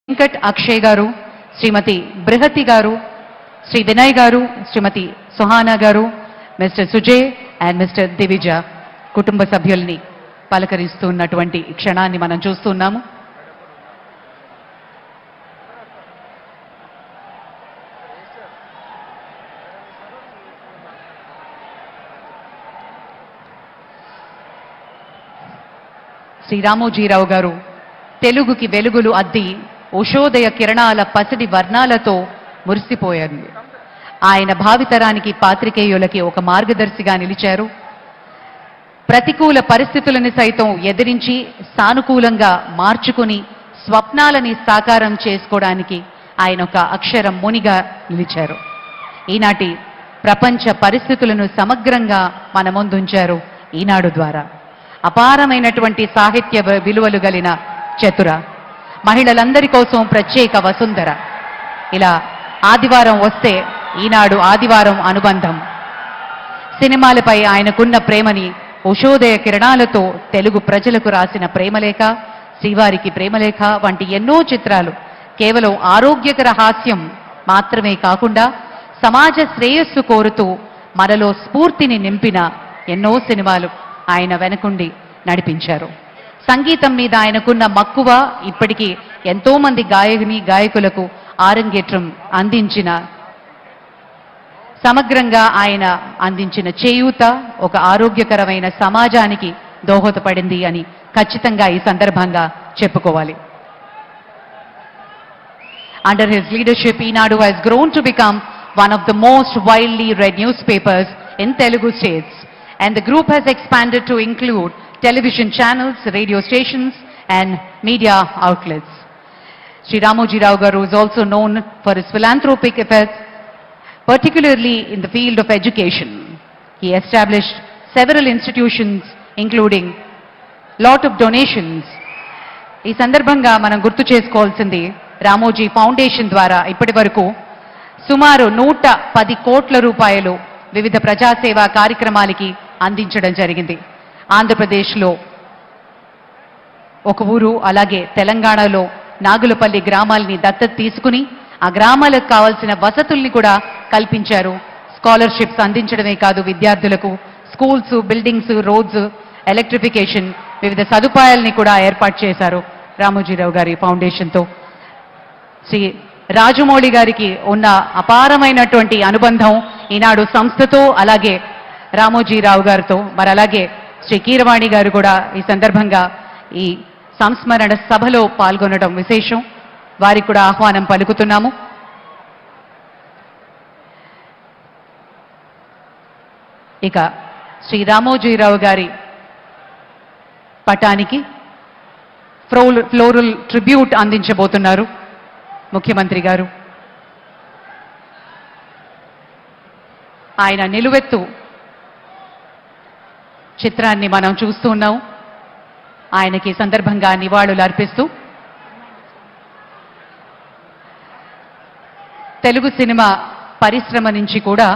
వెంకట్ అక్షయ్ గారు, శ్రీమతి బృహతి గారు, శ్రీ వినయ్ గారు, శ్రీమతి సుహానా గారు, mister Sujay and mister Divija కుటుంబ సభ్యుల్ని పలకరిస్తున్నటువంటి క్షణాన్ని మనం చూస్తున్నాము. శ్రీ రామోజీరావు గారు తెలుగుకి వెలుగులు అద్ది ఉషోదయ కిరణాల పసిడి వర్ణాలతో మురిసిపోయారు. ఆయన భావితరానికి పాత్రికేయులకి ఒక మార్గదర్శిగా నిలిచారు. ప్రతికూల పరిస్థితులను సైతం ఎదిరించి సానుకూలంగా మార్చుకుని స్వప్నాలని సాకారం చేసుకోవడానికి ఆయన ఒక అక్షరం మునిగా నిలిచారు. ఈనాటి ప్రపంచ పరిస్థితులను సమగ్రంగా మన ముందుంచారు ఈనాడు ద్వారా. అపారమైనటువంటి సాహిత్య విలువలు కలిగిన చతుర, మహిళలందరి కోసం ప్రత్యేక వసుంధర. ఇలా ఆదివారం వస్తే ఈనాడు ఆదివారం అనుబంధం. సినిమాలపై ఆయనకున్న ప్రేమని ఉషోదయ కిరణాలతో తెలుగు ప్రజలకు రాసిన ప్రేమలేఖ, శ్రీవారికి ప్రేమలేఖ వంటి ఎన్నో చిత్రాలు కేవలం ఆరోగ్యకర హాస్యం మాత్రమే కాకుండా సమాజ శ్రేయస్సు కోరుతూ మనలో స్ఫూర్తిని నింపిన ఎన్నో సినిమాలు ఆయన వెనకుండి నడిపించారు. సంగీతం మీద ఆయనకున్న మక్కువ ఇప్పటికీ ఎంతో మంది గాయకులకు ఆరంగేట్రం అందించిన, సమగ్రంగా ఆయన అందించిన చేయూత ఒక ఆరోగ్యకరమైన సమాజానికి దోహదపడింది అని ఖచ్చితంగా ఈ సందర్భంగా చెప్పుకోవాలి. Under his leadership, Eenadu has grown to become one of the most widely read newspapers in Telugu states, and the group has expanded to include television channels, radio stations and media outlets. Sri Ramoji Rao Garu is also known for his philanthropic efforts, particularly in the field of education. He established several institutions including lot of donations. ఈ సందర్భంగా మనం గుర్తు చేసుకోవాల్సింది, Ramoji foundation ద్వారా ఇప్పటి వరకు సుమారు 110 కోట్ల రూపాయలు వివిధ ప్రజాసేవా కార్యక్రమాలకి అందించడం జరిగింది. ఆంధ్రప్రదేశ్లో ఒక ఊరు, అలాగే తెలంగాణలో నాగులపల్లి గ్రామాల్ని దత్తత తీసుకుని ఆ గ్రామాలకు కావాల్సిన వసతుల్ని కూడా కల్పించారు. స్కాలర్షిప్స్ అందించడమే కాదు, విద్యార్థులకు స్కూల్స్, బిల్డింగ్స్, రోడ్స్, ఎలక్ట్రిఫికేషన్, వివిధ సదుపాయాల్ని కూడా ఏర్పాటు చేశారు రామోజీరావు గారి ఫౌండేషన్తో. శ్రీ రాజమౌళి గారికి ఉన్న అపారమైనటువంటి అనుబంధం ఈనాడు సంస్థతో, అలాగే రామోజీరావు గారితో. మరి అలాగే శ్రీ కీరవాణి గారు కూడా ఈ సందర్భంగా ఈ సంస్మరణ సభలో పాల్గొనడం విశేషం. వారికి కూడా ఆహ్వానం పలుకుతున్నాము. ఇక శ్రీ రామోజీరావు గారి పటానికి ఫ్లోరల్ ట్రిబ్యూట్ అందించబోతున్నారు ముఖ్యమంత్రి గారు. ఆయన నిలువెత్తు చిత్రాన్ని మనం చూస్తూ ఉన్నాం. ఆయనకి సందర్భంగా నివాళులు అర్పిస్తూ తెలుగు సినిమా పరిశ్రమ నుంచి కూడా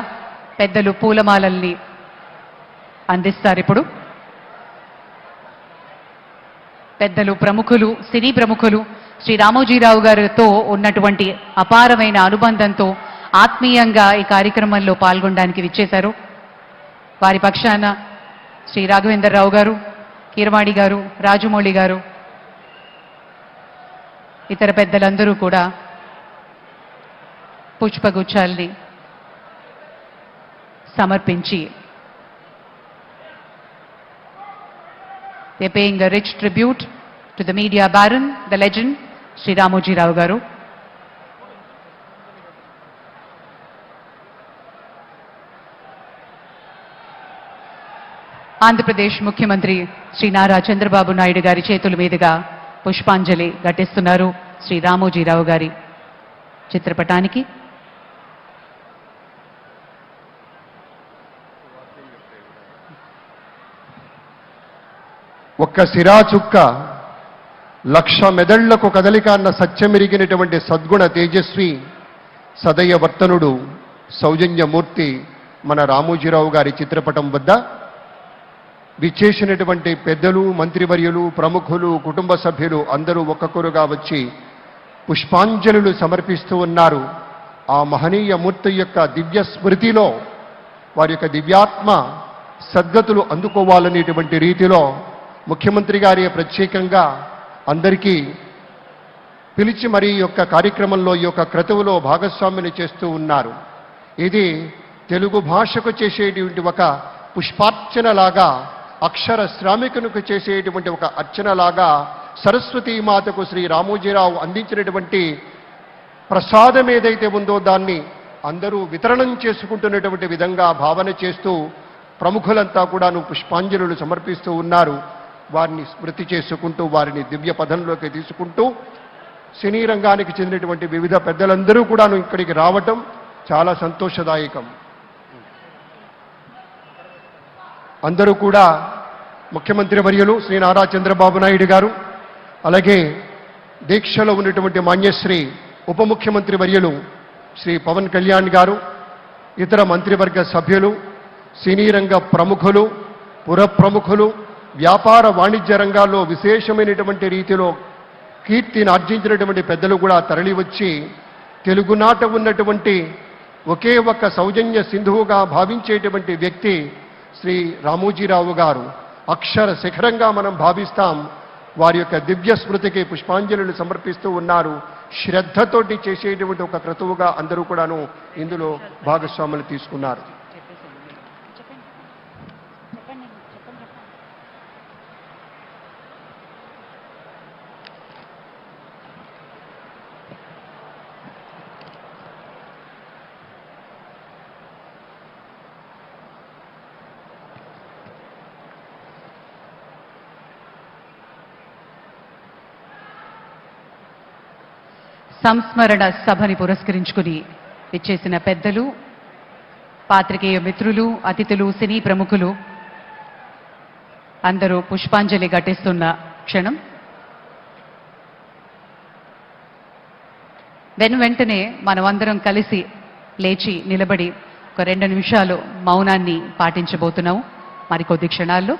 పెద్దలు పూలమాలల్ని అందిస్తారు. ఇప్పుడు పెద్దలు, ప్రముఖులు, సినీ ప్రముఖులు శ్రీ రామోజీరావు గారితో ఉన్నటువంటి అపారమైన అనుబంధంతో ఆత్మీయంగా ఈ కార్యక్రమంలో పాల్గొనడానికి విచ్చేశారు. వారి పక్షాన శ్రీ రాఘవేంద్రరావు గారు, కీరవాణి గారు, రాజమౌళి గారు, ఇతర పెద్దలందరూ కూడా పుష్పగుచ్చాల్ని సమర్పించి they're paying a rich tribute to the media baron, the legend, Sri Ramoji Rao Garu. Andhra Pradesh ముఖ్యమంత్రి శ్రీ నారా చంద్రబాబు నాయుడు గారి చేతుల మీదుగా పుష్పాంజలి ఘటిస్తున్నారు శ్రీ రామోజీరావు గారి చిత్రపటానికి. ఒక్క సిరాచుక్క లక్ష మెదళ్లకు కదలిక అన్న సత్యమెరిగినటువంటి సద్గుణ తేజస్వి సదయ వర్తనుడు సౌజన్యమూర్తి మన రామోజీరావు గారి చిత్రపటం వద్ద విచ్చేసినటువంటి పెద్దలు, మంత్రివర్యులు, ప్రముఖులు, కుటుంబ సభ్యులు అందరూ ఒక్కొక్కరుగా వచ్చి పుష్పాంజలులు సమర్పిస్తూ ఉన్నారు. ఆ మహనీయ మూర్తి యొక్క దివ్య స్మృతిలో వారి యొక్క దివ్యాత్మ సద్గతులు అందుకోవాలనేటువంటి రీతిలో ముఖ్యమంత్రి గారి ప్రత్యేకంగా అందరికీ పిలిచి మరి ఈ యొక్క కార్యక్రమంలో ఈ యొక్క క్రతువులో భాగస్వామిని చేస్తూ ఉన్నారు. ఇది తెలుగు భాషకు చేసేటువంటి ఒక పుష్పార్చనలాగా, అక్షర శ్రామికునికి చేసేటువంటి ఒక అర్చనలాగా సరస్వతీమాతకు శ్రీ రామోజీరావు అందించినటువంటి ప్రసాదం ఏదైతే ఉందో దాన్ని అందరూ వితరణం చేసుకుంటున్నటువంటి విధంగా భావన చేస్తూ ప్రముఖులంతా కూడాను పుష్పాంజలులు సమర్పిస్తూ ఉన్నారు. వారిని స్మృతి చేసుకుంటూ వారిని దివ్య పదంలోకి తీసుకుంటూ సినీ రంగానికి చెందినటువంటి వివిధ పెద్దలందరూ కూడాను ఇక్కడికి రావటం చాలా సంతోషదాయకం. అందరూ కూడా ముఖ్యమంత్రి వర్యులు శ్రీ నారా చంద్రబాబు నాయుడు గారు, అలాగే దీక్షలో ఉన్నటువంటి మాన్యశ్రీ ఉప ముఖ్యమంత్రి వర్యులు శ్రీ పవన్ కళ్యాణ్ గారు, ఇతర మంత్రివర్గ సభ్యులు, సినీ రంగ ప్రముఖులు, పుర ప్రముఖులు, వ్యాపార వాణిజ్య రంగాల్లో విశేషమైనటువంటి రీతిలో కీర్తిని ఆర్జించినటువంటి పెద్దలు కూడా తరలివచ్చి తెలుగునాట ఉన్నటువంటి ఒకే ఒక్క సౌజన్య సింధువుగా భావించేటువంటి వ్యక్తి శ్రీ రామోజీరావు గారు. అక్షర శిఖరంగా మనం భావిస్తాం. వారి యొక్క దివ్య స్మృతికి పుష్పాంజలులు సమర్పిస్తూ ఉన్నారు. శ్రద్ధతోటి చేసేటువంటి ఒక క్రతువుగా అందరూ కూడాను ఇందులో భాగస్వాములు తీసుకున్నారు. సంస్మరణ సభని పురస్కరించుకుని ఇచ్చేసిన పెద్దలు, పాత్రికేయ మిత్రులు, అతిథులు, సినీ ప్రముఖులు అందరూ పుష్పాంజలి ఘటిస్తున్న క్షణం. వెంటనే మనమందరం కలిసి లేచి నిలబడి ఒక 2 నిమిషాలు మౌనాన్ని పాటించబోతున్నాము మరికొద్ది క్షణాల్లో.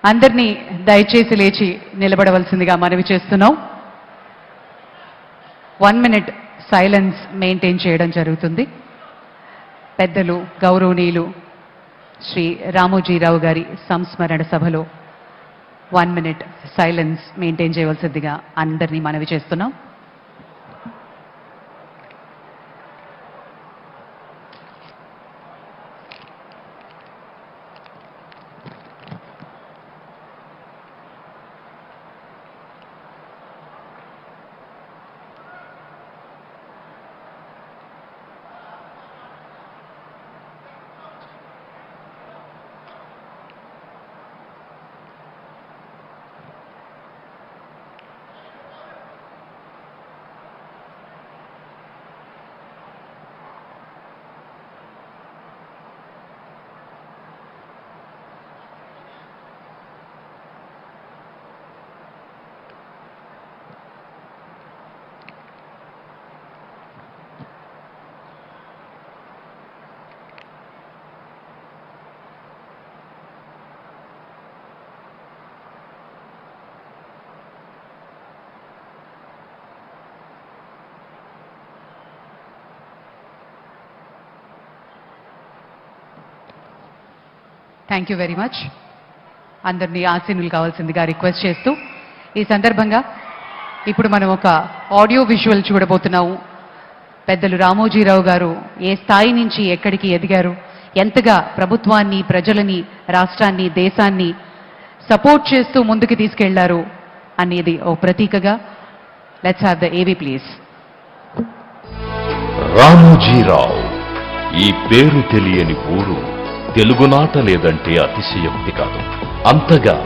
అందరినీ దయచేసి లేచి నిలబడవలసిందిగా మనవి చేస్తున్నాం. 1 minute సైలెన్స్ మెయింటైన్ చేయడం జరుగుతుంది. పెద్దలు గౌరవనీయులు శ్రీ రామోజీరావు గారి సంస్మరణ సభలో 1 minute సైలెన్స్ మెయింటైన్ చేయవలసిందిగా అందరినీ మనవి చేస్తున్నాం. Thank you very much. అందరినీ ఆసీనులు కావాల్సిందిగా రిక్వెస్ట్ చేస్తూ ఈ సందర్భంగా ఇప్పుడు మనం ఒక ఆడియో విజువల్ చూడబోతున్నాము. పెద్దలు రామోజీరావు గారు ఏ స్థాయి నుంచి ఎక్కడికి ఎదిగారు, ఎంతగా ప్రభుత్వాన్ని, ప్రజలని, రాష్ట్రాన్ని, దేశాన్ని సపోర్ట్ చేస్తూ ముందుకు తీసుకెళ్లారు అనేది ఓ ప్రతీకగా. లెట్స్ హ్యావ్ ద ఏవీ ప్లీజ్. రామోజీరావు ఈ పేరు తెలియని ఊరు తెలుగునాట లేదంటే అతిశయోక్తి కాదు. అంతగా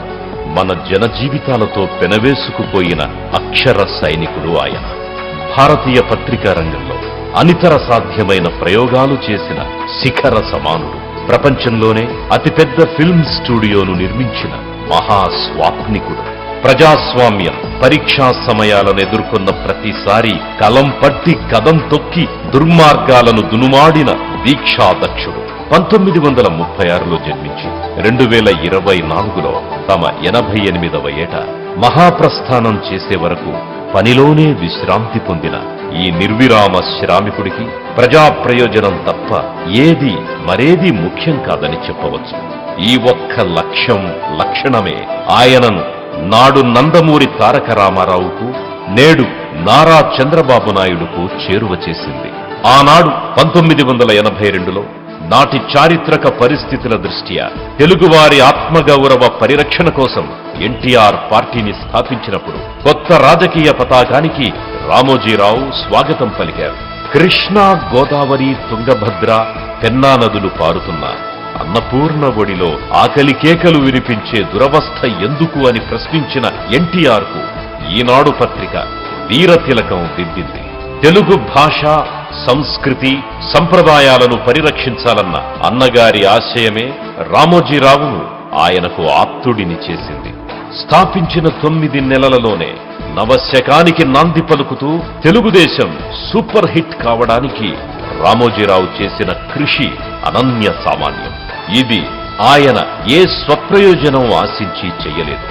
మన జనజీవితాలతో పెనవేసుకుపోయిన అక్షర సైనికుడు ఆయన. భారతీయ పత్రికా రంగంలో అనితర సాధ్యమైన ప్రయోగాలు చేసిన శిఖర సమానుడు. ప్రపంచంలోనే అతిపెద్ద ఫిల్మ్ స్టూడియోను నిర్మించిన మహాస్వాప్నికుడు. ప్రజాస్వామ్యం పరీక్షా సమయాలను ఎదుర్కొన్న ప్రతిసారి కలం పట్టి కదం తొక్కి దుర్మార్గాలను దునుమాడిన దీక్షాదక్షుడు. 1936లో జన్మించి 2024లో తమ 88వ ఏట మహాప్రస్థానం చేసే వరకు పనిలోనే విశ్రాంతి పొందిన ఈ నిర్విరామ శ్రామికుడికి ప్రజా ప్రయోజనం తప్ప మరేది ముఖ్యం కాదని చెప్పవచ్చు. ఈ ఒక్క లక్షణమే ఆయనను నాడు నందమూరి తారక రామారావుకు, నేడు నారా చంద్రబాబు నాయుడుకు చేరువ చేసింది. ఆనాడు 1982లో నాటి చారిత్రక పరిస్థితుల దృష్ట్యా తెలుగువారి ఆత్మగౌరవ పరిరక్షణ కోసం ఎన్టీఆర్ పార్టీని స్థాపించినప్పుడు కొత్త రాజకీయ పతాకానికి రామోజీరావు స్వాగతం పలికారు. కృష్ణా, గోదావరి, తుంగభద్ర, పెన్నా నదులు పారుతున్న అన్నపూర్ణ ఒడిలో ఆకలి కేకలు వినిపించే దురవస్థ ఎందుకు అని ప్రశ్నించిన ఎన్టీఆర్కు ఈనాడు పత్రిక వీరతిలకం దిద్దింది. తెలుగు భాష, సంస్కృతి, సంప్రదాయాలను పరిరక్షించాలన్న అన్నగారి ఆశయమే రామోజీరావును ఆయనకు ఆప్తుడిని చేసింది. స్థాపించిన 9 నెలలలోనే నవశకానికి నాంది పలుకుతూ తెలుగుదేశం సూపర్ హిట్ కావడానికి రామోజీరావు చేసిన కృషి అనన్య సామాన్యం. ఇది ఆయన ఏ స్వప్రయోజనం ఆశించి చెయ్యలేదు.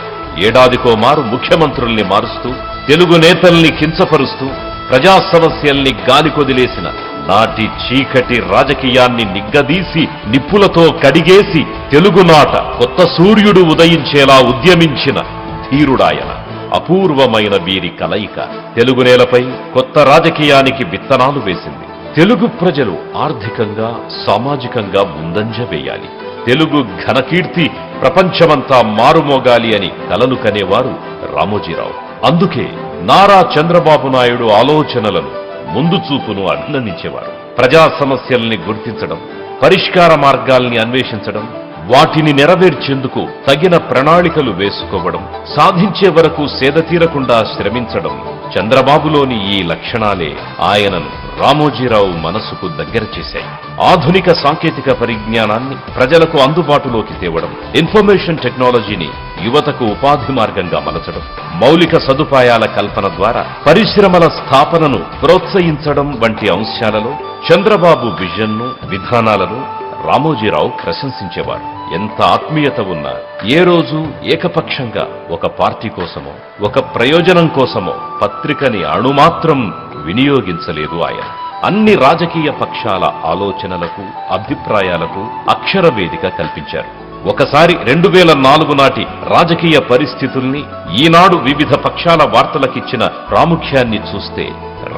ఏడాదికో మారు ముఖ్యమంత్రుల్ని మారుస్తూ, తెలుగు నేతల్ని కించపరుస్తూ, ప్రజా సమస్యల్ని గాలికొదిలేసిన నాటి చీకటి రాజకీయాన్ని నిగ్గదీసి నిప్పులతో కడిగేసి తెలుగునాట కొత్త సూర్యుడు ఉదయించేలా ఉద్యమించిన ధీరుడాయన. అపూర్వమైన వీరి కలయిక తెలుగు నేలపై కొత్త రాజకీయానికి విత్తనాలు వేసింది. తెలుగు ప్రజలు ఆర్థికంగా, సామాజికంగా ముందంజ వేయాలి, తెలుగు ఘనకీర్తి ప్రపంచమంతా మారుమోగాలి అని కలలు కనేవారు రామోజీరావు. అందుకే నారా చంద్రబాబు నాయుడు ఆలోచనలను, ముందు చూపును అభినందించేవారు. ప్రజా సమస్యల్ని గుర్తించడం, పరిష్కార మార్గాల్ని అన్వేషించడం, వాటిని నెరవేర్చేందుకు తగిన ప్రణాళికలు వేసుకోవడం, సాధించే వరకు సేదతీరకుండా శ్రమించడం, చంద్రబాబులోని ఈ లక్షణాలే ఆయనను రామోజీరావు మనసుకు దగ్గర చేశాయి. ఆధునిక సాంకేతిక పరిజ్ఞానాన్ని ప్రజలకు అందుబాటులోకి తేవడం, ఇన్ఫర్మేషన్ టెక్నాలజీని యువతకు ఉపాధి మార్గంగా మలచడం, మౌలిక సదుపాయాల కల్పన ద్వారా పరిశ్రమల స్థాపనను ప్రోత్సహించడం వంటి అంశాలలో చంద్రబాబు విజన్ను, విధానాలను రామోజీరావు ప్రశంసించేవారు. ఎంత ఆత్మీయత ఉన్నా ఏ రోజు ఏకపక్షంగా ఒక పార్టీ కోసమో, ఒక ప్రయోజనం కోసమో పత్రికని అణుమాత్రం వినియోగించలేదు ఆయన. అన్ని రాజకీయ పక్షాల ఆలోచనలకు, అభిప్రాయాలకు అక్షర వేదిక కల్పించారు. ఒకసారి 2004 నాటి రాజకీయ పరిస్థితుల్ని, ఈనాడు వివిధ పక్షాల వార్తలకిచ్చిన ప్రాముఖ్యాన్ని చూస్తే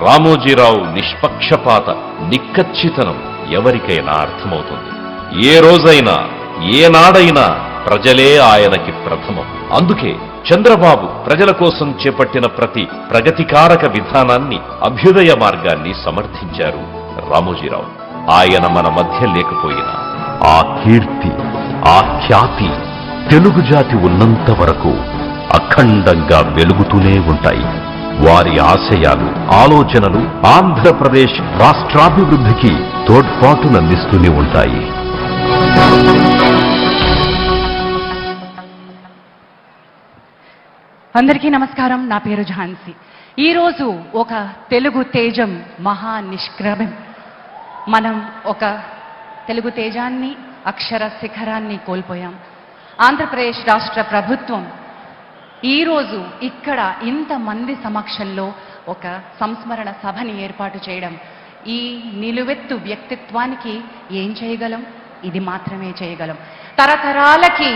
రామోజీరావు నిష్పక్షపాత నిక్కచ్చితనం ఎవరికైనా అర్థమవుతుంది. ఏ రోజైనా, ఏనాడైనా ప్రజలే ఆయనకి ప్రథమం. అందుకే చంద్రబాబు ప్రజల కోసం చేపట్టిన ప్రతి ప్రగతికారక విధానాన్ని, అభ్యుదయ మార్గాన్ని సమర్థించారు రామోజీరావు. ఆయన మన మధ్య లేకపోయినా ఆ కీర్తి, ఆ ఖ్యాతి తెలుగు జాతి ఉన్నంత వరకు అఖండంగా వెలుగుతూనే ఉంటాయి. వారి ఆశయాలు, ఆలోచనలు ఆంధ్రప్రదేశ్ రాష్ట్రాభివృద్ధికి తోడ్పాటునందిస్తూనే ఉంటాయి. అందరికీ నమస్కారం. నా పేరు ఝాన్సీ. ఈరోజు ఒక తెలుగు తేజం మహా నిష్క్రమం. మనం ఒక తెలుగు తేజాన్ని, అక్షర శిఖరాన్ని కోల్పోయాం. ఆంధ్రప్రదేశ్ రాష్ట్ర ప్రభుత్వం ఈరోజు ఇక్కడ ఇంతమంది సమక్షంలో ఒక సంస్మరణ సభని ఏర్పాటు చేయడం, ఈ నిలువెత్తు వ్యక్తిత్వానికి ఏం చేయగలం? ఇది మాత్రమే చేయగలం. తరతరాలకి,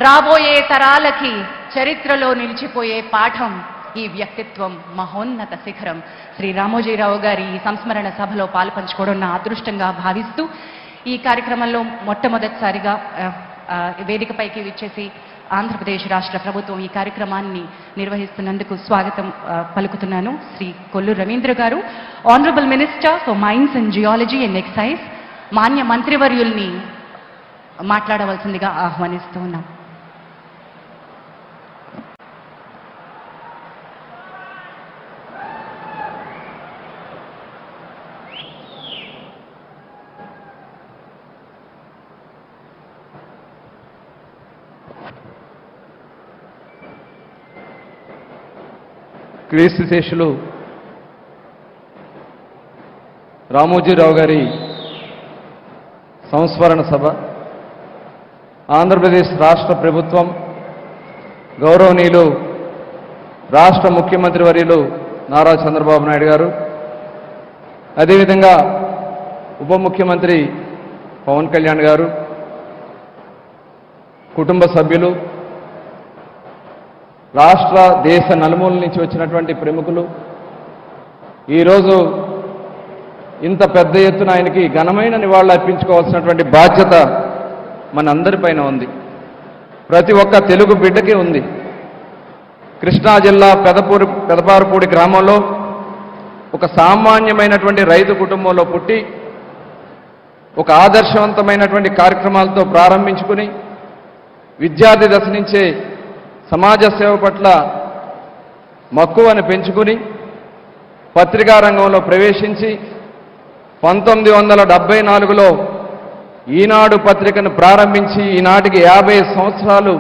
రాబోయే తరాలకి చరిత్రలో నిలిచిపోయే పాఠం ఈ వ్యక్తిత్వం, మహోన్నత శిఖరం. శ్రీ రామోజీరావు గారి ఈ సంస్మరణ సభలో పాలుపంచుకోవడం నా అదృష్టంగా భావిస్తూ ఈ కార్యక్రమంలో మొట్టమొదటిసారిగా వేదికపైకి విచ్చేసి ఆంధ్రప్రదేశ్ రాష్ట్ర ప్రభుత్వం ఈ కార్యక్రమాన్ని నిర్వహిస్తున్నందుకు స్వాగతం పలుకుతున్నాను. Shri Kollu Ravindra garu, honourable minister for mines and geology and excise, మాన్య మంత్రివర్యుల్ని మాట్లాడవలసిందిగా ఆహ్వానిస్తూ ఉన్నాం. క్రీస్తుశేషులు రామోజీరావు గారి సంస్మరణ సభ ఆంధ్రప్రదేశ్ రాష్ట్ర ప్రభుత్వం, గౌరవనీయులు రాష్ట్ర ముఖ్యమంత్రి వర్యులు నారా చంద్రబాబు నాయుడు గారు, అదేవిధంగా ఉప ముఖ్యమంత్రి పవన్ కళ్యాణ్ గారు, కుటుంబ సభ్యులు, రాష్ట్ర దేశ నలుమూల నుంచి వచ్చినటువంటి ప్రముఖులు ఈరోజు ఇంత పెద్ద ఎత్తున ఆయనకి ఘనమైన నివాళులు అర్పించుకోవాల్సినటువంటి బాధ్యత మనందరిపైన ఉంది. ప్రతి ఒక్క తెలుగు బిడ్డకి ఉంది. కృష్ణా జిల్లా పెదపారుపూడి గ్రామంలో ఒక సామాన్యమైనటువంటి రైతు కుటుంబంలో పుట్టి ఒక ఆదర్శవంతమైనటువంటి కార్యక్రమాలతో ప్రారంభించుకుని విద్యార్థి దశ నుంచే సమాజ సేవ పట్ల మక్కువను పెంచుకుని పత్రికా రంగంలో ప్రవేశించి 1974లో ఈనాడు పత్రికను ప్రారంభించి ఈనాటికి 50 సంవత్సరాలు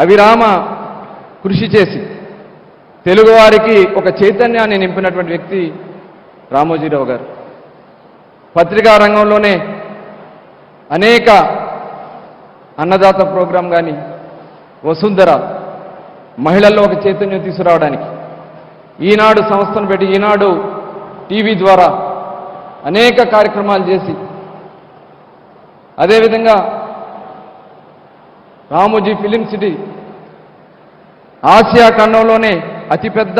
అవిరామ కృషి చేసి తెలుగువారికి ఒక చైతన్యాన్ని నింపినటువంటి వ్యక్తి రామోజీరావు గారు. పత్రికా రంగంలోనే అనేక అన్నదాత ప్రోగ్రాం కానీ, వసుంధర మహిళల్లో ఒక చైతన్యం తీసుకురావడానికి ఈనాడు సంస్థను పెట్టి ఈనాడు టీవీ ద్వారా అనేక కార్యక్రమాలు చేసి, అదేవిధంగా రామోజీ ఫిలిం సిటీ ఆసియా ఖండంలోనే అతిపెద్ద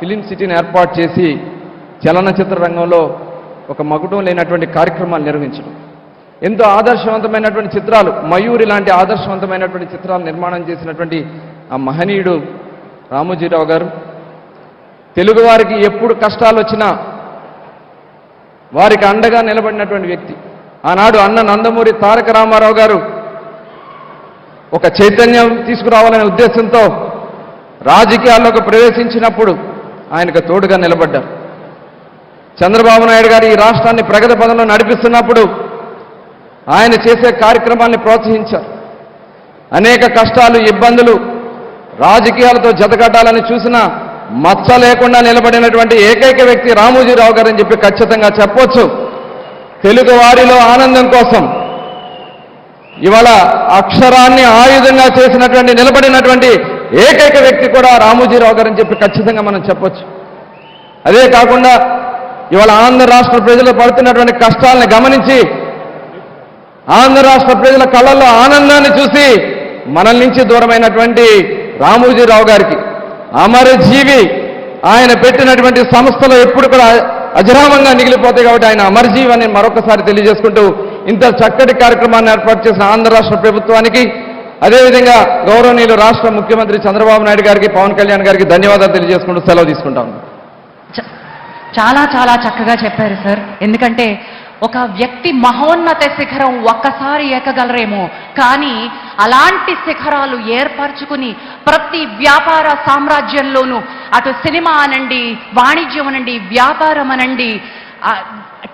ఫిలిం సిటీని ఏర్పాటు చేసి చలనచిత్ర రంగంలో ఒక మకుటం లేనటువంటి కార్యక్రమాలు నిర్వహించడం, ఎంతో ఆదర్శవంతమైనటువంటి చిత్రాలు, మయూరి లాంటి ఆదర్శవంతమైనటువంటి చిత్రాలు నిర్మాణం చేసినటువంటి ఆ మహనీయుడు రామోజీరావు గారు. తెలుగువారికి ఎప్పుడు కష్టాలు వచ్చినా వారికి అండగా నిలబడినటువంటి వ్యక్తి. ఆనాడు అన్న నందమూరి తారక రామారావు గారు ఒక చైతన్యం తీసుకురావాలనే ఉద్దేశంతో రాజకీయాల్లోకి ప్రవేశించినప్పుడు ఆయనకు తోడుగా నిలబడ్డారు. చంద్రబాబు నాయుడు గారు ఈ రాష్ట్రాన్ని ప్రగతి పదంలో నడిపిస్తున్నప్పుడు ఆయన చేసే కార్యక్రమాన్ని ప్రోత్సహించారు. అనేక కష్టాలు, ఇబ్బందులు రాజకీయాలతో జతకట్టాలని చూసినా మచ్చ లేకుండా నిలబడినటువంటి ఏకైక వ్యక్తి రామోజీరావు గారు అని చెప్పి ఖచ్చితంగా చెప్పొచ్చు. తెలుగు వారిలో ఆనందం కోసం ఇవాళ అక్షరాన్ని ఆయుధంగా చేసినటువంటి నిలబడినటువంటి ఏకైక వ్యక్తి కూడా రామోజీరావు గారు అని చెప్పి ఖచ్చితంగా మనం చెప్పొచ్చు. అదే కాకుండా ఇవాళ ఆంధ్ర రాష్ట్ర ప్రజలు పడుతున్నటువంటి కష్టాలను గమనించి ఆంధ్ర రాష్ట్ర ప్రజల కళ్ళల్లో ఆనందాన్ని చూసి మనల్ నుంచి దూరమైనటువంటి రామోజీరావు గారికి అమరజీవి, ఆయన పెట్టినటువంటి సంస్థలు ఎప్పుడు కూడా అజరామంగా మిగిలిపోతాయి కాబట్టి ఆయన అమరజీవి అని మరొకసారి తెలియజేసుకుంటూ ఇంత చక్కటి కార్యక్రమాన్ని ఏర్పాటు చేసిన ఆంధ్ర రాష్ట్ర ప్రభుత్వానికి, అదేవిధంగా గౌరవనీయులు రాష్ట్ర ముఖ్యమంత్రి చంద్రబాబు నాయుడు గారికి, పవన్ కళ్యాణ్ గారికి ధన్యవాదాలు తెలియజేసుకుంటూ సెలవు తీసుకుంటాం. చాలా చాలా చక్కగా చెప్పారు సార్. ఎందుకంటే ఒక వ్యక్తి మహోన్నత శిఖరం ఒక్కసారి ఎక్కగలరేమో, కానీ అలాంటి శిఖరాలు ఏర్పరచుకుని ప్రతి వ్యాపార సామ్రాజ్యంలోనూ అటు సినిమా అనండి, వాణిజ్యం అనండి, వ్యాపారం అనండి,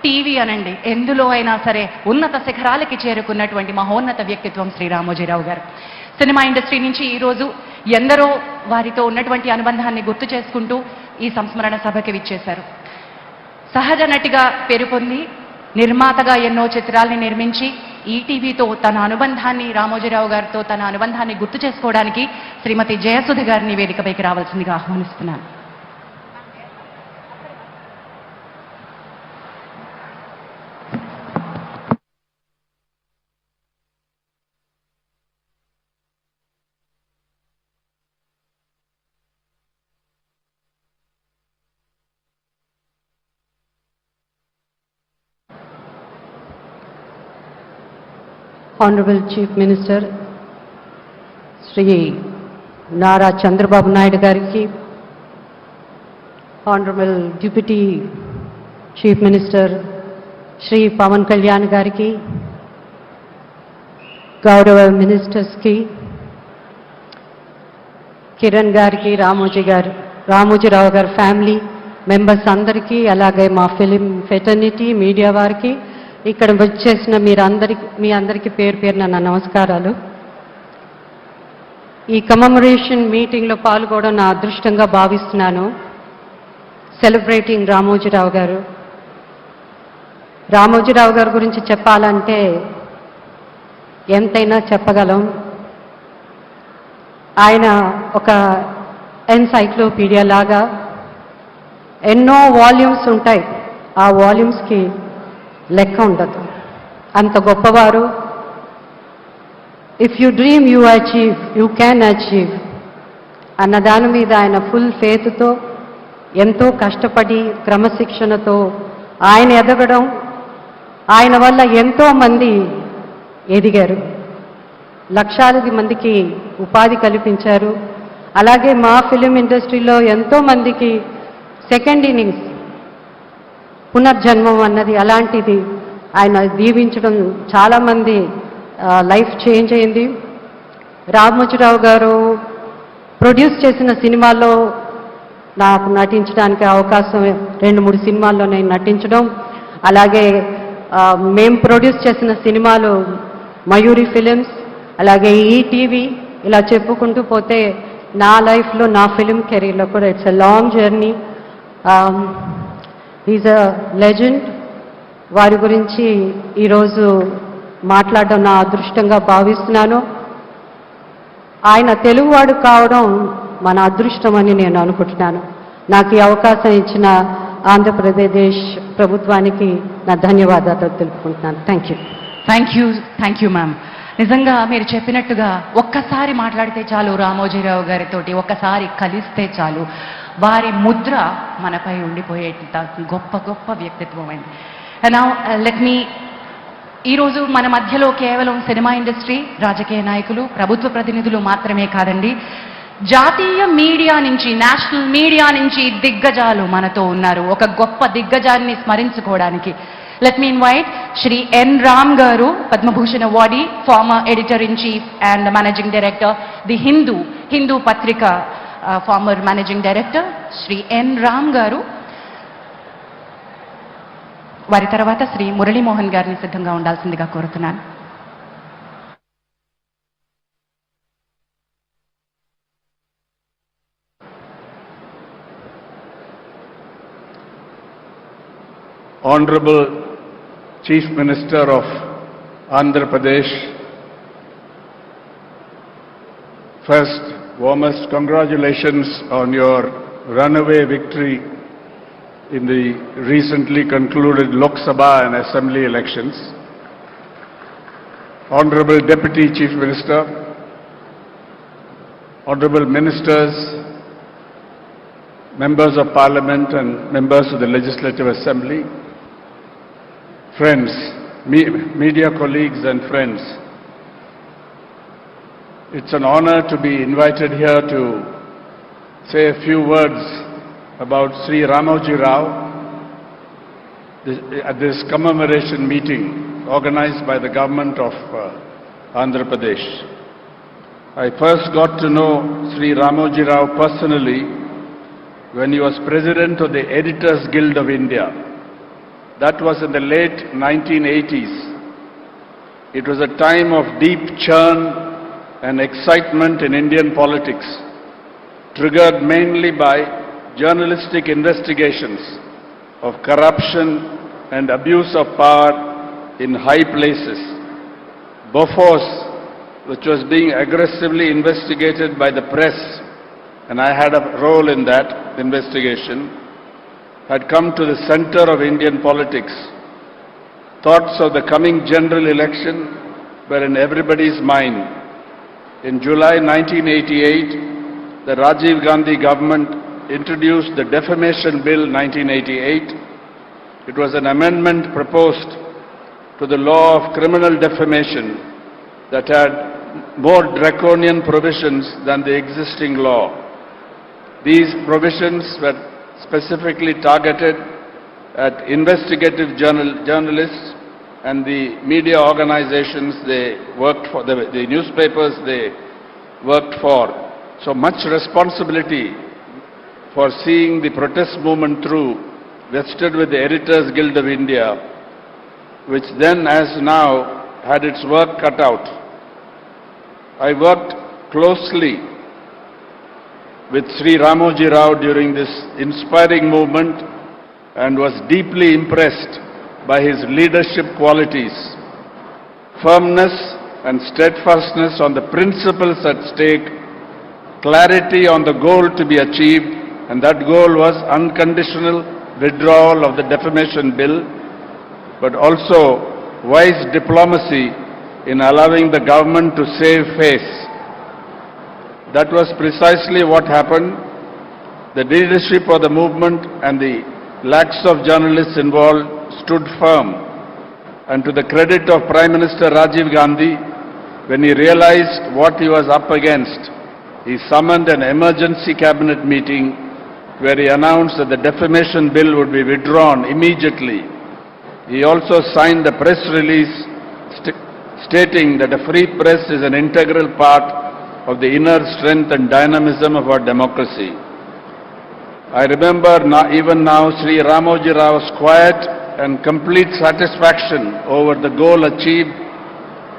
టీవీ అనండి, ఎందులో అయినా సరే ఉన్నత శిఖరాలకి చేరుకున్నటువంటి మహోన్నత వ్యక్తిత్వం శ్రీ రామోజీరావు గారు. సినిమా ఇండస్ట్రీ నుంచి ఈరోజు ఎందరో వారితో ఉన్నటువంటి అనుబంధాన్ని గుర్తు చేసుకుంటూ ఈ సంస్మరణ సభకి విచ్చేశారు. సహజ నటిగా పేరు పొంది నిర్మాతగా ఎన్నో చిత్రాల్ని నిర్మించి ఈటీవీతో తన అనుబంధాన్ని, రామోజీరావు గారితో తన అనుబంధాన్ని గుర్తు చేసుకోవడానికి శ్రీమతి జయసుధ గారిని వేదికపైకి రావాల్సిందిగా ఆహ్వానిస్తున్నాను. Honorable Chief Minister Sri Nara Chandrababu Naidu Gariki, Honorable Deputy Chief Minister Sri Pawan Kalyan Gariki, Gaurava Ministers ki, Kiran Gariki, Ramoji Rao gar family members andariki, alage ma film fraternity media variki, ఇక్కడ వచ్చేసిన మీ అందరికీ పేరు పేరున నా నమస్కారాలు. ఈ commemoration మీటింగ్లో పాల్గొనడం నా అదృష్టంగా భావిస్తున్నాను. సెలబ్రేటింగ్ రామోజీరావు గారు. రామోజీరావు గారి గురించి చెప్పాలంటే ఎంతైనా చెప్పగలం. ఆయన ఒక ఎన్సైక్లోపీడియా లాగా ఎన్నో వాల్యూమ్స్ ఉంటాయి. ఆ వాల్యూమ్స్కి లెక్క ఉండదు. అంత గొప్పవారు. If you dream you achieve, you can achieve అన్న దాని మీద ఆయన ఫుల్ ఫేత్తో ఎంతో కష్టపడి క్రమశిక్షణతో ఆయన ఎదగడం, ఆయన వల్ల ఎంతో మంది ఎదిగారు. లక్షలాది మందికి ఉపాధి కల్పించారు. అలాగే మా ఫిలిం ఇండస్ట్రీలో ఎంతో మందికి సెకండ్ ఇన్నింగ్స్, పునర్జన్మం అన్నది అలాంటిది ఆయన దీవించడం చాలామంది లైఫ్ చేంజ్ అయింది. రామోజీరావు గారు ప్రొడ్యూస్ చేసిన సినిమాల్లో నాకు నటించడానికి అవకాశం 2-3 సినిమాల్లో నేను నటించడం, అలాగే మేము ప్రొడ్యూస్ చేసిన సినిమాలు మయూరి ఫిలిమ్స్, అలాగే ఈటీవీ, ఇలా చెప్పుకుంటూ పోతే నా లైఫ్లో నా ఫిలిం కెరీర్లో కూడా it's a long journey. Is a legend. వారి గురించి ఈరోజు మాట్లాడడం నా అదృష్టంగా భావిస్తున్నాను. ఆయన తెలుగువాడు కావడం మన అదృష్టం అని నేను అనుకుంటున్నాను. నాకు ఈ అవకాశం ఇచ్చిన ఆంధ్రప్రదేశ్ ప్రభుత్వానికి నా ధన్యవాదాలు తెలుపుకుంటున్నాను. Thank you ma'am. నిజంగా మీరు చెప్పినట్టుగా ఒక్కసారి మాట్లాడితే చాలు, రామోజీరావు గారితోటి ఒక్కసారి కలిస్తే చాలు, వారి ముద్ర మనపై ఉండిపోయేట గొప్ప గొప్ప వ్యక్తిత్వం అయింది. నౌ లెట్ మీ, ఈరోజు మన మధ్యలో కేవలం సినిమా ఇండస్ట్రీ, రాజకీయ నాయకులు, ప్రభుత్వ ప్రతినిధులు మాత్రమే కాదండి, జాతీయ మీడియా నుంచి, నేషనల్ మీడియా నుంచి దిగ్గజాలు మనతో ఉన్నారు. ఒక గొప్ప దిగ్గజాన్ని స్మరించుకోవడానికి let me invite Shri N Ram garu, Padma Bhushan awardee, former editor in chief and managing director the Hindu పత్రిక, former managing director Shri N Ram garu. వారి తర్వాత శ్రీ మురళీమోహన్ గారిని సిద్ధంగా ఉండాల్సిందిగా కోరుతున్నాను. Honorable Chief Minister of Andhra Pradesh, first, warmest congratulations on your runaway victory in the recently concluded Lok Sabha and Assembly elections. Honorable Deputy Chief Minister, Honorable Ministers, Members of Parliament and Members of the Legislative Assembly, friends, media colleagues and friends, it's an honor to be invited here to say a few words about Sri Ramoji Rao at this commemoration meeting organized by the government of Andhra Pradesh. I first got to know Sri Ramoji Rao personally when he was president of the Editors Guild of India. That was in the late 1980s. It was a time of deep churn and excitement in Indian politics, triggered mainly by journalistic investigations of corruption and abuse of power in high places. Bofors, which was being aggressively investigated by the press, and I had a role in that investigation, had come to the center of Indian politics. Thoughts of the coming general election were in everybody's mind. In July 1988, the Rajiv Gandhi government introduced the Defamation Bill 1988. It was an amendment proposed to the law of criminal defamation that had more draconian provisions than the existing law. These provisions were specifically targeted at investigative journalists and the media organizations they worked for, the newspapers they worked for. So much responsibility for seeing the protest movement through vested with the Editors Guild of India, which then as now had its work cut out. I worked closely with Sri Ramoji Rao during this inspiring movement and was deeply impressed by his leadership qualities, firmness and steadfastness on the principles at stake, clarity on the goal to be achieved, and that goal was unconditional withdrawal of the defamation bill, but also wise diplomacy in allowing the government to save face. That was precisely what happened. The leadership of the movement and the lakhs of journalists involved stood firm. And to the credit of Prime Minister Rajiv Gandhi, when he realized what he was up against, he summoned an emergency cabinet meeting where he announced that the defamation bill would be withdrawn immediately. He also signed a press release stating that a free press is an integral part of the inner strength and dynamism of our democracy. I remember even now Sri Ramoji Rao's quiet and complete satisfaction over the goal achieved,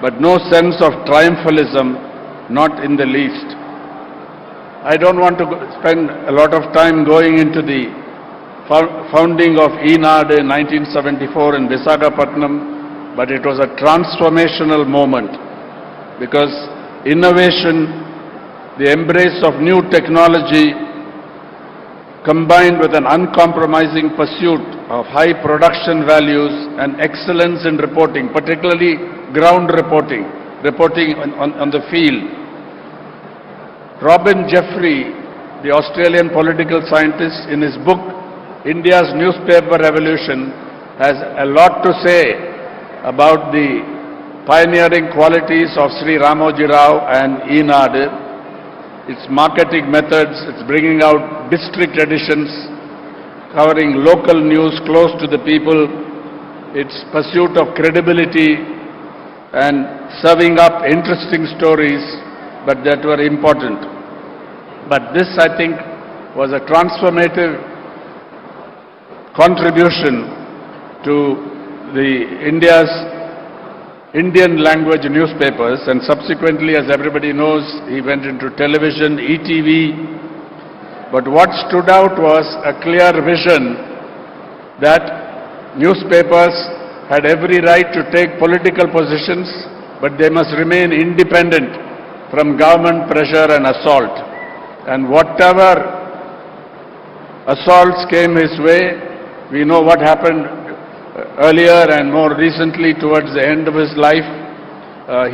but no sense of triumphalism, not in the least. I don't want to spend a lot of time going into the founding of ENAD in 1974 in Visakhapatnam, but it was a transformational moment because innovation, the embrace of new technology, combined with an uncompromising pursuit of high production values and excellence in reporting, particularly ground reporting, on the field. Robin Jeffrey, the Australian political scientist, in his book, India's Newspaper Revolution, has a lot to say about the pioneering qualities of Sri Ramoji Rao and ENAD, its marketing methods, its bringing out district editions, covering local news close to the people, its pursuit of credibility and serving up interesting stories, but that were important. But this, I think, was a transformative contribution to India's Indian language newspapers, and subsequently, as everybody knows, he went into television, ETV. But what stood out was a clear vision that newspapers had every right to take political positions, but they must remain independent from government pressure and assault. And whatever assaults came his way, we know what happened earlier and more recently towards the end of his life.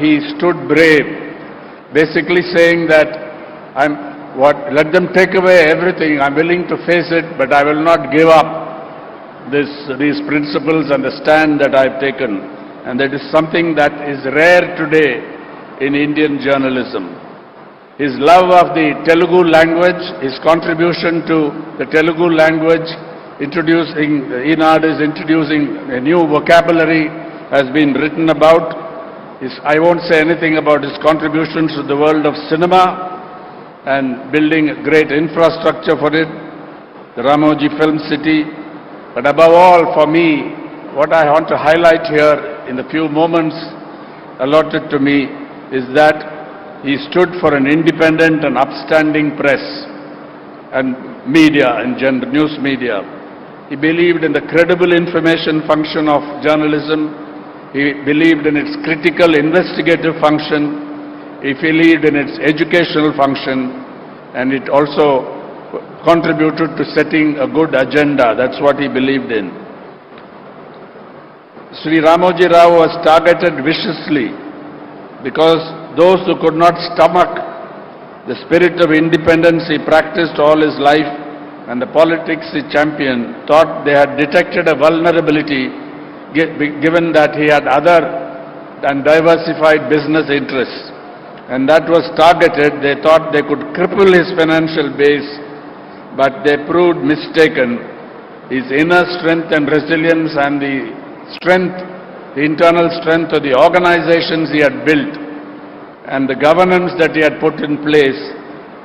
He stood brave, basically saying that let them take away everything, I'm willing to face it, but I will not give up these principles and the stand that I've taken. And that is something that is rare today in Indian journalism. His love of the Telugu language, his contribution to the Telugu language, ENAD is introducing a new vocabulary, has been written about. I won't say anything about his contributions to the world of cinema and building a great infrastructure for it, the Ramoji Film City. But above all, for me, what I want to highlight here in the few moments allotted to me is that he stood for an independent and upstanding press and media in general, news media. He believed in the credible information function of journalism. He believed in its critical investigative function. He believed in its educational function. And it also contributed to setting a good agenda. That's what he believed in. Sri Ramoji Rao was targeted viciously because those who could not stomach the spirit of independence he practiced all his life and the politics he championed thought they had detected a vulnerability given that he had other and diversified business interests. And that was targeted. They thought they could cripple his financial base, but they proved mistaken. His inner strength and resilience and the internal strength of the organizations he had built and the governance that he had put in place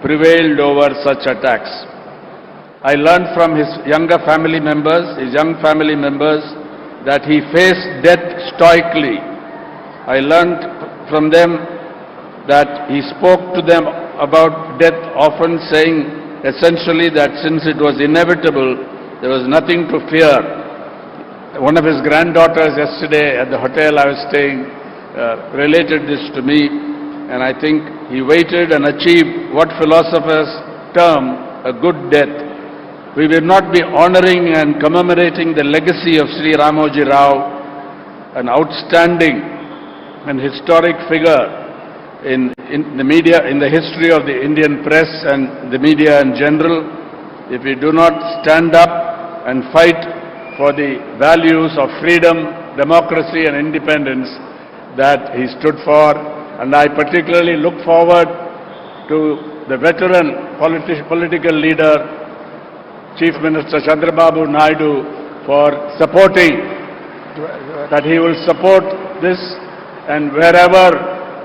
prevailed over such attacks. I learned from his young family members, that he faced death stoically. I learned from them that he spoke to them about death, often saying essentially that since it was inevitable, there was nothing to fear. One of his granddaughters yesterday at the hotel I was staying related this to me, and I think he waited and achieved what philosophers term a good death. We will not be honoring and commemorating the legacy of Sri Ramoji Rao, an outstanding and historic figure in the media, in the history of the Indian press and the media in general, if we do not stand up and fight for the values of freedom, democracy and independence that he stood for. And I particularly look forward to the veteran political leader, Chief Minister Chandrababu Naidu, for supporting, that he will support this, and wherever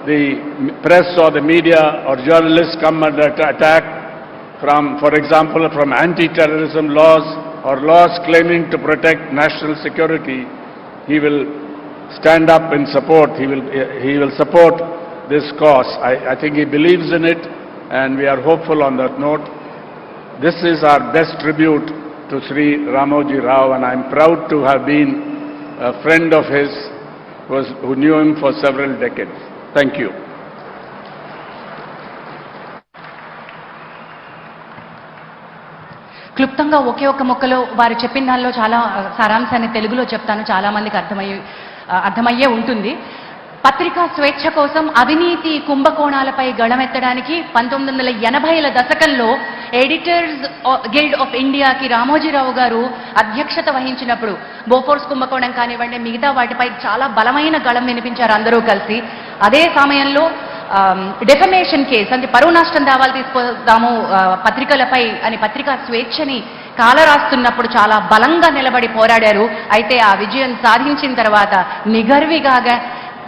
the press or the media or journalists come under attack from, for example, from anti-terrorism laws or laws claiming to protect national security, he will stand up in support. He will support this cause. I think he believes in it, and we are hopeful on that note. This is our best tribute to Sri Ramoji Rao, and I'm proud to have been a friend of his who knew him for several decades. Thank you. క్లుప్తంగా ఒకే ఒక్క ముక్కలో వారు చెప్పిన దానిలో చాలా సారాంశాన్ని తెలుగులో చెప్తాను, చాలా మందికి అర్థమయ్యే ఉంటుంది. పత్రికా స్వేచ్ఛ కోసం అవినీతి కుంభకోణాలపై గళమెత్తడానికి 1980ల దశకంలో ఎడిటర్స్ గిల్డ్ ఆఫ్ ఇండియాకి రామోజీరావు గారు అధ్యక్షత వహించినప్పుడు బోఫోర్స్ కుంభకోణం కానివ్వండి, మిగతా వాటిపై చాలా బలమైన గళం వినిపించారు అందరూ కలిసి. అదే సమయంలో డెఫమేషన్ కేసు అంటే పరువు నష్టం దావాలు తీసుకొద్దాము పత్రికలపై అని పత్రికా స్వేచ్ఛని కాలరాస్తున్నప్పుడు చాలా బలంగా నిలబడి పోరాడారు. అయితే ఆ విజయం సాధించిన తర్వాత నిగర్విగా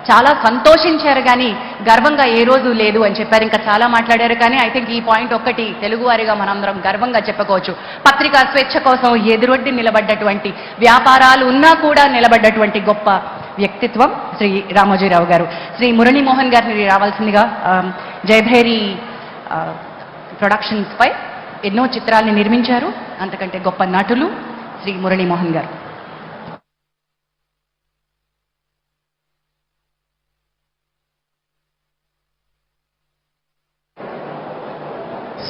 చాలా సంతోషించారు, కానీ గర్వంగా ఏ రోజు లేదు అని చెప్పారు. ఇంకా చాలా మాట్లాడారు, కానీ ఐ థింక్ ఈ పాయింట్ ఒక్కటి తెలుగువారిగా మనందరం గర్వంగా చెప్పుకోవచ్చు. పత్రికా స్వేచ్ఛ కోసం ఎదురొడ్డి నిలబడ్డటువంటి, వ్యాపారాలు ఉన్నా కూడా నిలబడ్డటువంటి గొప్ప వ్యక్తిత్వం శ్రీ రామోజీరావు గారు. శ్రీ మురళీమోహన్ గారిని రావాల్సిందిగా. జయభేరి ప్రొడక్షన్స్ పై ఎన్నో చిత్రాల్ని నిర్మించారు, అంతకంటే గొప్ప నటులు శ్రీ మురళీమోహన్ గారు.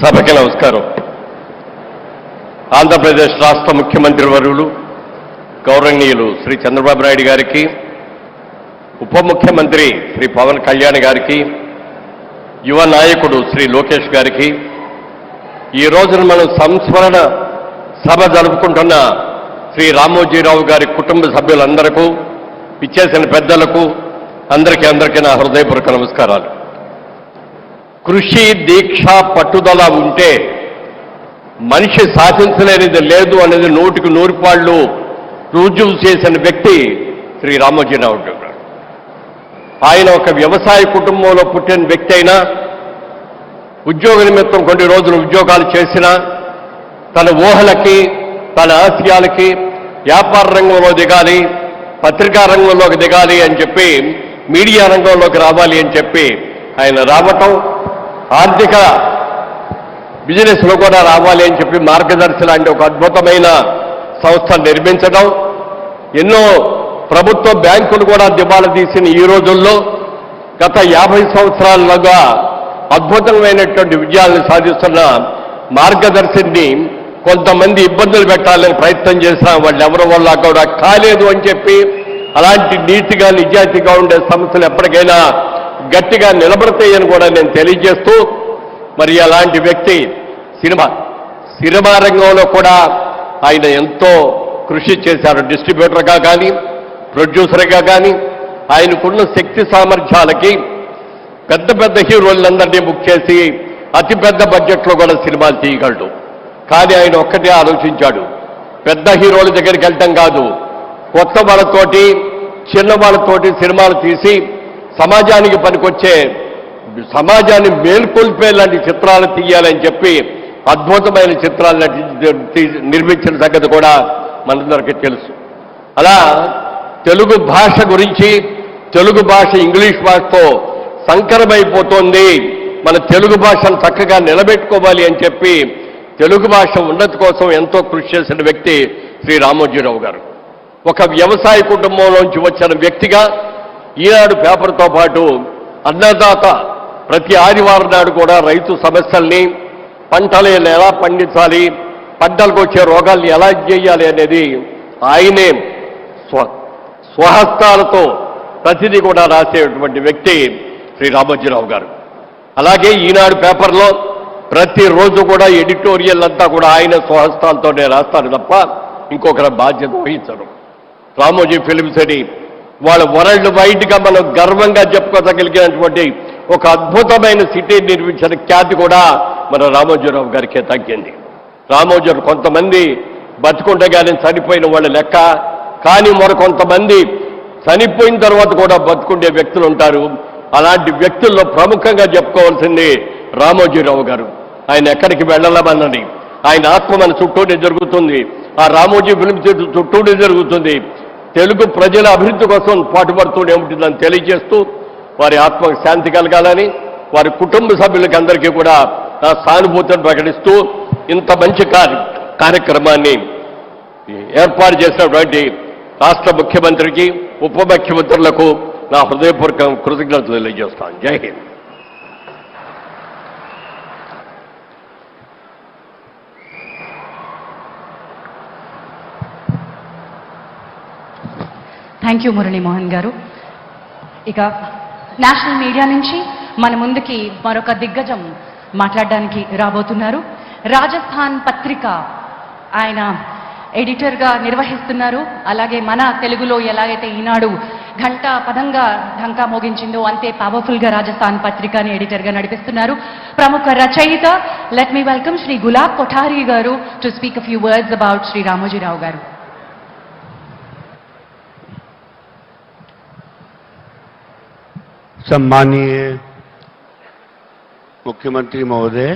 సభకి నమస్కారం. ఆంధ్రప్రదేశ్ రాష్ట్ర ముఖ్యమంత్రి వర్యులు గౌరవనీయులు శ్రీ చంద్రబాబు నాయుడు గారికి, ఉప ముఖ్యమంత్రి శ్రీ పవన్ కళ్యాణ్ గారికి, యువ నాయకుడు శ్రీ లోకేష్ గారికి, ఈ రోజున మనం సంస్మరణ సభ జరుపుకుంటున్న శ్రీ రామోజీరావు గారి కుటుంబ సభ్యులందరికీ, ఇచ్చేసిన పెద్దలకు అందరికీ నా హృదయపూర్వక నమస్కారాలు. కృషి, దీక్ష, పట్టుదల ఉంటే మనిషి సాధించలేనిది లేదు అనేది 100కి 100 పాళ్ళు రుజువు చేసిన వ్యక్తి శ్రీ రామోజీరావు గారు. ఆయన ఒక వ్యవసాయ కుటుంబంలో పుట్టిన వ్యక్తి అయినా, ఉద్యోగ నిమిత్తం కొన్ని రోజులు ఉద్యోగాలు చేసినా, తన ఊహలకి, తన ఆశయాలకి వ్యాపార రంగంలో దిగాలి, పత్రికా రంగంలోకి దిగాలి అని చెప్పి, మీడియా రంగంలోకి రావాలి అని చెప్పి ఆయన రావటం, ఆర్థిక బిజినెస్లో కూడా రావాలి అని చెప్పి మార్గదర్శి లాంటి ఒక అద్భుతమైన సంస్థ నిర్మించడం, ఎన్నో ప్రభుత్వ బ్యాంకులు కూడా దివాలా తీసిన ఈ రోజుల్లో గత 50 సంవత్సరాలుగా అద్భుతమైనటువంటి విజయాలను సాధిస్తున్న మార్గదర్శిని కొంతమంది ఇబ్బందులు పెట్టాలని ప్రయత్నం చేసినా వాళ్ళు ఎవరి వల్ల కూడా కాలేదు అని చెప్పి, అలాంటి నీతిగా నిజాయితీగా ఉండే సంస్థలు ఎప్పటికైనా గట్టిగా నిలబడతాయని కూడా నేను తెలియజేస్తూ, మరి అలాంటి వ్యక్తి సినిమా రంగంలో కూడా ఆయన ఎంతో కృషి చేశారు. డిస్ట్రిబ్యూటర్గా కానీ, ప్రొడ్యూసర్గా కానీ, ఆయనకున్న శక్తి సామర్థ్యాలకి పెద్ద పెద్ద హీరోలందరినీ బుక్ చేసి అతి పెద్ద బడ్జెట్లో కూడా సినిమాలు తీయగలడు. కానీ ఆయన ఒక్కటే ఆలోచించాడు, పెద్ద హీరోల దగ్గరికి వెళ్ళటం కాదు, కొత్త వాళ్ళతోటి చిన్న వాళ్ళతోటి సినిమాలు తీసి సమాజానికి పనికొచ్చే, సమాజాన్ని మేల్కొల్పే లాంటి చిత్రాలు తీయాలని చెప్పి అద్భుతమైన చిత్రాలు నిర్మించిన సంగతి కూడా మనందరికీ తెలుసు. అలా తెలుగు భాష గురించి, తెలుగు భాష ఇంగ్లీష్ భాషతో సంకరమైపోతోంది, మన తెలుగు భాషను చక్కగా నిలబెట్టుకోవాలి అని చెప్పి తెలుగు భాష ఉన్నతి కోసం ఎంతో కృషి చేసిన వ్యక్తి శ్రీ రామోజీరావు గారు. ఒక వ్యవసాయ కుటుంబంలోంచి వచ్చిన వ్యక్తిగా ఈనాడు పేపర్తో పాటు అన్నదాత ప్రతి ఆదివారం నాడు కూడా రైతు సమస్యల్ని, పంటలు ఎలా పండించాలి, పంటలకు వచ్చే రోగాల్ని ఎలా చేయాలి అనేది ఆయనే స్వహస్తాలతో ప్రతిదీ కూడా రాసేటువంటి వ్యక్తి శ్రీ రామోజీరావు గారు. అలాగే ఈనాడు పేపర్లో ప్రతిరోజు కూడా ఎడిటోరియల్ అంతా కూడా ఆయన స్వహస్తాలతోనే రాస్తారు తప్ప ఇంకొకరి బాధ్యత వహించరు. రామోజీ ఫిలిమ్స్ అని వాళ్ళ వరల్డ్ వైడ్గా మనం గర్వంగా చెప్పుకోగలిగినటువంటి ఒక అద్భుతమైన సిటీ నిర్మించిన ఖ్యాతి కూడా మన రామోజీరావు గారికే తగ్గింది. రామోజీరావు కొంతమంది బతుకుండగానే చనిపోయిన వాళ్ళ లెక్క, కానీ మరికొంతమంది చనిపోయిన తర్వాత కూడా బతుకుండే వ్యక్తులు ఉంటారు. అలాంటి వ్యక్తుల్లో ప్రముఖంగా చెప్పుకోవాల్సింది రామోజీరావు గారు. ఆయన ఎక్కడికి వెళ్ళలేమన్నది ఆయన ఆత్మ మన చుట్టూనే జరుగుతుంది, ఆ రామోజీ ఫిల్మ్ చుట్టూనే జరుగుతుంది. తెలుగు ప్రజల అభివృద్ధి కోసం పాటుపడుతూనే ఉంటుందని తెలియజేస్తూ వారి ఆత్మకు శాంతి కలగాలని, వారి కుటుంబ సభ్యులకి అందరికీ కూడా నా సానుభూతిని ప్రకటిస్తూ ఇంత మంచి కార్యక్రమాన్ని ఏర్పాటు చేసినటువంటి రాష్ట్ర ముఖ్యమంత్రికి, ఉప ముఖ్యమంత్రులకు నా హృదయపూర్వక కృతజ్ఞతలు తెలియజేస్తాను. జై హింద్. థ్యాంక్ యూ మురళీమోహన్ గారు. ఇక నేషనల్ మీడియా నుంచి మన ముందుకి మరొక దిగ్గజం మాట్లాడడానికి రాబోతున్నారు. రాజస్థాన్ పత్రిక ఆయన ఎడిటర్గా నిర్వహిస్తున్నారు. అలాగే మన తెలుగులో ఎలాగైతే ఈనాడు ఘంటా పదంగా ఢంకా మోగించిందో అంతే పవర్ఫుల్గా రాజస్థాన్ పత్రికని ఎడిటర్గా నడిపిస్తున్నారు. ప్రముఖ రచయిత, let me welcome Shri Gulab Kothari garu to speak a few words about Shri Ramoji Rao garu. सम्मानीय मुख्यमंत्री महोदय,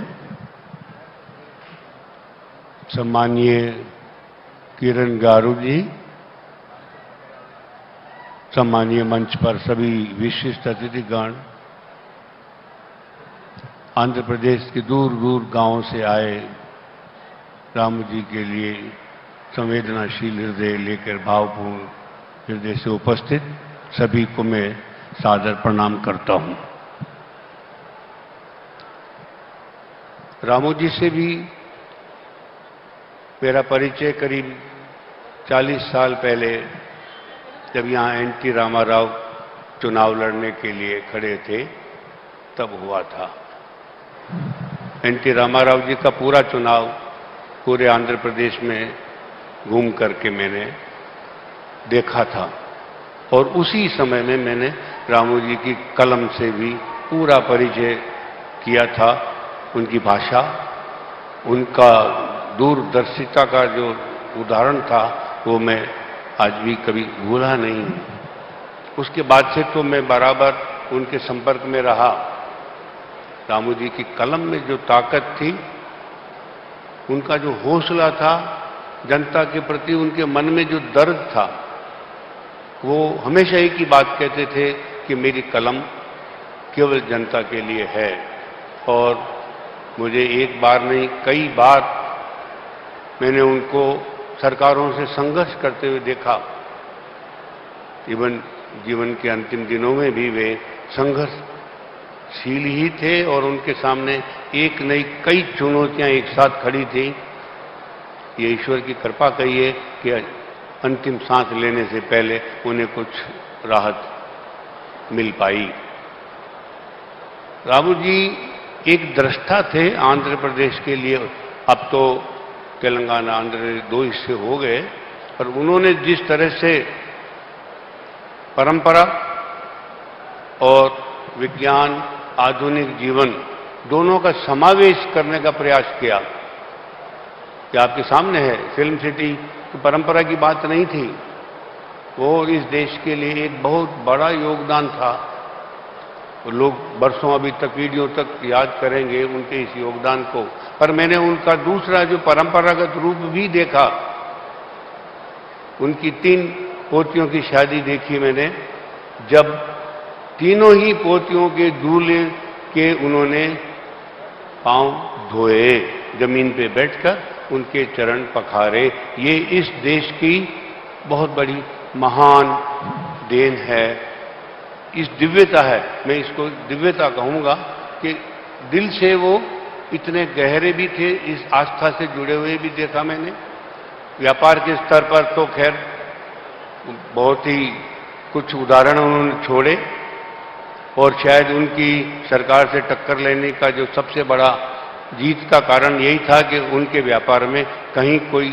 सम्मानीय किरण गारू जी, सम्मानीय मंच पर सभी विशिष्ट अतिथिगण, आंध्र प्रदेश के दूर दूर गांवों से आए राम जी के लिए संवेदनाशील हृदय लेकर भावपूर्ण हृदय से उपस्थित सभी को मैं सादर प्रणाम करता हूं। रामू जी से भी मेरा परिचय करीब 40 साल पहले जब यहाँ एनटी रामाराव चुनाव लड़ने के लिए खड़े थे तब हुआ था। एनटी रामाराव जी का पूरा चुनाव पूरे आंध्र प्रदेश में घूम करके मैंने देखा था और उसी समय में मैंने रामू जी की कलम से भी पूरा परिचय किया था। उनकी भाषा, उनका दूरदर्शिता का जो उदाहरण था वो मैं आज भी कभी भूला नहीं। उसके बाद से तो मैं बराबर उनके संपर्क में रहा। रामू जी की कलम में जो ताकत थी, उनका जो हौसला था, जनता के प्रति उनके मन में जो दर्द था, वो हमेशा एक ही बात कहते थे कि मेरी कलम केवल जनता के लिए है। और मुझे एक बार नहीं कई बार मैंने उनको सरकारों से संघर्ष करते हुए देखा। जीवन के अंतिम दिनों में भी वे संघर्षशील ही थे और उनके सामने एक नई कई चुनौतियां एक साथ खड़ी थी। ये ईश्वर की कृपा कहिए कि अंतिम सांस लेने से पहले उन्हें कुछ राहत मिल पाई। रामू जी एक दृष्टा थे आंध्र प्रदेश के लिए। अब तो तेलंगाना आंध्र दो हिस्से हो गए, पर उन्होंने जिस तरह से परंपरा और विज्ञान, आधुनिक जीवन दोनों का समावेश करने का प्रयास किया। ये आपके सामने है, फिल्म सिटी की परंपरा की बात नहीं थी, वो इस देश के लिए एक बहुत बड़ा योगदान था। लोग बरसों अभी तक, पीढ़ियों तक याद करेंगे उनके इस योगदान को। पर मैंने उनका दूसरा जो परंपरागत रूप भी देखा, उनकी 3 पोतियों की शादी देखी मैंने, जब तीनों ही पोतियों के दूल्हे के उन्होंने पांव धोए, जमीन पे बैठकर उनके चरण पखारे। ये इस देश की बहुत बड़ी महान देन है, इस दिव्यता है, मैं इसको दिव्यता कहूंगा कि दिल से वो इतने गहरे भी थे, इस आस्था से जुड़े हुए भी देखा मैंने। व्यापार के स्तर पर तो खैर बहुत ही कुछ उदाहरण उन्होंने छोड़े, और शायद उनकी सरकार से टक्कर लेने का जो सबसे बड़ा जीत का कारण यही था कि उनके व्यापार में कहीं कोई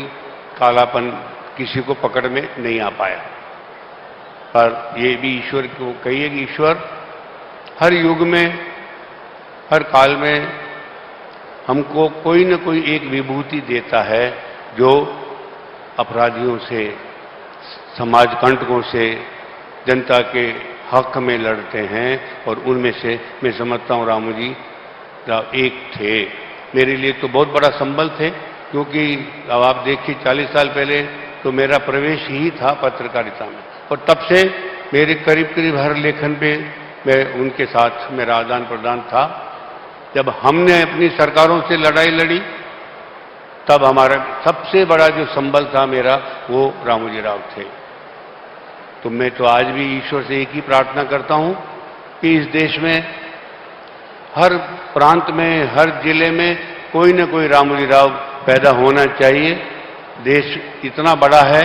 कालापन किसी को पकड़ में नहीं आ पाया। पर ये भी ईश्वर को कहिए कि ईश्वर हर युग में, हर काल में हमको कोई न कोई एक विभूति देता है, जो अपराधियों से, समाज कंटकों से, जनता के हक में लड़ते हैं। और उनमें से मैं समझता हूँ रामोजी राव एक थे। मेरे लिए तो बहुत बड़ा संबल थे, क्योंकि अब आप देखिए 40 साल पहले तो मेरा प्रवेश ही था पत्रकारिता में, और तब से मेरे करीब करीब हर लेखन पे मैं उनके साथ मेरा आदान प्रदान था। जब हमने अपनी सरकारों से लड़ाई लड़ी, तब हमारा सबसे बड़ा जो संबल था मेरा, वो रामोजी राव थे। तो मैं तो आज भी ईश्वर से एक ही प्रार्थना करता हूं कि इस देश में हर प्रांत में, हर जिले में कोई न कोई रामोजी राव पैदा होना चाहिए। देश इतना बड़ा है,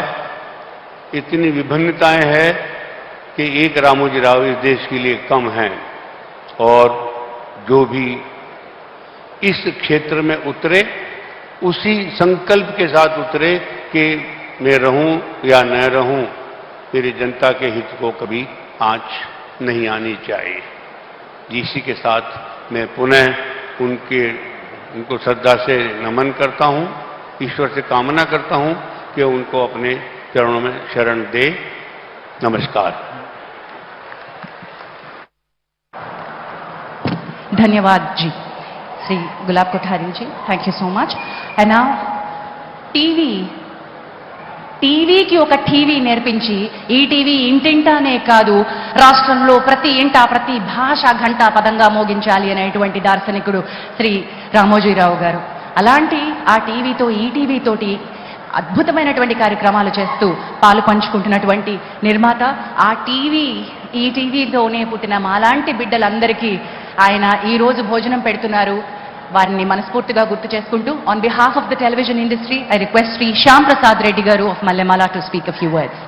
इतनी विभिन्नताएं हैं कि एक रामोजी राव इस देश के लिए कम हैं। और जो भी इस क्षेत्र में उतरे, उसी संकल्प के साथ उतरे कि मैं रहूं या न रहूं, मेरी जनता के हित को कभी आंच नहीं आनी चाहिए। इसी के साथ मैं पुनः उनको श्रद्धा से नमन करता हूं, ईश्वर से कामना करता हूं कि उनको अपने चरणों में शरण दे। नमस्कार। धन्यवाद जी, Shri Gulab Kothari ji, thank you so much. And now టీవీకి ఒక టీవీ నేర్పించి, ఈ టీవీ ఇంటింటానే కాదు రాష్ట్రంలో ప్రతి ఇంట, ప్రతి భాష ఘంటా పదంగా మోగించాలి అనేటువంటి దార్శనికుడు శ్రీ రామోజీరావు గారు. అలాంటి ఆ టీవీతో, ఈ టీవీతోటి అద్భుతమైనటువంటి కార్యక్రమాలు చేస్తూ పాలు పంచుకుంటున్నటువంటి నిర్మాత, ఆ టీవీ, ఈ టీవీతోనే పుట్టిన మాలాంటి బిడ్డలందరికీ ఆయన ఈ రోజు భోజనం పెడుతున్నారు. వారిని మనస్ఫూర్తిగా గుర్తు చేసుకుంటూ, on behalf of the television industry I request Shri Shyam Prasad Reddy garu of Mallemala to speak a few words.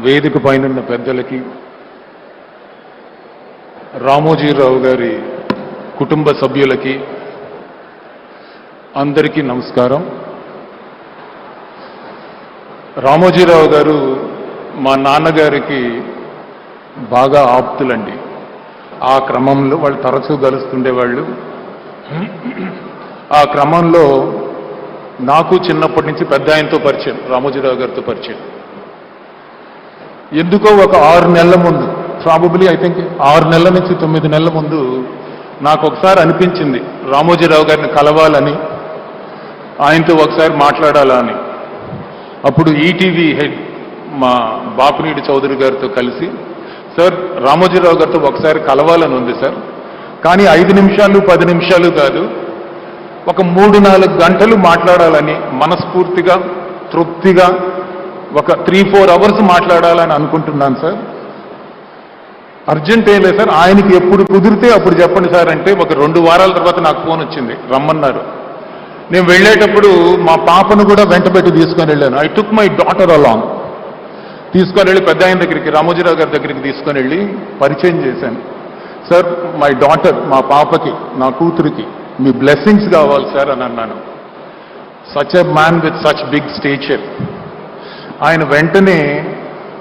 వేదిక పైనున్న పెద్దలకి, రామోజీరావు గారి కుటుంబ సభ్యులకి అందరికీ నమస్కారం. రామోజీరావు గారు మా నాన్నగారికి బాగా ఆప్తులండి. ఆ క్రమంలో వాళ్ళు తరచూ కలుస్తుండేవాళ్ళు. ఆ క్రమంలో నాకు చిన్నప్పటి నుంచి పెద్ద ఆయనతో పరిచయం, రామోజీరావు గారితో పరిచయం. ఎందుకో ఒక 6 నెలల ముందు, ప్రాబబ్లీ ఐ థింక్ 6 నెలల నుంచి 9 నెలల ముందు నాకు ఒకసారి అనిపించింది రామోజీరావు గారిని కలవాలని, ఆయనతో ఒకసారి మాట్లాడాలా అని. అప్పుడు ఈటీవీ హెడ్ మా బాపినీడి చౌదరి గారితో కలిసి, సార్ రామోజీరావు గారితో ఒకసారి కలవాలని ఉంది సార్, కానీ 5 నిమిషాలు 10 నిమిషాలు కాదు, ఒక 3-4 గంటలు మాట్లాడాలని మనస్ఫూర్తిగా, తృప్తిగా ఒక 3-4 అవర్స్ మాట్లాడాలని అనుకుంటున్నాను సార్. అర్జెంట్ ఏం లేదు సార్, ఆయనకి ఎప్పుడు కుదిరితే అప్పుడు చెప్పండి సార్ అంటే, ఒక 2 వారాల తర్వాత నాకు ఫోన్ వచ్చింది, రమ్మన్నారు. నేను వెళ్ళేటప్పుడు మా పాపను కూడా వెంటబెట్టి తీసుకొని వెళ్ళాను. I took my daughter along. తీసుకొని వెళ్ళి పెద్ద ఆయన దగ్గరికి, రామోజీరావు గారి దగ్గరికి తీసుకొని వెళ్ళి పరిచయం చేశాను. సార్, మై డాటర్, మా పాపకి, నా కూతురికి మీ బ్లెస్సింగ్స్ కావాలి సార్ అని అన్నాను. Such a man with such big stature. ఆయన వెంటనే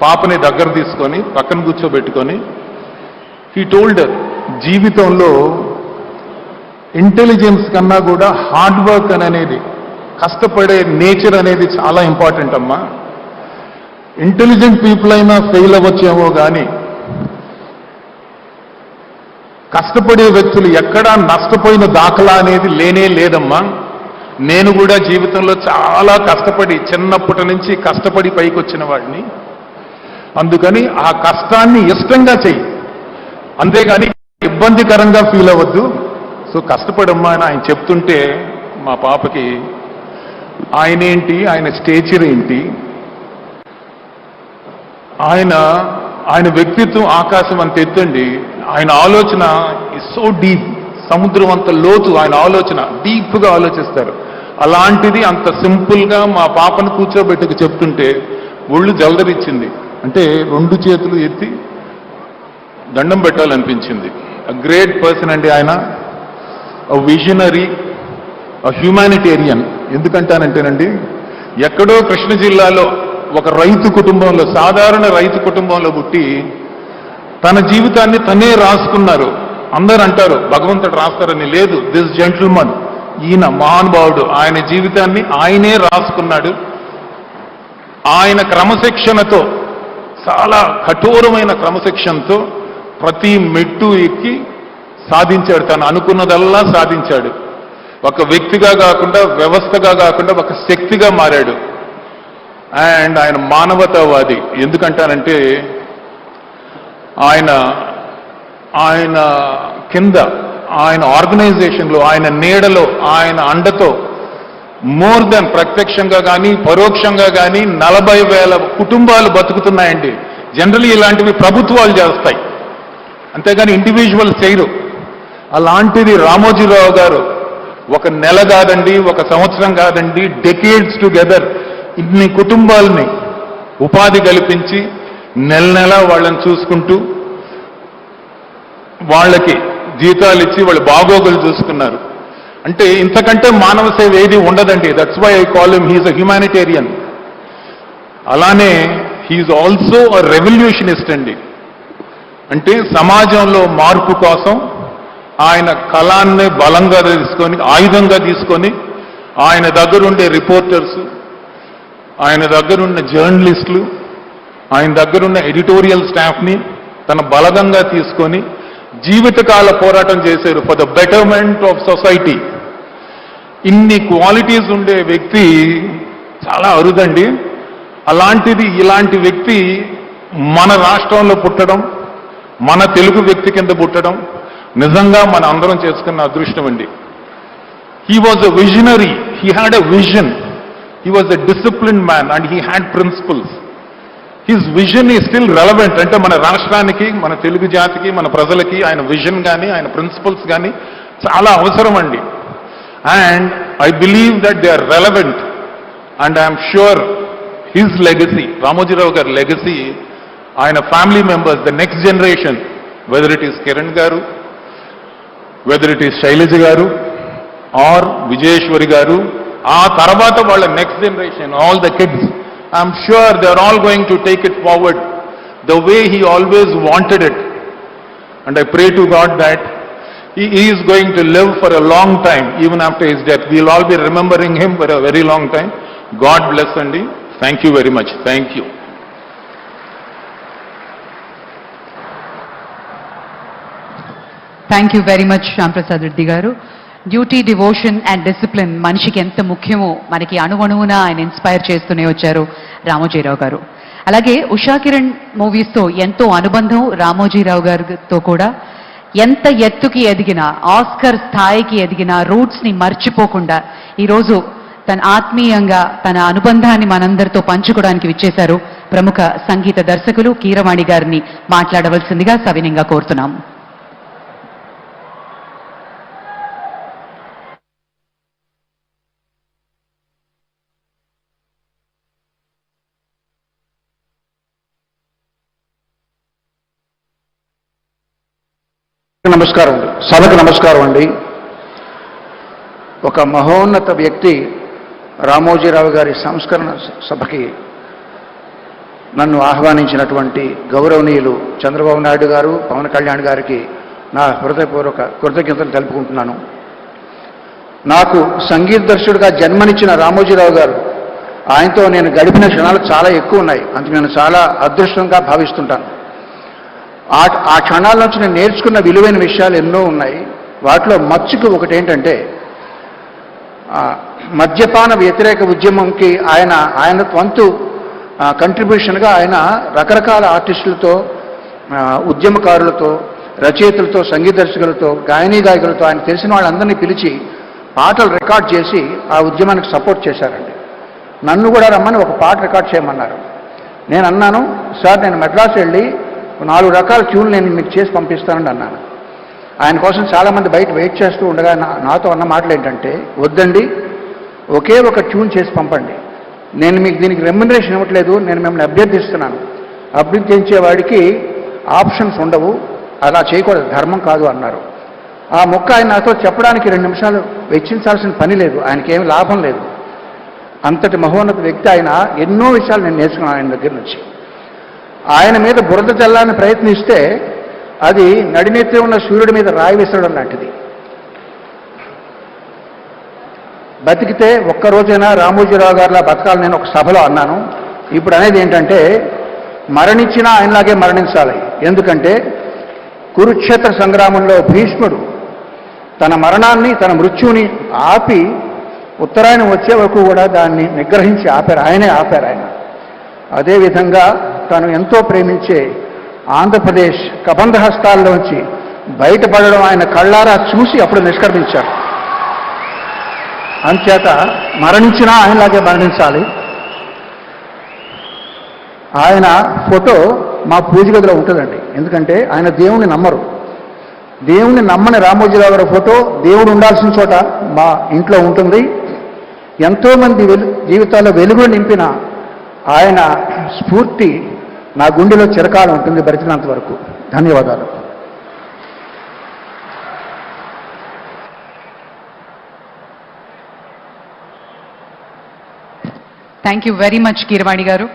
పాపని దగ్గర తీసుకొని పక్కన కూర్చోబెట్టుకొని హీ టోల్డ్ జీవితంలో ఇంటెలిజెన్స్ కన్నా కూడా హార్డ్ వర్క్ అనేది, కష్టపడే నేచర్ అనేది చాలా ఇంపార్టెంట్ అమ్మా. ఇంటెలిజెంట్ పీపుల్ అయినా ఫెయిల్ అవ్వచ్చేమో కానీ కష్టపడే వ్యక్తులు ఎక్కడా నష్టపోయిన దాఖలా అనేది లేనే లేదమ్మా. నేను కూడా జీవితంలో చాలా కష్టపడి, చిన్నప్పటి నుంచి కష్టపడి పైకి వచ్చిన వాడిని. అందుకని ఆ కష్టాన్ని ఇష్టంగా చెయ్యి, అంతేగాని ఇబ్బందికరంగా ఫీల్ అవ్వద్దు. సో కష్టపడమ్మా అని ఆయన చెప్తుంటే మా పాపకి ఆయనేంటి, ఆయన స్టేచర్ ఏంటి, ఆయన వ్యక్తిత్వం ఆకాశం అంత ఎత్తండి. ఆయన ఆలోచన ఇస్ సో డీప్, సముద్రం అంత లోతు ఆయన ఆలోచన, డీప్గా ఆలోచిస్తారు. అలాంటిది అంత సింపుల్గా మా పాపను కూర్చోబెట్టుకు చెప్తుంటే ఒళ్ళు జలదరిచ్చింది. అంటే 2 చేతులు ఎత్తి దండం పెట్టాలనిపించింది. అ గ్రేట్ పర్సన్ అండి ఆయన, అ విజనరీ, అ హ్యూమానిటేరియన్. ఎందుకంటానంటేనండి, ఎక్కడో కృష్ణ జిల్లాలో ఒక రైతు కుటుంబంలో, సాధారణ రైతు కుటుంబంలో పుట్టి తన జీవితాన్ని తనే రాసుకున్నారు. అందరూ అంటారు భగవంతుడు రాస్తారని, లేదు. దిస్ జెంటిల్మన్, ఈయన మహానుభావుడు, ఆయన జీవితాన్ని ఆయనే రాసుకున్నాడు. ఆయన క్రమశిక్షణతో, చాలా కఠోరమైన క్రమశిక్షణతో ప్రతి మెట్టు ఎక్కి సాధించాడు. తను అనుకున్నదల్లా సాధించాడు. ఒక వ్యక్తిగా కాకుండా, వ్యవస్థగా కాకుండా ఒక శక్తిగా మారాడు. అండ్ ఆయన మానవతావాది. ఎందుకంటానంటే ఆయన కింద, ఆయన ఆర్గనైజేషన్లో, ఆయన నీడలో, ఆయన అండతో మోర్ దెన్ ప్రత్యక్షంగా కానీ పరోక్షంగా కానీ 40,000 కుటుంబాలు బతుకుతున్నాయండి. జనరల్లీ ఇలాంటివి ప్రభుత్వాలు చేస్తాయి, అంతేగాని ఇండివిజువల్ చేయరు. అలాంటిది రామోజీరావు గారు ఒక నెల కాదండి, ఒక సంవత్సరం కాదండి, డెకేడ్స్ టుగెదర్ ఇన్ని కుటుంబాలని ఉపాధి కల్పించి నెల నెల వాళ్ళని చూసుకుంటూ వాళ్ళకి జీతాలు ఇచ్చి వాళ్ళ బాగోగులు చూసుకున్నారు. అంటే ఇంతకంటే మానవ సేవ ఏది ఉండదండి. That's why I call him, he's a humanitarian. అలానే హీఈస్ ఆల్సో అ రెవల్యూషనిస్ట్ అండి. అంటే సమాజంలో మార్పు కోసం ఆయన కళాన్ని బలంగా తీసుకొని, ఆయుధంగా తీసుకొని, ఆయన దగ్గరుండే రిపోర్టర్స్, ఆయన దగ్గరున్న జర్నలిస్టులు, ఆయన దగ్గరున్న ఎడిటోరియల్ స్టాఫ్ని తన బలగంగా తీసుకొని జీవితకాల పోరాటం చేశారు for the betterment of society. ఇన్ని క్వాలిటీస్ ఉండే వ్యక్తి చాలా అరుదండి. అలాంటిది, ఇలాంటి వ్యక్తి మన రాష్ట్రంలో పుట్టడం, మన తెలుగు వ్యక్తి కింద పుట్టడం నిజంగా మన అందరం చేసుకున్న అదృష్టం అండి. He was a visionary, he had a vision, he was a disciplined man and he had principles. His vision is still relevant. అంటే మన రాష్ట్రానికి, మన తెలుగు జాతికి, మన ప్రజలకి ఆయన విజన్ కానీ, ఆయన ప్రిన్సిపల్స్ కానీ చాలా అవసరం అండి. And I believe that they are relevant. And I'm sure his legacy, Ramoji Rao గారి లెగసీ, ఆయన family members, the next generation, whether it is Kiran garu, whether it is Shailaja గారు ఆర్ విజయేశ్వరి గారు, ఆ తర్వాత వాళ్ళ next generation, all the kids, I'm sure they're all going to take it forward the way he always wanted it. And I pray to God that he is going to live for a long time, even after his death. We'll all be remembering him for a very long time. God bless Andy. Thank you very much. Thank you. Thank you very much, Shyamprasad Reddy garu. Duty, devotion and discipline మనిషికి ఎంత ముఖ్యమో మనకి అణువణువున ఆయన inspire చేస్తూనే వచ్చారు రామోజీరావు గారు. అలాగే ఉషా కిరణ్ మూవీస్తో ఎంతో అనుబంధం రామోజీరావు గారితో కూడా. ఎంత ఎత్తుకి ఎదిగినా, ఆస్కర్ స్థాయికి ఎదిగిన రూట్స్ని మర్చిపోకుండా ఈరోజు తన ఆత్మీయంగా తన అనుబంధాన్ని మనందరితో పంచుకోవడానికి విచ్చేశారు ప్రముఖ సంగీత దర్శకులు కీరవాణి గారిని మాట్లాడవలసిందిగా సవినయంగా కోరుతున్నాం. నమస్కారం అండి, సభకు నమస్కారం అండి. ఒక మహోన్నత వ్యక్తి రామోజీరావు గారి సంస్కరణ సభకి నన్ను ఆహ్వానించినటువంటి గౌరవనీయులు చంద్రబాబు నాయుడు గారు, పవన్ కళ్యాణ్ గారికి నా హృదయపూర్వక కృతజ్ఞతలు తెలుపుకుంటున్నాను. నాకు సంగీత దర్శకుడిగా జన్మనిచ్చిన రామోజీరావు గారు, ఆయనతో నేను గడిపిన క్షణాలు చాలా ఎక్కువ ఉన్నాయి. అందుకు నేను చాలా అదృష్టంగా భావిస్తుంటాను. ఆ క్షణాల నుంచి నేను నేర్చుకున్న విలువైన విషయాలు ఎన్నో ఉన్నాయి. వాటిలో మచ్చుకు ఒకటి ఏంటంటే, మద్యపాన వ్యతిరేక ఉద్యమంకి ఆయన వంతు కంట్రిబ్యూషన్గా ఆయన రకరకాల ఆర్టిస్టులతో, ఉద్యమకారులతో, రచయితలతో, సంగీత దర్శకులతో, గాయకులతో ఆయన తెలిసిన వాళ్ళందరినీ పిలిచి పాటలు రికార్డ్ చేసి ఆ ఉద్యమానికి సపోర్ట్ చేశారండి. నన్ను కూడా రమ్మని ఒక పాట రికార్డ్ చేయమన్నారు. నేను అన్నాను, సార్ నేను మెడ్రాస్ వెళ్ళి 4 రకాల ట్యూన్లు నేను మీకు చేసి పంపిస్తానని అన్నాను. ఆయన కోసం చాలామంది బయట వెయిట్ చేస్తూ ఉండగా నాతో అన్న మాటలు ఏంటంటే, వద్దండి, ఒకే ఒక ట్యూన్ చేసి పంపండి, నేను మీకు దీనికి రెమ్యునరేషన్ ఇవ్వట్లేదు, నేను మిమ్మల్ని అభ్యర్థిస్తున్నాను, అభ్యర్థించేవాడికి ఆప్షన్స్ ఉండవు, అలా చేయకూడదు, ధర్మం కాదు అన్నారు. ఆ మొక్క ఆయన నాతో చెప్పడానికి 2 నిమిషాలు వెచ్చించాల్సిన పని లేదు, ఆయనకేమీ లాభం లేదు. అంతటి మహోన్నత వ్యక్తి ఆయన. ఎన్నో విషయాలు నేను నేర్చుకున్నాను ఆయన దగ్గర నుంచి. ఆయన మీద బురద చల్లాలని ప్రయత్నిస్తే అది నడినెత్తి ఉన్న సూర్యుడి మీద రాయి విసరడం లాంటిది. బతికితే ఒక్కరోజైనా రామోజీరావు గారిలా బతకాలని నేను ఒక సభలో అన్నాను. ఇప్పుడు అనేది ఏంటంటే, మరణించినా ఆయనలాగే మరణించాలి. ఎందుకంటే కురుక్షేత్ర సంగ్రామంలో భీష్ముడు తన మరణాన్ని, తన మృత్యువుని ఆపి ఉత్తరాయణం వచ్చే వరకు కూడా దాన్ని నిగ్రహించి ఆపారు. ఆయనే ఆపారు ఆయన. అదేవిధంగా తను ఎంతో ప్రేమించే ఆంధ్రప్రదేశ్ కబంధ హస్తాల్లోంచి బయటపడడం ఆయన కళ్ళారా చూసి అప్పుడు నిష్క్రమించారు. అంచేత మరణించినా ఆయనలాగే మరణించాలి. ఆయన ఫోటో మా పూజ గదిలో ఉంటుందండి. ఎందుకంటే ఆయన దేవుణ్ణి నమ్మరు. దేవుణ్ణి నమ్మని రామోజీరావు గారి ఫోటో దేవుడు ఉండాల్సిన చోట మా ఇంట్లో ఉంటుంది. ఎంతోమంది జీవితాల్లో వెలుగు నింపిన ఆయన స్ఫూర్తి నా గుండెలో చిరకాలం ఉంటుంది, బ్రతికినంత వరకు. ధన్యవాదాలు. Thank you very much Keeravani గారు.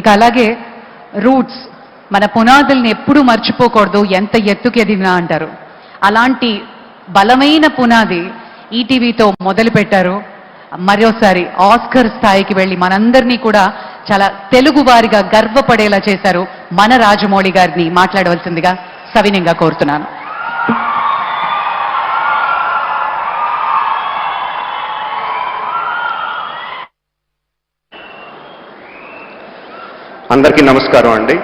ఇక అలాగే రూట్స్, మన పునాదుల్ని ఎప్పుడూ మర్చిపోకూడదు, ఎంత ఎత్తుకి ఎదిగినా అంటారు. అలాంటి బలమైన పునాది ఈటీవీతో మొదలు పెట్టారు. మరోసారి ఆస్కర్ స్థాయికి వెళ్ళి మనందరినీ కూడా చాలా తెలుగు వారిగా గర్వపడేలా చేశారు. మన రాజమౌళి గారిని మాట్లాడవలసిందిగా సవినయంగా కోరుతున్నాను. అందరికీ నమస్కారం అండి.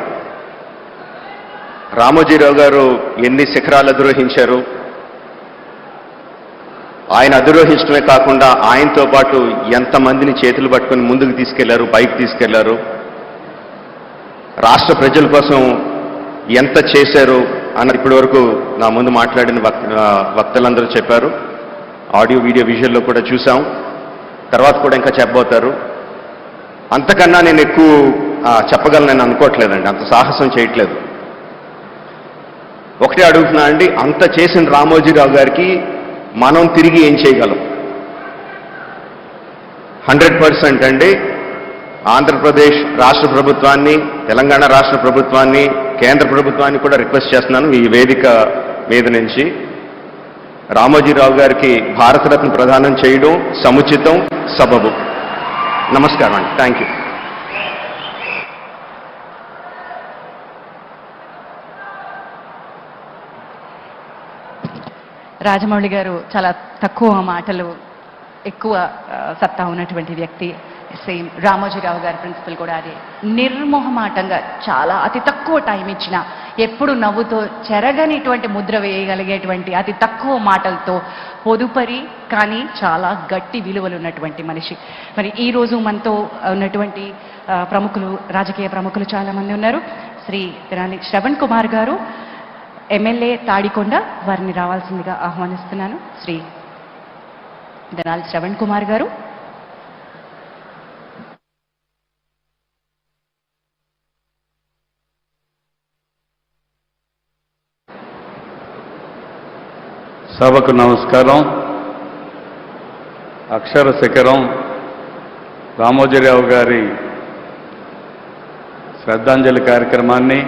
రామోజీరావు గారు ఎన్ని శిఖరాలు అధిరోహించారు. ఆయన అధిరోహించడమే కాకుండా ఆయనతో పాటు ఎంతమందిని చేతులు పట్టుకొని ముందుకు తీసుకెళ్లారు, పైకి తీసుకెళ్లారు. రాష్ట్ర ప్రజల కోసం ఎంత చేశారు అన్నది ఇప్పటి వరకు నా ముందు మాట్లాడిన వక్తలందరూ చెప్పారు. ఆడియో, వీడియో, విజువల్లో కూడా చూసాం. తర్వాత కూడా ఇంకా చెప్పబోతారు. అంతకన్నా నేను ఎక్కువ చెప్పగలనని అనుకోవట్లేదండి, అంత సాహసం చేయట్లేదు. ఒకటే అడుగుతున్నా అండి, అంత చేసిన రామోజీరావు గారికి మనం తిరిగి ఏం చేయగలం? 100% అండి. ఆంధ్రప్రదేశ్ రాష్ట్ర ప్రభుత్వాన్ని, తెలంగాణ రాష్ట్ర ప్రభుత్వాన్ని, కేంద్ర ప్రభుత్వాన్ని కూడా రిక్వెస్ట్ చేస్తున్నాను ఈ వేదిక మీద నుంచి, రామోజీరావు గారికి భారతరత్న ప్రదానం చేయడం సముచితం, సబబు. నమస్కారం అండి. Thank you. రాజమౌళి గారు చాలా తక్కువ మాటలు, ఎక్కువ సత్తా ఉన్నటువంటి వ్యక్తి. సేమ్ రామోజీరావు గారి ప్రిన్సిపల్ కూడా అదే. నిర్మోహమాటంగా చాలా అతి తక్కువ టైం ఇచ్చిన, ఎప్పుడు నవ్వుతో చెరగనిటువంటి ముద్ర వేయగలిగేటువంటి అతి తక్కువ మాటలతో పొదుపరి కానీ చాలా గట్టి విలువలు ఉన్నటువంటి మనిషి. మరి ఈరోజు మనతో ఉన్నటువంటి ప్రముఖులు, రాజకీయ ప్రముఖులు చాలామంది ఉన్నారు. శ్రీ తెనాలి శ్రవణ్ కుమార్ గారు, ఎమ్మెల్యే తాడికొండ, వారిని రావాల్సిందిగా ఆహ్వానిస్తున్నాను. శ్రీ తెనాలి శ్రవణ్ కుమార్ గారు. సభకు నమస్కారం. అక్షర శిఖరం రామోజీరావు గారి శ్రద్ధాంజలి కార్యక్రమాన్ని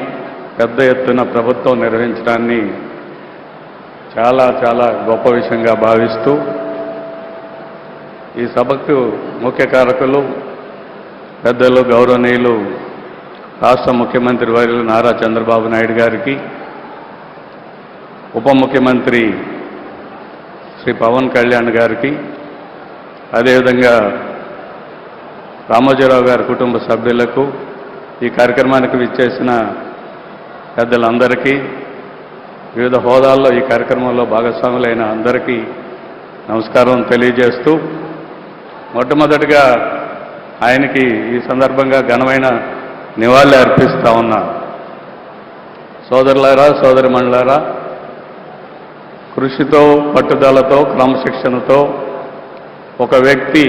పెద్ద ఎత్తున ప్రభుత్వం నిర్వహించడాన్ని చాలా చాలా గొప్ప విషయంగా భావిస్తూ ఈ సభకు ముఖ్య కారకులు పెద్దలు గౌరవనీయులు రాష్ట్ర ముఖ్యమంత్రి వర్యులు నారా చంద్రబాబు నాయుడు గారికి, ఉప ముఖ్యమంత్రి శ్రీ పవన్ కళ్యాణ్ గారికి, అదేవిధంగా రామోజీరావు గారి కుటుంబ సభ్యులకు, ఈ కార్యక్రమానికి విచ్చేసిన పెద్దలందరికీ, వివిధ హోదాల్లో ఈ కార్యక్రమంలో భాగస్వాములైన అందరికీ నమస్కారం తెలియజేస్తూ, మొట్టమొదటిగా ఆయనకి ఈ సందర్భంగా ఘనమైన నివాళులు అర్పిస్తా ఉన్నాను. సోదరులారా, సోదరిమణులారా, కృషితో, పట్టుదలతో, క్రమశిక్షణతో ఒక వ్యక్తి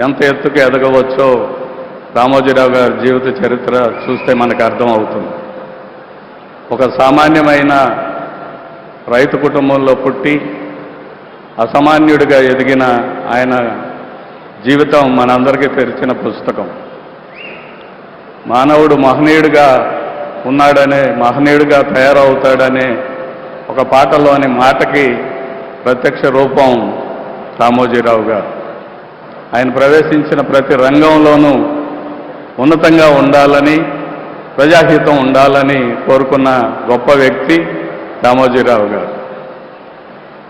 ఎంత ఎత్తుకు ఎదగవచ్చో రామోజీరావు గారి జీవిత చరిత్ర చూస్తే మనకు అర్థమవుతుంది. ఒక సామాన్యమైన రైతు కుటుంబంలో పుట్టి అసామాన్యుడిగా ఎదిగిన ఆయన జీవితం మనందరికీ తెరిచిన పుస్తకం. మానవుడు మహనీయుడిగా ఉన్నాడనే, మహనీయుడిగా తయారవుతాడనే ఒక పాటలోని మాటకి ప్రత్యక్ష రూపం రామోజీరావు గారు. ఆయన ప్రవేశించిన ప్రతి రంగంలోనూ ఉన్నతంగా ఉండాలని, ప్రజాహితం ఉండాలని కోరుకున్న గొప్ప వ్యక్తి రామోజీరావు గారు.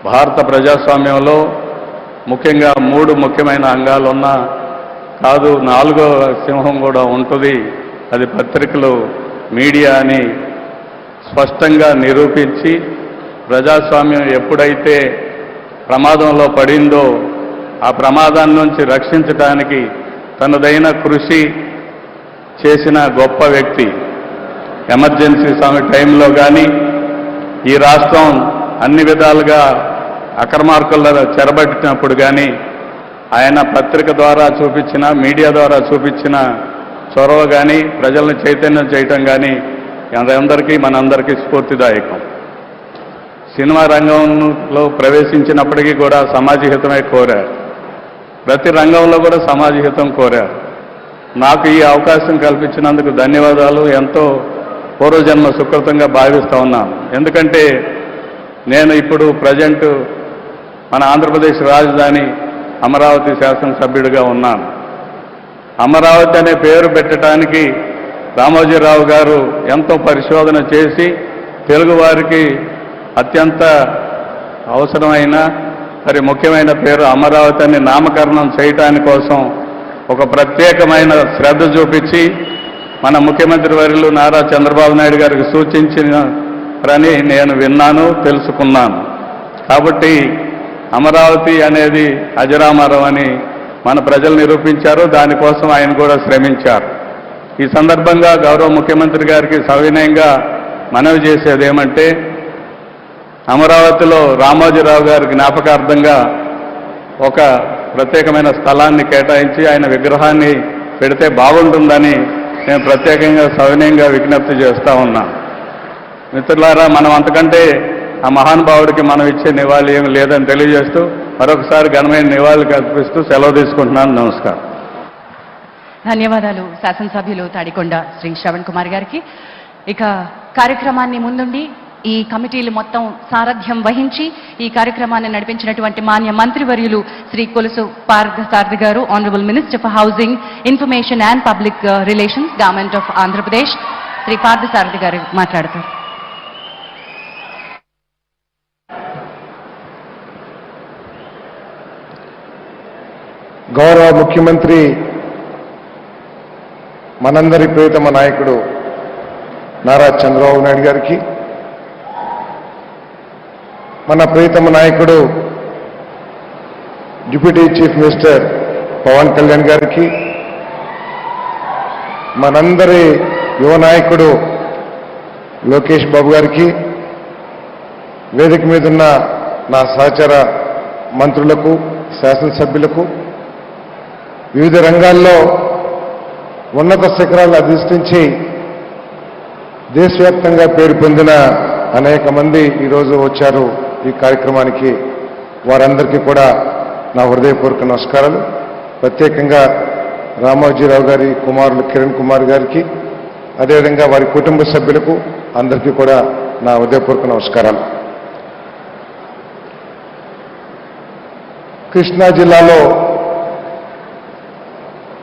భారత ప్రజాస్వామ్యంలో ముఖ్యంగా 3 ముఖ్యమైన అంగాలున్న కాదు 4వ సింహం కూడా ఉంటుంది. అది పత్రికలు, మీడియా అని స్పష్టంగా నిరూపించి, ప్రజాస్వామ్యం ఎప్పుడైతే ప్రమాదంలో పడిందో ఆ ప్రమాదాన్ని నుంచి రక్షించడానికి తనదైన కృషి చేసిన గొప్ప వ్యక్తి. ఎమర్జెన్సీ టైంలో కానీ, ఈ రాష్ట్రం అన్ని విధాలుగా అక్రమార్కుల చెరబట్టినప్పుడు కానీ ఆయన పత్రిక ద్వారా చూపించిన, మీడియా ద్వారా చూపించిన చొరవ కానీ, ప్రజలను చైతన్యం చేయటం కానీ మనందరికీ స్ఫూర్తిదాయకం. సినిమా రంగంలో ప్రవేశించినప్పటికీ కూడా సమాజహితమే కోరారు. ప్రతి రంగంలో కూడా సమాజహితం కోరారు. నాకు ఈ అవకాశం కల్పించినందుకు ధన్యవాదాలు. ఎంతో పూర్వజన్మ సుకృతంగా భావిస్తూ ఉన్నాను. ఎందుకంటే నేను ఇప్పుడు ప్రజెంట్ మన ఆంధ్రప్రదేశ్ రాజధాని అమరావతి శాసనసభ్యుడిగా ఉన్నాను. అమరావతి అనే పేరు పెట్టడానికి రామోజీరావు గారు ఎంతో పరిశోధన చేసి తెలుగువారికి అత్యంత అవసరమైన మరి ముఖ్యమైన పేరు అమరావతి అని నామకరణం చేయటాని కోసం ఒక ప్రత్యేకమైన శ్రద్ధ చూపించి మన ముఖ్యమంత్రి వర్యులు నారా చంద్రబాబు నాయుడు గారికి సూచించినని నేను విన్నాను, తెలుసుకున్నాను. కాబట్టి అమరావతి అనేది అజరామరం అని మన ప్రజలు నిరూపించారు. దానికోసం ఆయన కూడా శ్రమించారు. ఈ సందర్భంగా గౌరవ ముఖ్యమంత్రి గారికి సవినయంగా మనవి చేసేది ఏమంటే, అమరావతిలో రామోజీరావు గారి జ్ఞాపకార్థంగా ఒక ప్రత్యేకమైన స్థలాన్ని కేటాయించి ఆయన విగ్రహాన్ని పెడితే బాగుంటుందని నేను ప్రత్యేకంగా సవినయంగా విజ్ఞప్తి చేస్తూ ఉన్నా. మిత్రులారా, మనం అంతకంటే ఆ మహానుభావుడికి మనం ఇచ్చే నివాళి ఏమి లేదని తెలియజేస్తూ మరొకసారి ఘనమైన నివాళులు కల్పిస్తూ సెలవు తీసుకుంటున్నాను. నమస్కారం. ధన్యవాదాలు శాసనసభ్యులు తాడికొండ శ్రీ శ్రవణ్ కుమార్ గారికి. ఇక కార్యక్రమాన్ని ముందుండి ఈ కమిటీలు మొత్తం సారథ్యం వహించి ఈ కార్యక్రమాన్ని నడిపించినటువంటి మాన్య మంత్రివర్యులు Shri Kolusu Parthasarathy garu, honourable minister for housing, information and public relations, government of Andhra Pradesh, Shri Parthasarathy garu మాట్లాడతారు. గౌరవ ముఖ్యమంత్రి, మనందరి ప్రియతమ నాయకుడు నారా చంద్రబాబు నాయుడు గారికి, మన ప్రియతమ నాయకుడు deputy chief minister Pawan Kalyan గారికి, మనందరి యువ నాయకుడు లోకేష్ బాబు గారికి, వేదిక మీదున్న నా సహచర మంత్రులకు, శాసనసభ్యులకు, వివిధ రంగాల్లో ఉన్నత శిఖరాలు అధిష్ఠించి దేశవ్యాప్తంగా పేరు పొందిన అనేక మంది ఈరోజు వచ్చారు. ఈ కార్యక్రమానికి వారందరికీ కూడా నా హృదయపూర్వక నమస్కారాలు. ప్రత్యేకంగా రామోజీరావు గారి కుమారులు కిరణ్ కుమార్ గారికి, అదేవిధంగా వారి కుటుంబ సభ్యులకు అందరికీ కూడా నా హృదయపూర్వక నమస్కారాలు. కృష్ణా జిల్లాలో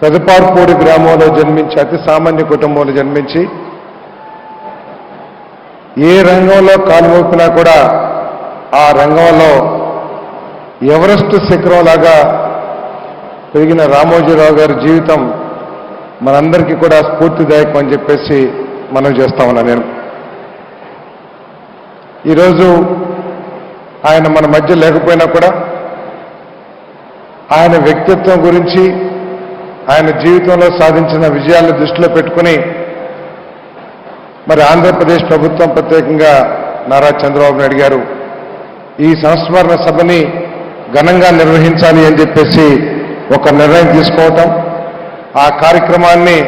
పెదపార్పూడి గ్రామంలో జన్మించి, అతి సామాన్య కుటుంబంలో జన్మించి ఏ రంగంలో కాలు మోపినా కూడా ఆ రంగంలో ఎవరెస్ట్ శిఖరంలాగా పెరిగిన రామోజీరావు గారి జీవితం మనందరికీ కూడా స్ఫూర్తిదాయకం అని చెప్పేసి మనం చేస్తా ఉన్నా. నేను ఈరోజు ఆయన మన మధ్య లేకపోయినా కూడా ఆయన వ్యక్తిత్వం గురించి, ఆయన జీవితంలో సాధించిన విజయాలను దృష్టిలో పెట్టుకుని మరి ఆంధ్రప్రదేశ్ ప్రభుత్వం, ప్రత్యేకంగా నారా చంద్రబాబు నాయుడు గారు ఈ సంస్మరణ సభని ఘనంగా నిర్వహించాలి అని చెప్పేసి ఒక నిర్ణయం తీసుకోవటం, ఆ కార్యక్రమాన్ని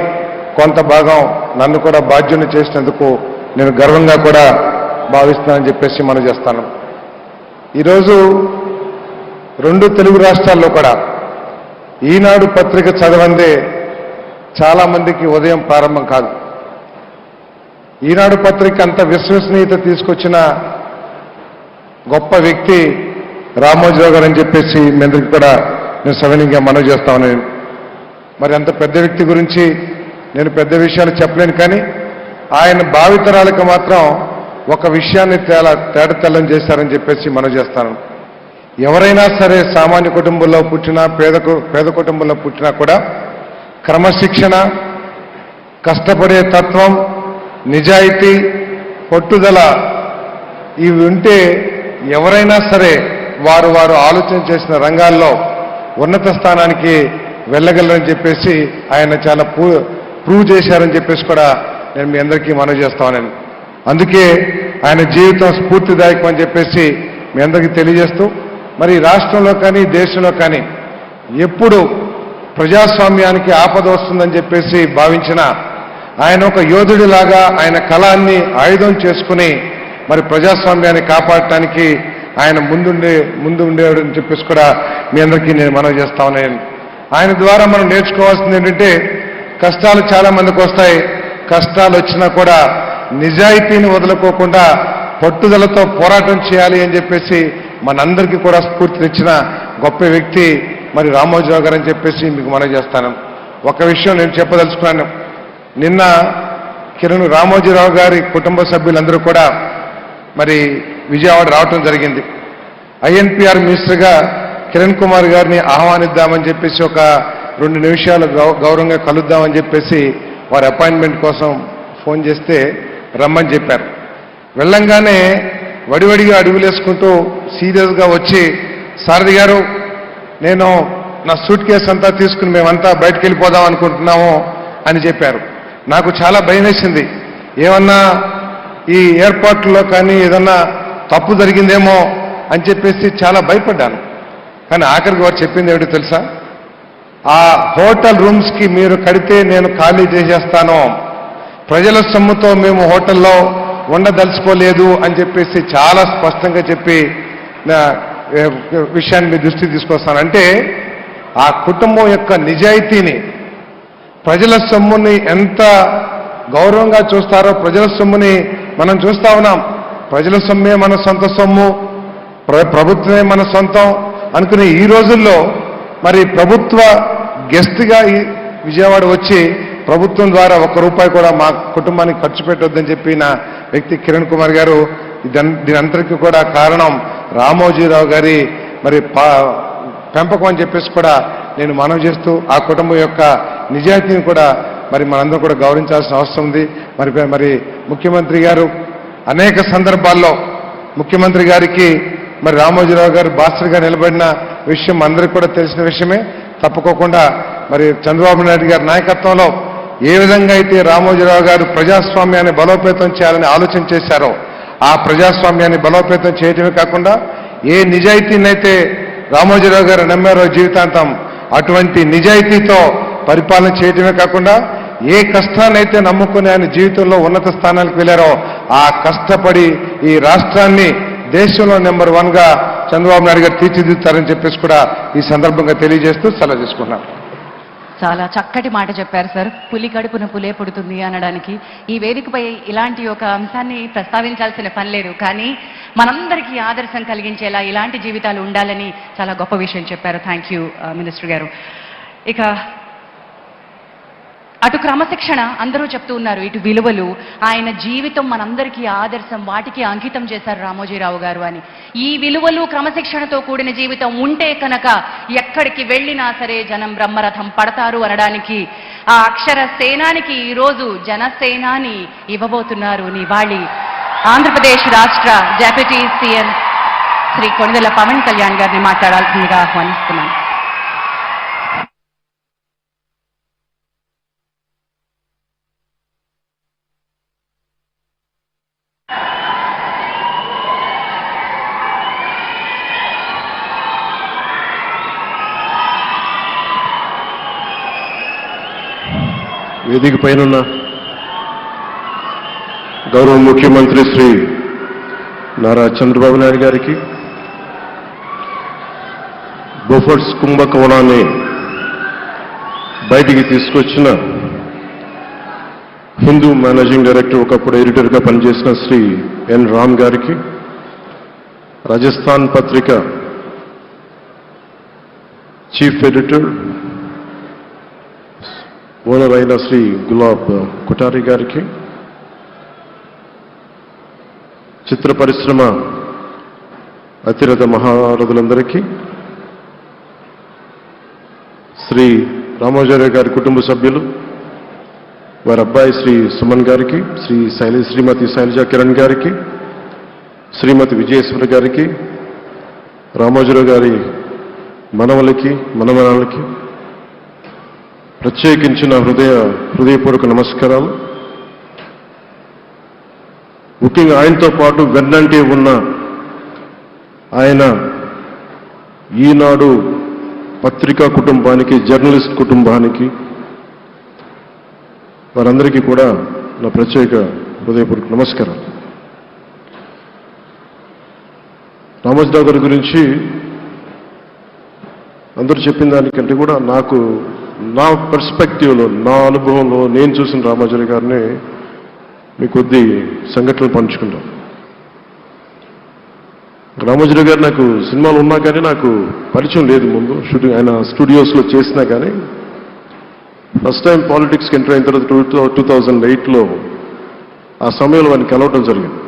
కొంత భాగం నన్ను కూడా బాధ్యుని చేసినందుకు నేను గర్వంగా కూడా భావిస్తున్నానని చెప్పేసి మనం చేస్తాను. ఈరోజు 2 తెలుగు రాష్ట్రాల్లో కూడా ఈనాడు పత్రిక చదవందే చాలామందికి ఉదయం ప్రారంభం కాదు. ఈనాడు పత్రిక అంత విశ్వసనీయత తీసుకొచ్చిన గొప్ప వ్యక్తి రామోజీరావు గారు అని చెప్పేసి మీ అందరికీ కూడా నేను సవినీయంగా మనవి చేస్తా ఉన్నాను. మరి అంత పెద్ద వ్యక్తి గురించి నేను పెద్ద విషయాలు చెప్పలేను, కానీ ఆయన భావితరాలకు మాత్రం ఒక విషయాన్ని తేటతెల్లం చేశారని చెప్పేసి మనవి చేస్తాను. ఎవరైనా సరే సామాన్య కుటుంబంలో పుట్టినా, పేద కుటుంబంలో పుట్టినా కూడా క్రమశిక్షణ, కష్టపడే తత్వం, నిజాయితీ, పట్టుదల ఇవి ఉంటే ఎవరైనా సరే వారు ఆలోచన చేసిన రంగాల్లో ఉన్నత స్థానానికి వెళ్ళగలరని చెప్పేసి ఆయన చాలా ప్రూవ్ చేశారని చెప్పేసి కూడా నేను మీ అందరికీ మనవి చేస్తాను. అందుకే ఆయన జీవితం స్ఫూర్తిదాయకం అని చెప్పేసి మీ అందరికీ తెలియజేస్తూ, మరి రాష్ట్రంలో కానీ దేశంలో కానీ ఎప్పుడు ప్రజాస్వామ్యానికి ఆపద వస్తుందని చెప్పేసి భావించిన ఆయన ఒక యోధుడిలాగా ఆయన కళాన్ని ఆయుధం చేసుకుని మరి ప్రజాస్వామ్యాన్ని కాపాడటానికి ఆయన ముందు ఉండేవాడని చెప్పేసి కూడా మీ అందరికీ నేను మనవి చేస్తా ఉన్నాను. ఆయన ద్వారా మనం నేర్చుకోవాల్సింది ఏంటంటే, కష్టాలు చాలా మందికి వస్తాయి, కష్టాలు వచ్చినా కూడా నిజాయితీని వదులుకోకుండా పట్టుదలతో పోరాటం చేయాలి అని చెప్పేసి మనందరికీ కూడా స్ఫూర్తినిచ్చిన గొప్ప వ్యక్తి మరి రామోజీరావు గారు అని చెప్పేసి మీకు మనవి చేస్తాను. ఒక విషయం నేను చెప్పదలుచుకున్నాను. నిన్న రామోజీరావు గారి కుటుంబ సభ్యులందరూ కూడా మరి విజయవాడ రావటం జరిగింది. ఐఎన్పిఆర్ మినిస్టర్గా కిరణ్ కుమార్ గారిని ఆహ్వానిద్దామని చెప్పేసి ఒక 2 నిమిషాలు గౌరవంగా కలుద్దామని చెప్పేసి వారి అపాయింట్మెంట్ కోసం ఫోన్ చేస్తే రమ్మని చెప్పారు. వెళ్ళంగానే వడివడిగా అడుగులేసుకుంటూ సీరియస్గా వచ్చి, సారథి గారు నేను నా సూట్ కేసు అంతా తీసుకుని మేమంతా బయటకు వెళ్ళిపోదాం అనుకుంటున్నాము అని చెప్పారు. నాకు చాలా భయం వేసింది. ఏమన్నా ఈ ఎయిర్పోర్ట్లో కానీ ఏదన్నా తప్పు జరిగిందేమో అని చెప్పేసి చాలా భయపడ్డాను. కానీ ఆఖరికి వారు చెప్పింది ఏమిటో తెలుసా? ఆ హోటల్ రూమ్స్కి మీరు కడితే నేను ఖాళీ చేసేస్తాను, ప్రజల సొమ్ముతో మేము హోటల్లో ఉండదలుచుకోలేదు అని చెప్పేసి చాలా స్పష్టంగా చెప్పి విషయాన్ని మీ దృష్టికి తీసుకొస్తాను. అంటే ఆ కుటుంబం యొక్క నిజాయితీని, ప్రజల సొమ్ముని ఎంత గౌరవంగా చూస్తారో, ప్రజల సొమ్ముని మనం చూస్తా ఉన్నాం. ప్రజల సొమ్మే మన సొంత సొమ్ము, ప్రభుత్వమే మన సొంతం అనుకునే ఈ రోజుల్లో మరి ప్రభుత్వ గెస్ట్గా విజయవాడ వచ్చి ప్రభుత్వం ద్వారా ₹1 కూడా మా కుటుంబానికి ఖర్చు పెట్టొద్దని చెప్పిన వ్యక్తి కిరణ్ కుమార్ గారు. దీని అంతటికీ కూడా కారణం రామోజీరావు గారి మరి పెంపకం అని చెప్పేసి కూడా నేను మనవి చేస్తూ, ఆ కుటుంబం యొక్క నిజాయితీని కూడా మరి మనందరం కూడా గౌరవించాల్సిన అవసరం ఉంది. మరి ముఖ్యమంత్రి గారు అనేక సందర్భాల్లో ముఖ్యమంత్రి గారికి మరి రామోజీరావు గారు బాస్టర్గా నిలబడిన విషయం అందరికీ కూడా తెలిసిన విషయమే. తప్పుకోకుండా మరి చంద్రబాబు నాయుడు గారి నాయకత్వంలో ఏ విధంగా అయితే రామోజీరావు గారు ప్రజాస్వామ్యాన్ని బలోపేతం చేయాలని ఆలోచన చేశారో, ఆ ప్రజాస్వామ్యాన్ని బలోపేతం చేయడమే కాకుండా ఏ నిజాయితీనైతే రామోజీరావు గారు నమ్మారో జీవితాంతం, అటువంటి నిజాయితీతో పరిపాలన చేయడమే కాకుండా ఏ కష్టాన్నైతే నమ్ముకుని ఆయన జీవితంలో ఉన్నత స్థానాలకు వెళ్ళారో, ఆ కష్టపడి ఈ రాష్ట్రాన్ని దేశంలో నెంబర్ 1గా చంద్రబాబు నాయుడు గారు తీర్చిదిద్దుతారని చెప్పేసి కూడా ఈ సందర్భంగా తెలియజేస్తూ సెలవు తీసుకున్నాను. చాలా చక్కటి మాట చెప్పారు సార్. పులి కడుపున పులే పుడుతుంది అనడానికి ఈ వేదికపై ఇలాంటి ఒక అంశాన్ని ప్రస్తావించాల్సిన పని లేదు. కానీ మనందరికీ ఆదర్శం కలిగించేలా ఇలాంటి జీవితాలు ఉండాలని చాలా గొప్ప విషయం చెప్పారు. థ్యాంక్ యూ మినిస్టర్ గారు. ఇక అటు క్రమశిక్షణ అందరూ చెప్తూ ఉన్నారు, ఇటు విలువలు, ఆయన జీవితం మనందరికీ ఆదర్శం, వాటికి అంకితం చేశారు రామోజీరావు గారు అని. ఈ విలువలు క్రమశిక్షణతో కూడిన జీవితం ఉంటే కనుక ఎక్కడికి వెళ్ళినా సరే జనం బ్రహ్మరథం పడతారు అనడానికి ఆ అక్షర సేనానికి ఈరోజు జనసేనాని ఇవ్వబోతున్నారు నివాళి. ఆంధ్రప్రదేశ్ రాష్ట్ర డెప్యూటీ సీఎం శ్రీ కొణిదెల పవన్ కళ్యాణ్ గారిని మాట్లాడాల్సిందిగా ఆహ్వానిస్తున్నాను. వేదిక పైన గౌరవ ముఖ్యమంత్రి శ్రీ నారా చంద్రబాబు నాయుడు గారికి, బోఫర్స్ కుంభకోణాన్ని బయటికి తీసుకొచ్చిన హిందూ మేనేజింగ్ డైరెక్టర్, ఒకప్పుడు ఎడిటర్గా పనిచేసిన శ్రీ ఎన్ రామ్ గారికి, రాజస్థాన్ పత్రిక చీఫ్ ఎడిటర్ ఓనర్ అయిన శ్రీ గులాబ్ కొఠారి గారికి, చిత్ర పరిశ్రమ అతిరథ మహారథులందరికీ, శ్రీ రామోజీరావు గారి కుటుంబ సభ్యులు, వారి అబ్బాయి శ్రీ సుమన్ గారికి, శ్రీమతి శైలజా కిరణ్ గారికి, శ్రీమతి విజయేశ్వరి గారికి, రామోజీరావు గారి మనవలకి మనమనాలకి ప్రత్యేకించిన హృదయపూర్వక నమస్కారాలు. ముఖ్యంగా ఆయనతో పాటు వెన్నంటే ఉన్న ఆయన ఈనాడు పత్రికా కుటుంబానికి, జర్నలిస్ట్ కుటుంబానికి, వారందరికీ కూడా నా ప్రత్యేక హృదయపూర్వక నమస్కారం. రామోజీరావు గారి గురించి అందరూ చెప్పిన దానికంటే కూడా నాకు నా పర్స్పెక్టివ్లో, నా అనుభవంలో నేను చూసిన రామోజీరావు గారిని మీ కొద్ది సంఘటనలు పంచుకుంటాం. రామోజీరావు గారు నాకు సినిమాలు ఉన్నా కానీ నాకు పరిచయం లేదు ముందు. షూటింగ్ ఆయన స్టూడియోస్లో చేసినా కానీ ఫస్ట్ టైం పాలిటిక్స్కి ఎంటర్ అయిన తర్వాత 2008లో ఆ సమయంలో ఆయన కలవటం జరిగింది.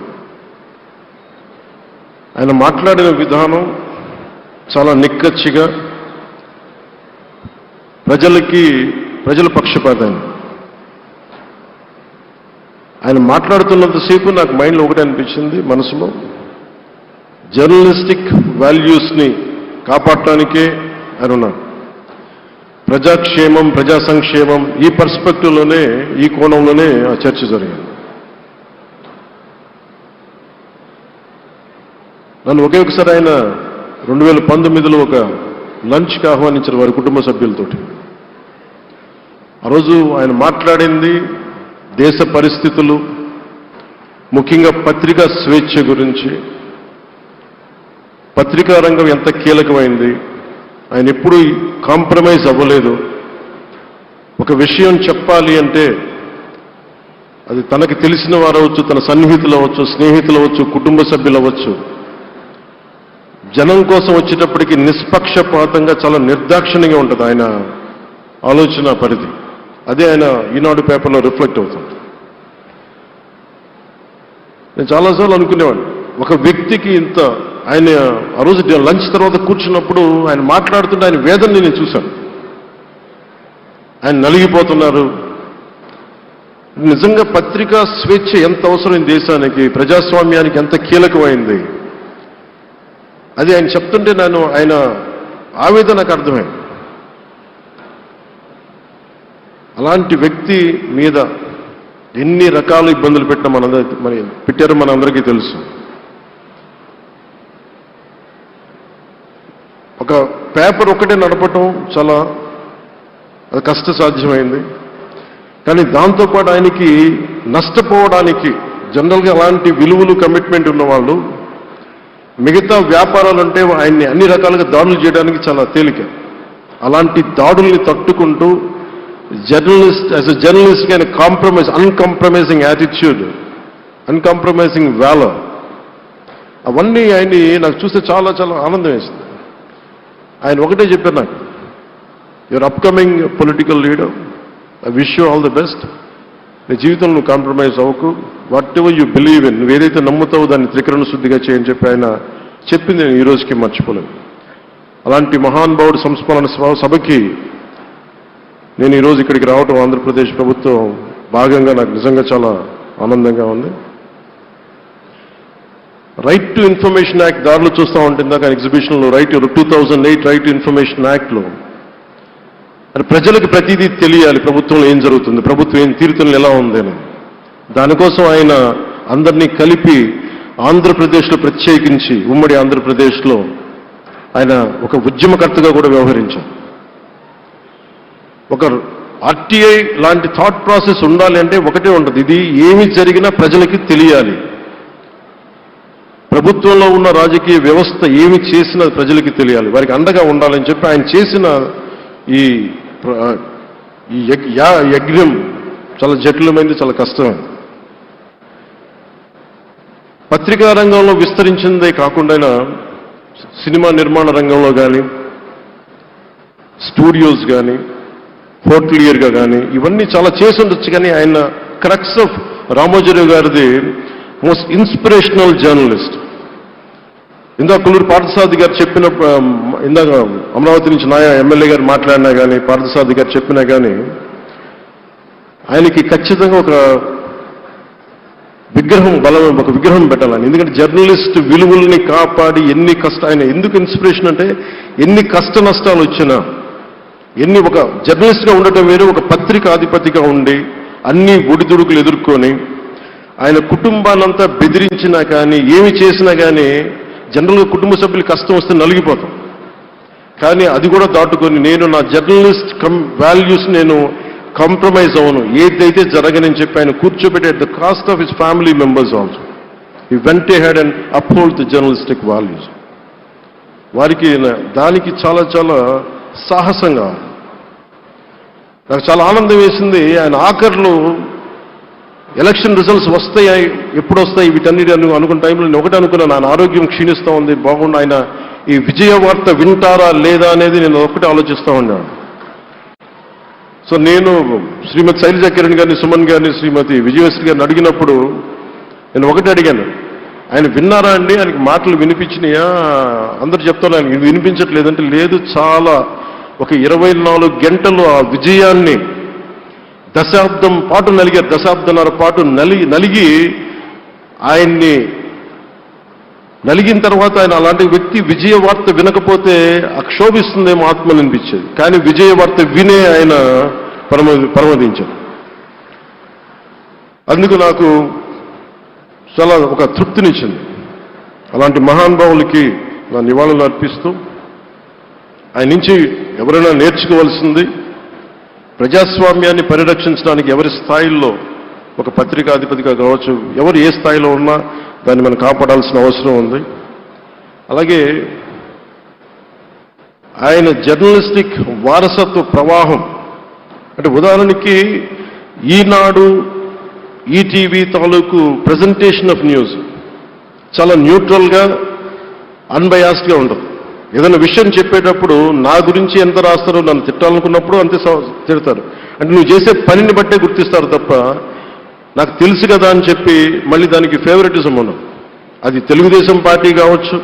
ఆయన మాట్లాడిన విధానం చాలా నిక్కచ్చిగా, ప్రజల పక్షపాతం. ఆయన మాట్లాడుతున్నంతసేపు నాకు మైండ్లో ఒకటే అనిపించింది, మనసులో జర్నలిస్టిక్ వాల్యూస్ని కాపాడటానికే ఆయన ఉన్నారు. ప్రజాక్షేమం, ప్రజా సంక్షేమం, ఈ పర్స్పెక్టివ్లోనే, ఈ కోణంలోనే ఆ చర్చ జరిగింది. నన్ను ఒకే ఒకసారి ఆయన 2019లో ఒక లంచ్కి ఆహ్వానించారు వారి కుటుంబ సభ్యులతోటి. ఆ రోజు ఆయన మాట్లాడింది దేశ పరిస్థితులు, ముఖ్యంగా పత్రికా స్వేచ్ఛ గురించి, పత్రికా రంగం ఎంత కీలకమైంది, ఆయన ఎప్పుడూ కాంప్రమైజ్ అవ్వలేదు. ఒక విషయం చెప్పాలి అంటే అది తనకు తెలిసిన వారు అవ్వచ్చు, తన సన్నిహితులు అవ్వచ్చు, స్నేహితులు అవ్వచ్చు, కుటుంబ సభ్యులు అవ్వచ్చు, జనం కోసం వచ్చేటప్పటికి నిష్పక్షపాతంగా చాలా నిర్దాక్షిణ్యంగా ఉంటుంది ఆయన ఆలోచన పరిధి. అదే ఆయన ఈనాడు పేపర్లో రిఫ్లెక్ట్ అవుతుంది. నేను చాలాసార్లు అనుకునేవాడిని, ఒక వ్యక్తికి ఇంత, ఆయన ఆ రోజు లంచ్ తర్వాత కూర్చున్నప్పుడు ఆయన మాట్లాడుతుంటే ఆయన వేదనని నేను చూశాను. ఆయన నలిగిపోతున్నారు. నిజంగా పత్రికా స్వేచ్ఛ ఎంత అవసరం దేశానికి, ప్రజాస్వామ్యానికి ఎంత కీలకమైంది, అది ఆయన చెప్తుంటే ఆయన ఆవేదన నాకు అర్థమైంది. అలాంటి వ్యక్తి మీద ఎన్ని రకాల ఇబ్బందులు పెట్టారో మనందరికీ తెలుసు. ఒక పేపర్ ఒకటే నడపటం చాలా అది కష్టసాధ్యమైంది. కానీ దాంతోపాటు ఆయనకి నష్టపోవడానికి, జనరల్గా అలాంటి విలువలు, కమిట్మెంట్ ఉన్నవాళ్ళు మిగతా వ్యాపారాలు అంటే ఆయన్ని అన్ని రకాలుగా దాడులు చేయడానికి చాలా తేలిక. అలాంటి దాడుల్ని తట్టుకుంటూ యాజ్ ఎ జర్నలిస్ట్ ఆయన అన్కాంప్రమైజింగ్ యాటిట్యూడ్, అన్కాంప్రమైజింగ్ వాలర్, అవన్నీ ఆయన్ని నాకు చూస్తే చాలా చాలా ఆనందం వేసింది. ఆయన ఒకటే చెప్పారు నాకు, your upcoming political leader, I wish you all the best. నీ జీవితంలో నువ్వు కాంప్రమైజ్ అవ్వకు, what ever you believe in, నువ్వు ఏదైతే నమ్ముతావో దాన్ని త్రికరణ శుద్ధిగా చేయని చెప్పి ఆయన చెప్పింది నేను ఈ రోజుకి మర్చిపోలేను. అలాంటి మహానుభావుడు సంస్మరణ సభకి నేను ఈరోజు ఇక్కడికి రావటం ఆంధ్రప్రదేశ్ ప్రభుత్వం భాగంగా నాకు నిజంగా చాలా ఆనందంగా ఉంది. రైట్ టు ఇన్ఫర్మేషన్ యాక్ట్ దారిలో చూస్తూ ఉంటుంది దాకా ఎగ్జిబిషన్లో 2008 రైట్ టు ఇన్ఫర్మేషన్ యాక్ట్లో అది ప్రజలకు ప్రతిదీ తెలియాలి, ప్రభుత్వంలో ఏం జరుగుతుంది, ప్రభుత్వం ఏం తీరుతలు ఎలా ఉందని. దానికోసం ఆయన అందరినీ కలిపి ఆంధ్రప్రదేశ్లో ప్రత్యేకించి ఉమ్మడి ఆంధ్రప్రదేశ్లో ఆయన ఒక ఉద్యమకర్తగా కూడా వ్యవహరించారు. ఒక ఆర్టీఐ లాంటి థాట్ ప్రాసెస్ ఉండాలి అంటే ఒకటే ఉంటుంది, ఇది ఏమి జరిగినా ప్రజలకి తెలియాలి. ప్రభుత్వంలో ఉన్న రాజకీయ వ్యవస్థ ఏమి చేసినా ప్రజలకి తెలియాలి, వారికి అండగా ఉండాలని చెప్పి ఆయన చేసిన ఈ యజ్ఞం చాలా జటిలమైంది, చాలా కష్టమైంది. పత్రికా రంగంలో విస్తరించిందే కాకుండా సినిమా నిర్మాణ రంగంలో కానీ, స్టూడియోస్ కానీ, హోటలియర్గా కానీ ఇవన్నీ చాలా చేసి ఉండొచ్చు. కానీ ఆయన క్రక్స్ ఆఫ్ రామోజీరావు గారిది మోస్ట్ ఇన్స్పిరేషనల్ జర్నలిస్ట్. ఇందాక కొల్లూరు పార్థసారథి గారు చెప్పిన, ఇందాక అమరావతి నుంచి ఎమ్మెల్యే గారు మాట్లాడినా కానీ, పార్థసారథి గారు చెప్పినా కానీ ఆయనకి ఖచ్చితంగా ఒక విగ్రహం పెట్టాలని. ఎందుకంటే జర్నలిస్ట్ విలువల్ని కాపాడి ఆయన ఎందుకు ఇన్స్పిరేషన్ అంటే ఎన్ని కష్ట నష్టాలు వచ్చినా, ఒక జర్నలిస్ట్గా ఉండటం వేరు, ఒక పత్రికాధిపతిగా ఉండి అన్ని ఒడిదుడుకులు ఎదుర్కొని ఆయన కుటుంబాన్నంతా బెదిరించినా కానీ ఏమి చేసినా కానీ జనరల్గా కుటుంబ సభ్యులు కష్టం వస్తే నలిగిపోతాం. కానీ అది కూడా దాటుకొని నేను నా జర్నలిస్ట్ వాల్యూస్ నేను కాంప్రమైజ్ అవ్వను, ఏదైతే జరగనని చెప్పి ఆయన కూర్చోబెట్టి at the cost of his family members also he vent ahead and uphold the journalistic values. వారికి దానికి చాలా చాలా సాహసంగా నాకు చాలా ఆనందం వేసింది. ఆయన ఆఖర్లు ఎలక్షన్ రిజల్ట్స్ వస్తాయి, ఎప్పుడు వస్తాయి వీటన్నిటి అనుకున్న టైంలో నేను ఒకటి అనుకున్నాను, ఆయన ఆరోగ్యం క్షీణిస్తూ ఉంది, బాగుండు, ఆయన ఈ విజయ వార్త వింటారా లేదా అనేది నేను ఒకటి ఆలోచిస్తూ ఉన్నాను. సో నేను శ్రీమతి శైలజా కిరణ్ గారిని, సుమన్ గారిని, శ్రీమతి విజయశ్రీ గారిని అడిగినప్పుడు నేను ఒకటి అడిగాను, ఆయన విన్నారా అండి, ఆయనకి మాటలు వినిపించినాయా? అందరూ చెప్తాను ఆయన వినిపించట్లేదంటే, లేదు, చాలా ఒక 24 గంటలు ఆ విజయాన్ని దశాబ్దం పాటు నలిగారు, దశాబ్దన్నర పాటు నలిగి ఆయన్ని నలిగిన తర్వాత ఆయన అలాంటి వ్యక్తి విజయ వార్త వినకపోతే అక్షోభిస్తుందేమో ఆత్మలు అనిపించేది. కానీ విజయ వార్త వినే ఆయన పరమదించారు. అందుకు నాకు చాలా ఒక తృప్తినిచ్చింది. అలాంటి మహానుభావులకి నా నివాళులు అర్పిస్తూ ఆయన నుంచి ఎవరైనా నేర్చుకోవాల్సింది ప్రజాస్వామ్యాన్ని పరిరక్షించడానికి ఎవరి స్థాయిల్లో ఒక పత్రికాధిపతిగా కావచ్చు, ఎవరు ఏ స్థాయిలో ఉన్నా దాన్ని మనం కాపాడాల్సిన అవసరం ఉంది. అలాగే ఆయన జర్నలిస్టిక్ వారసత్వ ప్రవాహం అంటే ఉదాహరణకి ఈనాడు, ఈటీవీ తాలూకు ప్రజెంటేషన్ ఆఫ్ న్యూస్ చాలా న్యూట్రల్గా, అన్బయాస్డ్గా ఉండదు. ఏదైనా విషయం చెప్పేటప్పుడు నా గురించి ఎంత రాస్తారో, నన్ను తిట్టాలనుకున్నప్పుడు అంతే తిడతారు. అంటే నువ్వు చేసే పనిని బట్టే గుర్తిస్తారు తప్ప నాకు తెలుసు కదా అని చెప్పి మళ్ళీ దానికి ఫేవరెటిజం ఉండదు. అది తెలుగుదేశం పార్టీ కావచ్చు,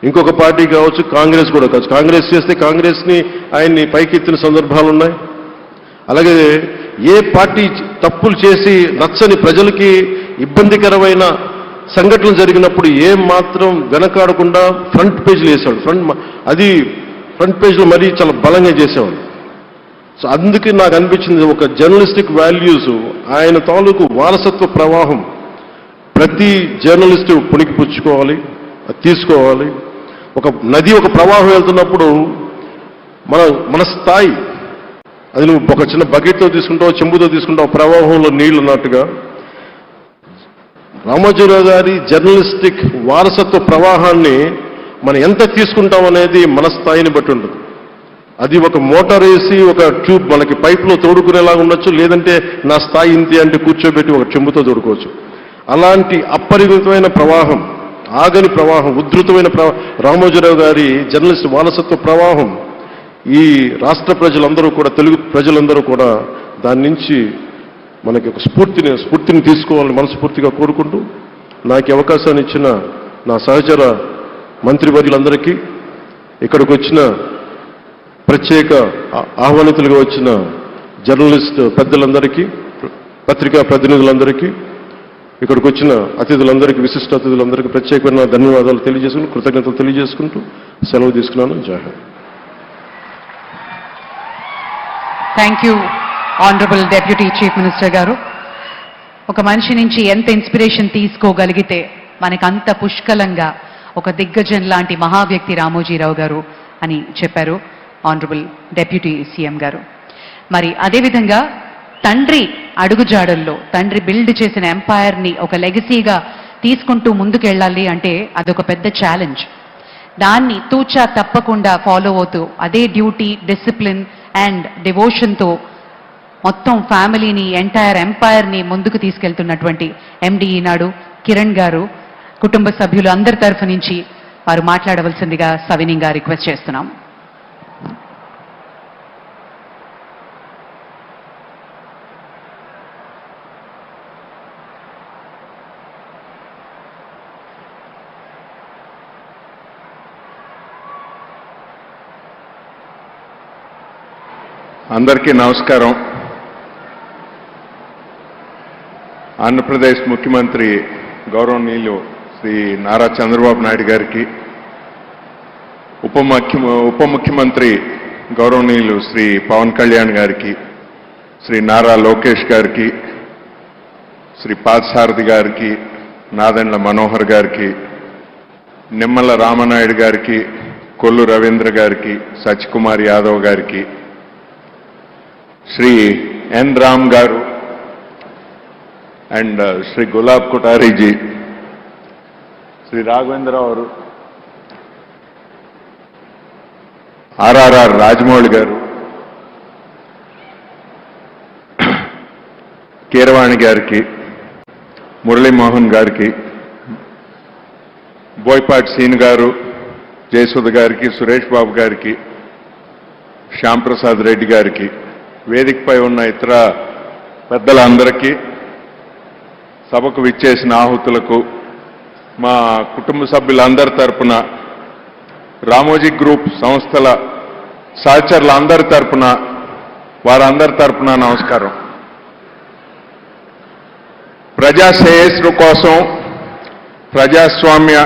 ఇంకొక పార్టీ కావచ్చు, కాంగ్రెస్ కూడా కావచ్చు. కాంగ్రెస్ చేస్తే కాంగ్రెస్ని ఆయన్ని పైకెత్తిన సందర్భాలు ఉన్నాయి. అలాగే ఏ పార్టీ తప్పులు చేసి నచ్చని ప్రజలకి ఇబ్బందికరమైన సంఘటనలు జరిగినప్పుడు ఏం మాత్రం వెనకాడకుండా ఫ్రంట్ పేజీలు వేసాడు. ఫ్రంట్ పేజ్లో మరీ చాలా బలంగా చేసేవాడు. సో అందుకే నాకు అనిపించింది ఒక జర్నలిస్టిక్ వాల్యూస్, ఆయన తాలూకు వారసత్వ ప్రవాహం ప్రతి జర్నలిస్టు పుణికిపుచ్చుకోవాలి, తీసుకోవాలి. ఒక నది ఒక ప్రవాహం వెళ్తున్నప్పుడు మన స్థాయి, అది నువ్వు ఒక చిన్న బకెట్తో తీసుకుంటావు, చెంబుతో తీసుకుంటావు, ప్రవాహంలో నీళ్లు ఉన్నట్టుగా రామోజీరావు గారి జర్నలిస్టిక్ వారసత్వ ప్రవాహాన్ని మనం ఎంత తీసుకుంటాం అనేది మన స్థాయిని బట్టి ఉంటుంది. అది ఒక మోటార్ వేసి ఒక ట్యూబ్ మనకి పైపులో తోడుకునేలాగా ఉండొచ్చు, లేదంటే నా స్థాయి ఇంతే అంటే కూర్చోబెట్టి ఒక చెంబుతో తోడుకోవచ్చు. అలాంటి అపరిమితమైన ప్రవాహం, ఆగని ప్రవాహం, ఉధృతమైన రామోజీరావు గారి జర్నలిస్ట్ వారసత్వ ప్రవాహం ఈ రాష్ట్ర ప్రజలందరూ కూడా, తెలుగు ప్రజలందరూ కూడా దాని నుంచి మనకి ఒక స్ఫూర్తిని తీసుకోవాలని మనస్ఫూర్తిగా కోరుకుంటూ, నాకు అవకాశాన్ని ఇచ్చిన నా సహచర మంత్రివర్యులందరికీ, ఇక్కడికి వచ్చిన ప్రత్యేక ఆహ్వానితులుగా వచ్చిన జర్నలిస్ట్ పెద్దలందరికీ, పత్రికా ప్రతినిధులందరికీ, ఇక్కడికి వచ్చిన అతిథులందరికీ, విశిష్ట అతిథులందరికీ ప్రత్యేకమైన ధన్యవాదాలు తెలియజేసుకుంటూ, కృతజ్ఞతలు తెలియజేసుకుంటూ సెలవు తీసుకున్నాను. జై Hind. Thank you honourable deputy chief minister గారు. ఒక మనిషి నుంచి ఎంత ఇన్స్పిరేషన్ తీసుకోగలిగితే మనకంత పుష్కలంగా ఒక దిగ్గజం లాంటి మహావ్యక్తి రామోజీరావు గారు అని చెప్పారు ఆనరబుల్ డెప్యూటీ సీఎం గారు. మరి అదేవిధంగా తండ్రి అడుగుజాడల్లో, తండ్రి బిల్డ్ చేసిన ఎంపైర్ని ఒక లెగసీగా తీసుకుంటూ ముందుకెళ్ళాలి అంటే అదొక పెద్ద ఛాలెంజ్. దాన్ని తూచా తప్పకుండా ఫాలో అవుతూ అదే డ్యూటీ, డిసిప్లిన్ అండ్ డివోషన్తో మొత్తం ఫ్యామిలీని, ఎంటైర్ ఎంపైర్ని ముందుకు తీసుకెళ్తున్నటువంటి ఎండి ఈనాడు కిరణ్ గారు, కుటుంబ సభ్యులు అందరి తరఫు నుంచి వారు మాట్లాడవలసిందిగా సవినీయంగా రిక్వెస్ట్ చేస్తున్నాం. అందరికీ నమస్కారం. ఆంధ్రప్రదేశ్ ముఖ్యమంత్రి గౌరవనీయులు శ్రీ నారా చంద్రబాబు నాయుడు గారికి, ఉప ముఖ్యమంత్రి గౌరవనీయులు శ్రీ పవన్ కళ్యాణ్ గారికి, శ్రీ నారా లోకేష్ గారికి, శ్రీ పార్థసారథి గారికి, నాదెండ్ల మనోహర్ గారికి, నిమ్మల రామనాయుడు గారికి, కొల్లు రవీంద్ర గారికి, సత్యకుమార్ యాదవ్ గారికి, శ్రీ ఎన్ రామ్ గారు అండ్ శ్రీ గులాబ్ కొఠారీజీ, శ్రీ రాఘవేంద్రరావు గారు, ఆర్ఆర్ఆర్ రాజమౌళి గారు, కీరవాణి గారికి, మురళీమోహన్ గారికి, బోయపాటి సీన్ గారు, జయసుధ గారికి, సురేష్ బాబు గారికి, శ్యాంప్రసాద్ రెడ్డి గారికి, వేదికపై ఉన్న ఇతర పెద్దలందరికీ, సభకు విచ్చేసిన ఆహుతులకు, మా కుటుంబ సభ్యులందరి తరపున, రామోజీ గ్రూప్ సంస్థల సహచరులందరి తరపున, వారందరి తరపున నమస్కారం. ప్రజా శ్రేయస్సు కోసం, ప్రజాస్వామ్య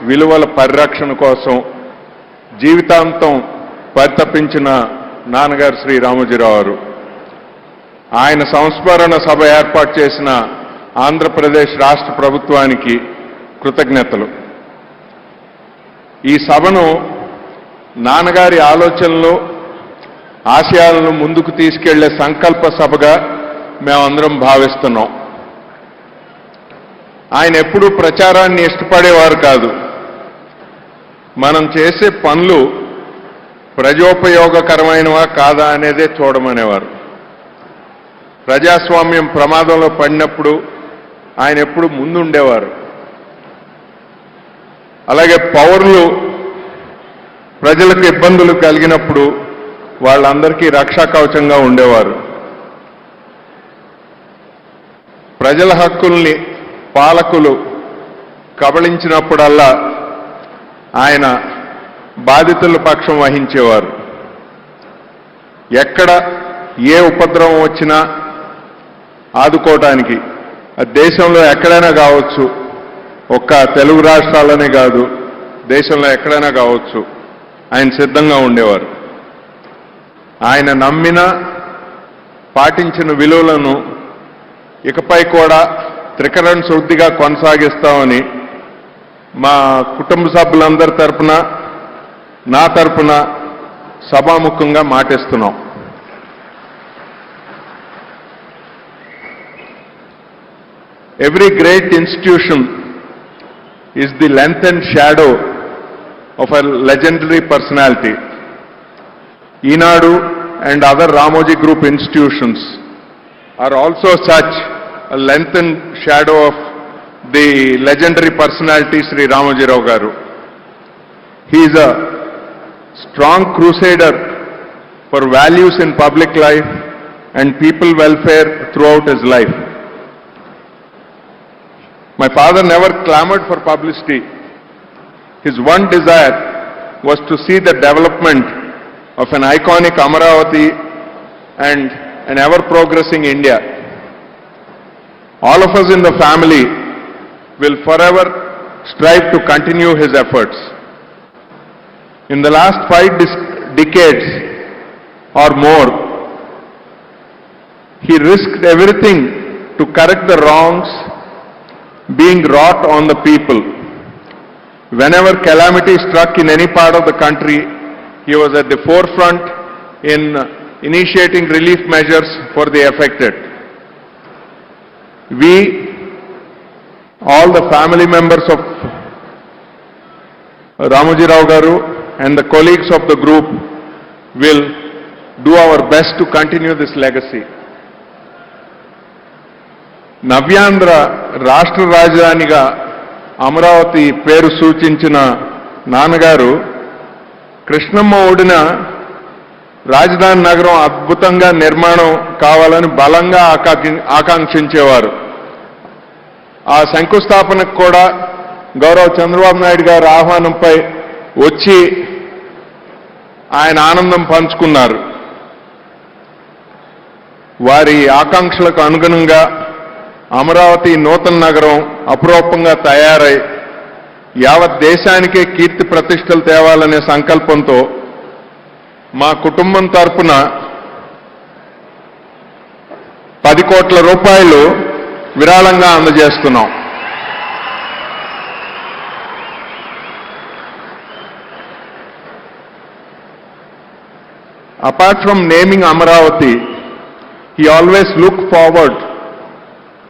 విలువల పరిరక్షణ కోసం జీవితాంతం పరితపించిన నాన్నగారు శ్రీ రామోజీరావు గారు, ఆయన సంస్మరణ సభ ఏర్పాటు చేసిన ఆంధ్రప్రదేశ్ రాష్ట్ర ప్రభుత్వానికి కృతజ్ఞతలు. ఈ సభను నాన్నగారి ఆలోచనలు, ఆశయాలను ముందుకు తీసుకెళ్లే సంకల్ప సభగా మేమందరం భావిస్తున్నాం. ఆయన ఎప్పుడూ ప్రచారాన్ని ఇష్టపడేవారు కాదు. మనం చేసే పనులు ప్రజోపయోగకరమైనవా కాదా అనేదే చూడమనేవారు. ప్రజాస్వామ్యం ప్రమాదంలో పడినప్పుడు ఆయన ఎప్పుడు ముందుండేవారు. అలాగే పౌరులు ప్రజలకు ఇబ్బందులు కలిగినప్పుడు వాళ్ళందరికీ రక్షా కవచంగా ఉండేవారు. ప్రజల హక్కుల్ని పాలకులు కబళించినప్పుడల్లా ఆయన బాధితుల పక్షం వహించేవారు. ఎక్కడ ఏ ఉపద్రవం వచ్చినా ఆదుకోవటానికి, దేశంలో ఎక్కడైనా కావచ్చు, ఒక్క తెలుగు రాష్ట్రాలనే కాదు, దేశంలో ఎక్కడైనా కావచ్చు, ఆయన సిద్ధంగా ఉండేవారు. ఆయన నమ్మిన, పాటించిన విలువలను ఇకపై కూడా త్రికరణ శుద్ధిగా కొనసాగిస్తామని మా కుటుంబ సభ్యులందరి తరపున, నా తరపున సభాముఖంగా మాటిస్తున్నాం. every great institution is the lengthened shadow of a legendary personality. Eenadu and other Ramoji Group institutions are also such a lengthened shadow of the legendary personality Sri Ramoji Rao Garu. He is a strong crusader for values in public life and people welfare throughout his life. My father never clamored for publicity. His one desire was to see the development of an iconic Amaravati and an ever-progressing India. All of us in the family will forever strive to continue his efforts. In the last 5 decades or more, he risked everything to correct the wrongs being wrought on the people. Whenever calamity struck in any part of the country, he was at the forefront in initiating relief measures for the affected. We, all the family members of Ramoji Rao Garu and the colleagues of the group, will do our best to continue this legacy. నవ్యాంధ్ర రాష్ట్ర రాజధానిగా అమరావతి పేరు సూచించిన నాన్నగారు కృష్ణమ్మ ఒడిన రాజధాని నగరం అద్భుతంగా నిర్మాణం కావాలని బలంగా ఆకాంక్షించేవారు. ఆ శంకుస్థాపనకు కూడా గౌరవ చంద్రబాబు నాయుడు గారి ఆహ్వానంపై వచ్చి ఆయన ఆనందం పంచుకున్నారు. వారి ఆకాంక్షలకు అనుగుణంగా అమరావతి నూతన నగరం అపురూపంగా తయారై యావత్ దేశానికే కీర్తి ప్రతిష్టలు తేవాలనే సంకల్పంతో మా కుటుంబం తరపున 10 కోట్ల రూపాయలు విరాళంగా అందజేస్తున్నాం. Apart from naming Amaravati, he always looked forward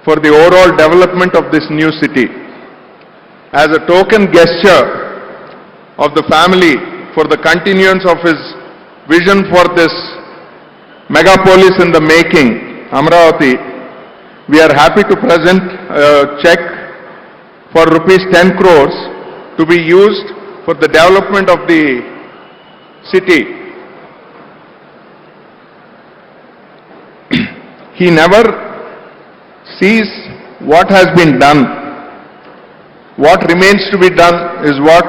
for the overall development of this new city. As a token gesture of the family for the continuance of his vision for this megapolis in the making, Amaravati, we are happy to present a check for rupees 10 crores to be used for the development of the city. He never sees what has been done. What remains to be done is what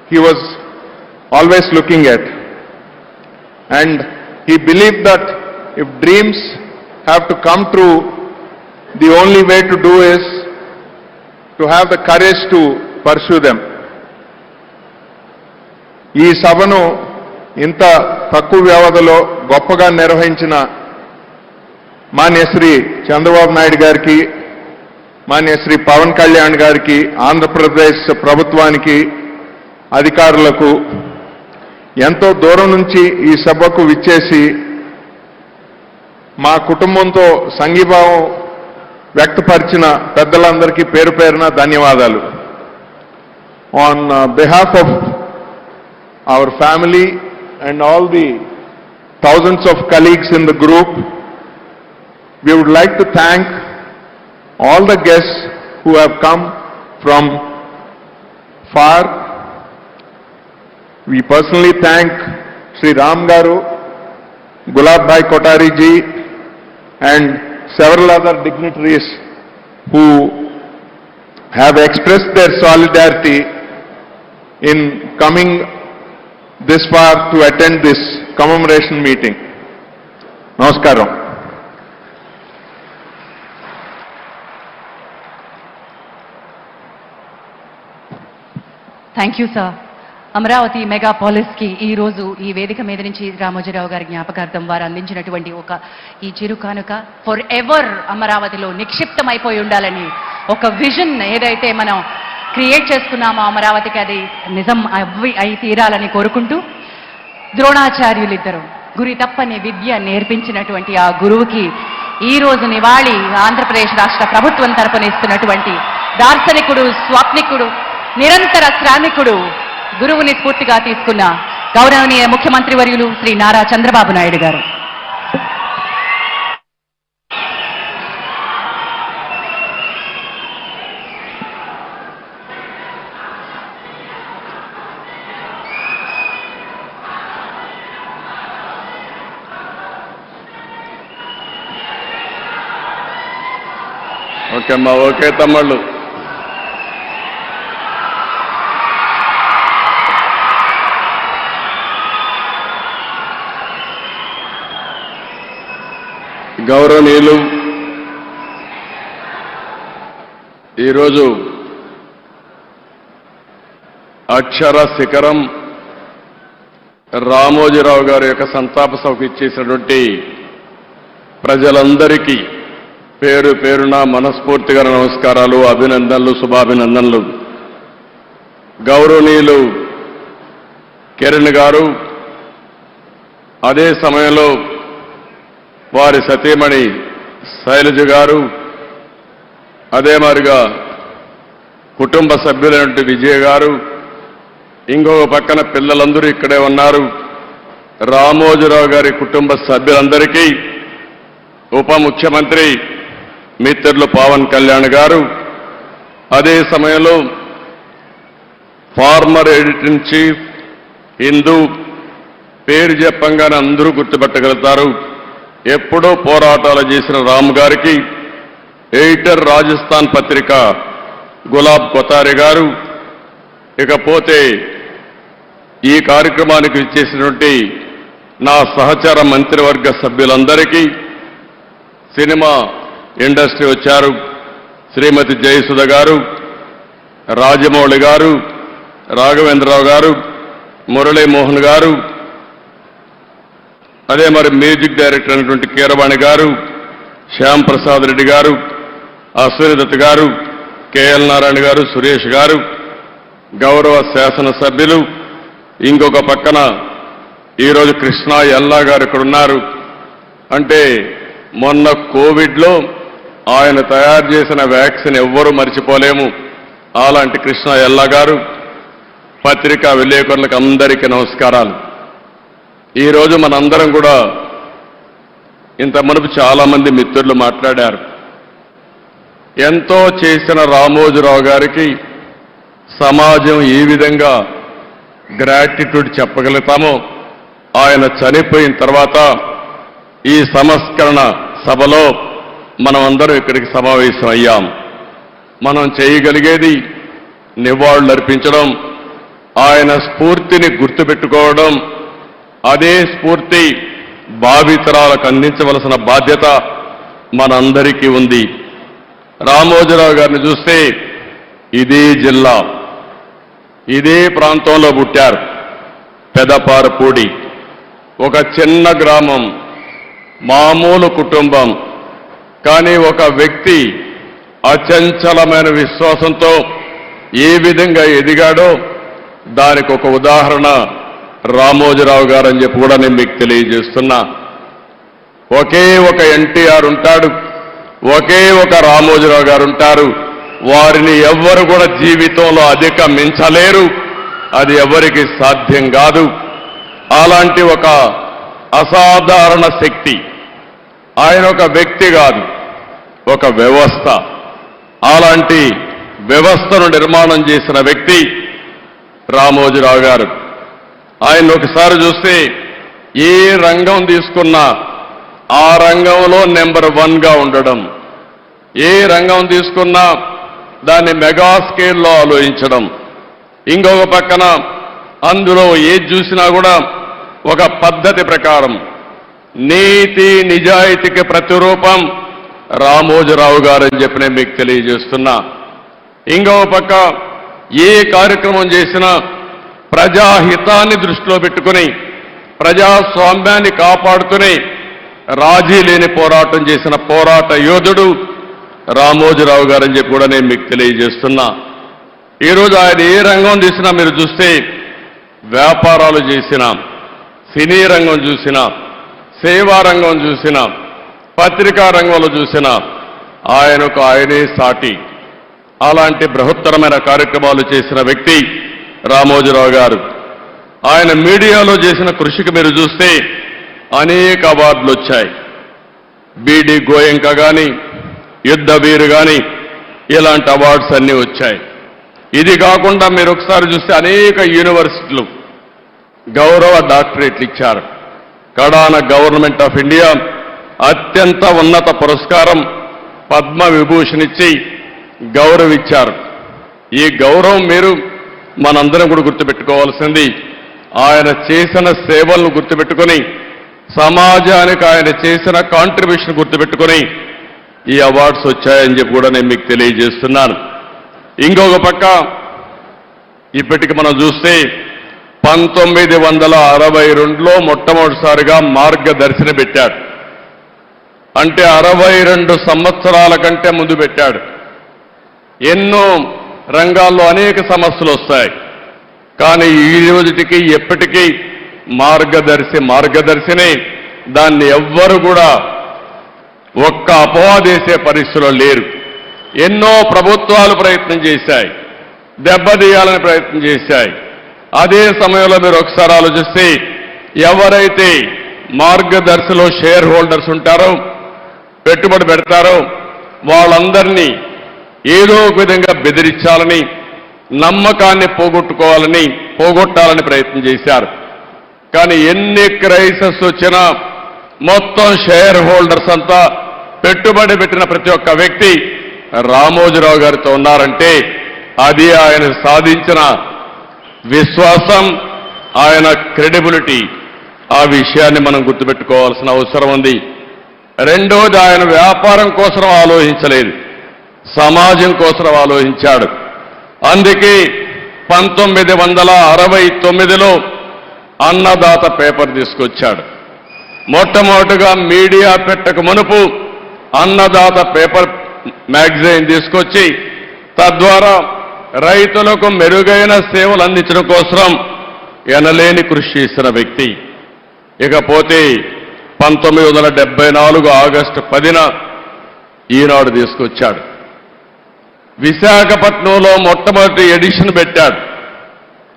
he was always looking at. And he believed that if dreams have to come true, the only way to do is to have the courage to pursue them. ఈ సభను ఇంత తక్కువ వ్యవధిలో గొప్పగా నిర్వహించిన మాన్య శ్రీ చంద్రబాబు నాయుడు గారికి, మాన్య శ్రీ పవన్ కళ్యాణ్ గారికి, ఆంధ్రప్రదేశ్ ప్రభుత్వానికి, అధికారులకు, ఎంతో దూరం నుంచి ఈ సభకు విచ్చేసి మా కుటుంబంతో సంఘీభావం వ్యక్తపరిచిన పెద్దలందరికీ పేరు పేరున ధన్యవాదాలు. On behalf of our family and all the thousands of colleagues in the group, we would like to thank all the guests who have come from far. We personally thank Sri Ram Garu, Gulab Bhai Kotari ji and several other dignitaries who have expressed their solidarity in coming this far to attend this commemoration meeting. Namaskaram. Thank you sir. Amaravati megapolis కి ఈ రోజు ఈ వేదిక మీద నుంచి రామోజీరావు గారి జ్ఞాపకార్థం వారు అందించినటువంటి ఈ చిరు కానుక ఫర్ ఎవర్ అమరావతిలో నిక్షిప్తమైపోయి ఉండాలని ఒక విజన్ ఏదైతే మనం క్రియేట్ చేసుకున్నామో అమరావతికి అది నిజం అయి తీరాలని కోరుకుంటూ ద్రోణాచార్యులిద్దరు గురి తప్పని విద్య నేర్పించినటువంటి ఆ గురువుకి ఈ రోజు నివాళి ఆంధ్రప్రదేశ్ రాష్ట్ర ప్రభుత్వం తరపున ఇస్తున్నటువంటి దార్శనికుడు, స్వాప్నికుడు, నిరంతర శ్రామికుడు, గురువుని స్ఫూర్తిగా తీసుకున్న గౌరవనీయ ముఖ్యమంత్రి వర్యులు శ్రీ నారా చంద్రబాబు నాయుడు గారు. ఓకే అమ్మా, ఓకే తమ్ముళ్ళు. గౌరవనీయులు, ఈరోజు అక్షర శిఖరం రామోజీరావు గారి యొక్క సంతాప సభకు ఇచ్చేసినటువంటి ప్రజలందరికీ పేరు పేరున మనస్ఫూర్తిగా నమస్కారాలు, అభినందనలు, శుభాభినందనలు. గౌరవనీయులు కిరణ్ గారు, అదే సమయంలో వారి సతీమణి శైలజ గారు, అదే మాదిరిగా కుటుంబ సభ్యులైనటువంటి విజయ్ గారు, ఇంకొక పక్కన పిల్లలందరూ ఇక్కడే ఉన్నారు. రామోజీరావు గారి కుటుంబ సభ్యులందరికీ ఉప ముఖ్యమంత్రి మిత్రులు పవన్ కళ్యాణ్ గారు, అదే సమయంలో former editor in chief Hindu, పేరు చెప్పంగానే అందరూ గుర్తుపెట్టగలుగుతారు, ఎప్పుడూ పోరాటాలు చేసిన రామ్ గారికి, ఎడిటర్ రాజస్థాన్ పత్రిక గులాబ్ కొతారి గారు, ఇకపోతే ఈ కార్యక్రమానికి ఇచ్చేసినటువంటి నా సహచర మంత్రివర్గ సభ్యులందరికీ, సినిమా ఇండస్ట్రీ వచ్చారు, శ్రీమతి జయసుధ గారు, రాజమౌళి గారు, రాఘవేంద్రరావు గారు, మురళీమోహన్ గారు, అదే మరి మ్యూజిక్ డైరెక్టర్ అయినటువంటి కీరవాణి గారు, శ్యామ్ ప్రసాద్ రెడ్డి గారు, అశ్విని దత్ గారు, కేఎల్ నారాయణ గారు, సురేష్ గారు, గౌరవ శాసనసభ్యులు, ఇంకొక పక్కన ఈరోజు కృష్ణా ఎల్లా గారు ఇక్కడ ఉన్నారు. అంటే మొన్న కోవిడ్లో ఆయన తయారు చేసిన వ్యాక్సిన్ ఎవ్వరూ మర్చిపోలేము. అలాంటి కృష్ణ ఎల్లా గారు, పత్రికా విలేకరులకు అందరికీ నమస్కారాలు. ఈరోజు మనందరం కూడా ఇంత మునుపు చాలామంది మిత్రులు మాట్లాడారు. ఎంతో చేసిన రామోజీరావు గారికి సమాజం ఏ విధంగా గ్రాటిట్యూడ్ చెప్పగలుగుతామో, ఆయన చనిపోయిన తర్వాత ఈ సంస్కరణ సభలో మనం అందరం ఇక్కడికి సమావేశం అయ్యాం. మనం చేయగలిగేది నివాళులు అర్పించడం, ఆయన స్ఫూర్తిని గుర్తుపెట్టుకోవడం, అదే స్ఫూర్తి భావితరాలకు అందించవలసిన బాధ్యత మనందరికీ ఉంది. రామోజీరావు గారిని చూస్తే ఇదే జిల్లా, ఇదే ప్రాంతంలో పుట్టారు. పెదపారపూడి, ఒక చిన్న గ్రామం, మామూలు కుటుంబం. కానీ ఒక వ్యక్తి అచంచలమైన విశ్వాసంతో ఏ విధంగా ఎదిగాడో దానికి ఒక ఉదాహరణ రామోజీరావు గారు అని చెప్పి కూడా నేను మీకు తెలియజేస్తున్నా. ఒకే ఒక ఎన్టీఆర్ ఉంటాడు, ఒకే ఒక రామోజీరావు గారు ఉంటారు. వారిని ఎవ్వరు కూడా జీవితంలో అధిగమించలేరు, అది ఎవరికి సాధ్యం కాదు. అలాంటి ఒక అసాధారణ శక్తి. ఆయన ఒక వ్యక్తి కాదు, ఒక వ్యవస్థ. అలాంటి వ్యవస్థను నిర్మాణం చేసిన వ్యక్తి రామోజీరావు గారు. ఆయన ఒకసారి చూస్తే ఏ రంగం తీసుకున్నా ఆ రంగంలో నెంబర్ 1గా ఉండడం, ఏ రంగం తీసుకున్నా దాన్ని మెగా స్కేల్లో ఆలోచించడం, ఇంకొక పక్కన అందులో ఏది చూసినా కూడా ఒక పద్ధతి ప్రకారం నీతి నిజాయితీకి ప్రతిరూపం రామోజీరావు గారు అని చెప్పి నేను మీకు తెలియజేస్తున్నా. ఇంకొక పక్క ఏ కార్యక్రమం చేసినా ప్రజాహితాన్ని దృష్టిలో పెట్టుకుని ప్రజాస్వామ్యాన్ని కాపాడుతూనే రాజీ లేని పోరాటం చేసిన పోరాట యోధుడు రామోజీరావు గారు అని చెప్పి కూడా నేను మీకు తెలియజేస్తున్నా. ఈరోజు ఆయన ఏ రంగం తీసినా మీరు చూస్తే, వ్యాపారాలు చేసినా, సినీ రంగం చూసినా, సేవా రంగం చూసినా, పత్రికా రంగంలో చూసినా ఆయనకు ఆయనే సాటి. అలాంటి బృహత్తరమైన కార్యక్రమాలు చేసిన వ్యక్తి రామోజీరావు గారు. ఆయన మీడియాలో చేసిన కృషికి మీరు చూస్తే అనేక అవార్డులు వచ్చాయి. బీడీ గోయంక కానీ, యుద్ధ వీరు కానీ, ఇలాంటి అవార్డ్స్ అన్నీ వచ్చాయి. ఇది కాకుండా మీరు ఒకసారి చూస్తే అనేక యూనివర్సిటీలు గౌరవ డాక్టరేట్లు ఇచ్చారు. కడాన గవర్నమెంట్ ఆఫ్ ఇండియా అత్యంత ఉన్నత పురస్కారం పద్మ విభూషణ్ ఇచ్చి గౌరవించారు. ఈ గౌరవం మీరు మనందరం కూడా గుర్తుపెట్టుకోవాల్సింది. ఆయన చేసిన సేవలను గుర్తుపెట్టుకొని, సమాజానికి ఆయన చేసిన కాంట్రిబ్యూషన్ గుర్తుపెట్టుకొని ఈ అవార్డ్స్ వచ్చాయని చెప్పి కూడా నేను మీకు తెలియజేస్తున్నాను. ఇంకొక పక్క ఇప్పటికి మనం చూస్తే 1962లో మొట్టమొదటిసారిగా మార్గదర్శిని పెట్టాడు. అంటే 62 సంవత్సరాల కంటే ముందు పెట్టాడు. ఎన్నో రంగాల్లో అనేక సమస్యలు వస్తాయి. కానీ ఈ రోజుకి ఎప్పటికీ మార్గదర్శినే. దాన్ని ఎవ్వరు కూడా ఒక్క అపవాదేసే పరిస్థితిలో లేరు. ఎన్నో ప్రభుత్వాలు ప్రయత్నం చేశాయి, దెబ్బతీయాలని ప్రయత్నం చేశాయి. అదే సమయంలో మీరు ఒకసారి ఆలోచిస్తే ఎవరైతే మార్గదర్శిలో షేర్ హోల్డర్స్ ఉంటారో, పెట్టుబడి పెడతారో వాళ్ళందరినీ ఏదో ఒక విధంగా బెదిరించాలని, నమ్మకాన్ని పోగొట్టాలని ప్రయత్నం చేశారు. కానీ ఎన్ని క్రైసిస్ వచ్చినా మొత్తం షేర్ హోల్డర్స్ అంతా, పెట్టుబడి పెట్టిన ప్రతి ఒక్క వ్యక్తి రామోజీరావు గారితో ఉన్నారంటే అది ఆయన సాధించిన విశ్వాసం, ఆయన క్రెడిబిలిటీ. ఆ విషయాన్ని మనం గుర్తుపెట్టుకోవాల్సిన అవసరం ఉంది. రెండోది, ఆయన వ్యాపారం కోసం ఆలోచించలేదు, సమాజం కోసం ఆలోచించాడు. అందుకే 1969లో అన్నదాత పేపర్ తీసుకొచ్చాడు. మొట్టమొదటిగా మీడియా పెట్టక మునుపు అన్నదాత పేపర్ మ్యాగజైన్ తీసుకొచ్చి తద్వారా రైతులకు మెరుగైన సేవలు అందించడం కోసం ఎనలేని కృషి చేసిన వ్యక్తి. ఇకపోతే 1974 ఆగస్టు 10న ఈనాడు తీసుకొచ్చాడు. విశాఖపట్నంలో మొట్టమొదటి ఎడిషన్ పెట్టాడు.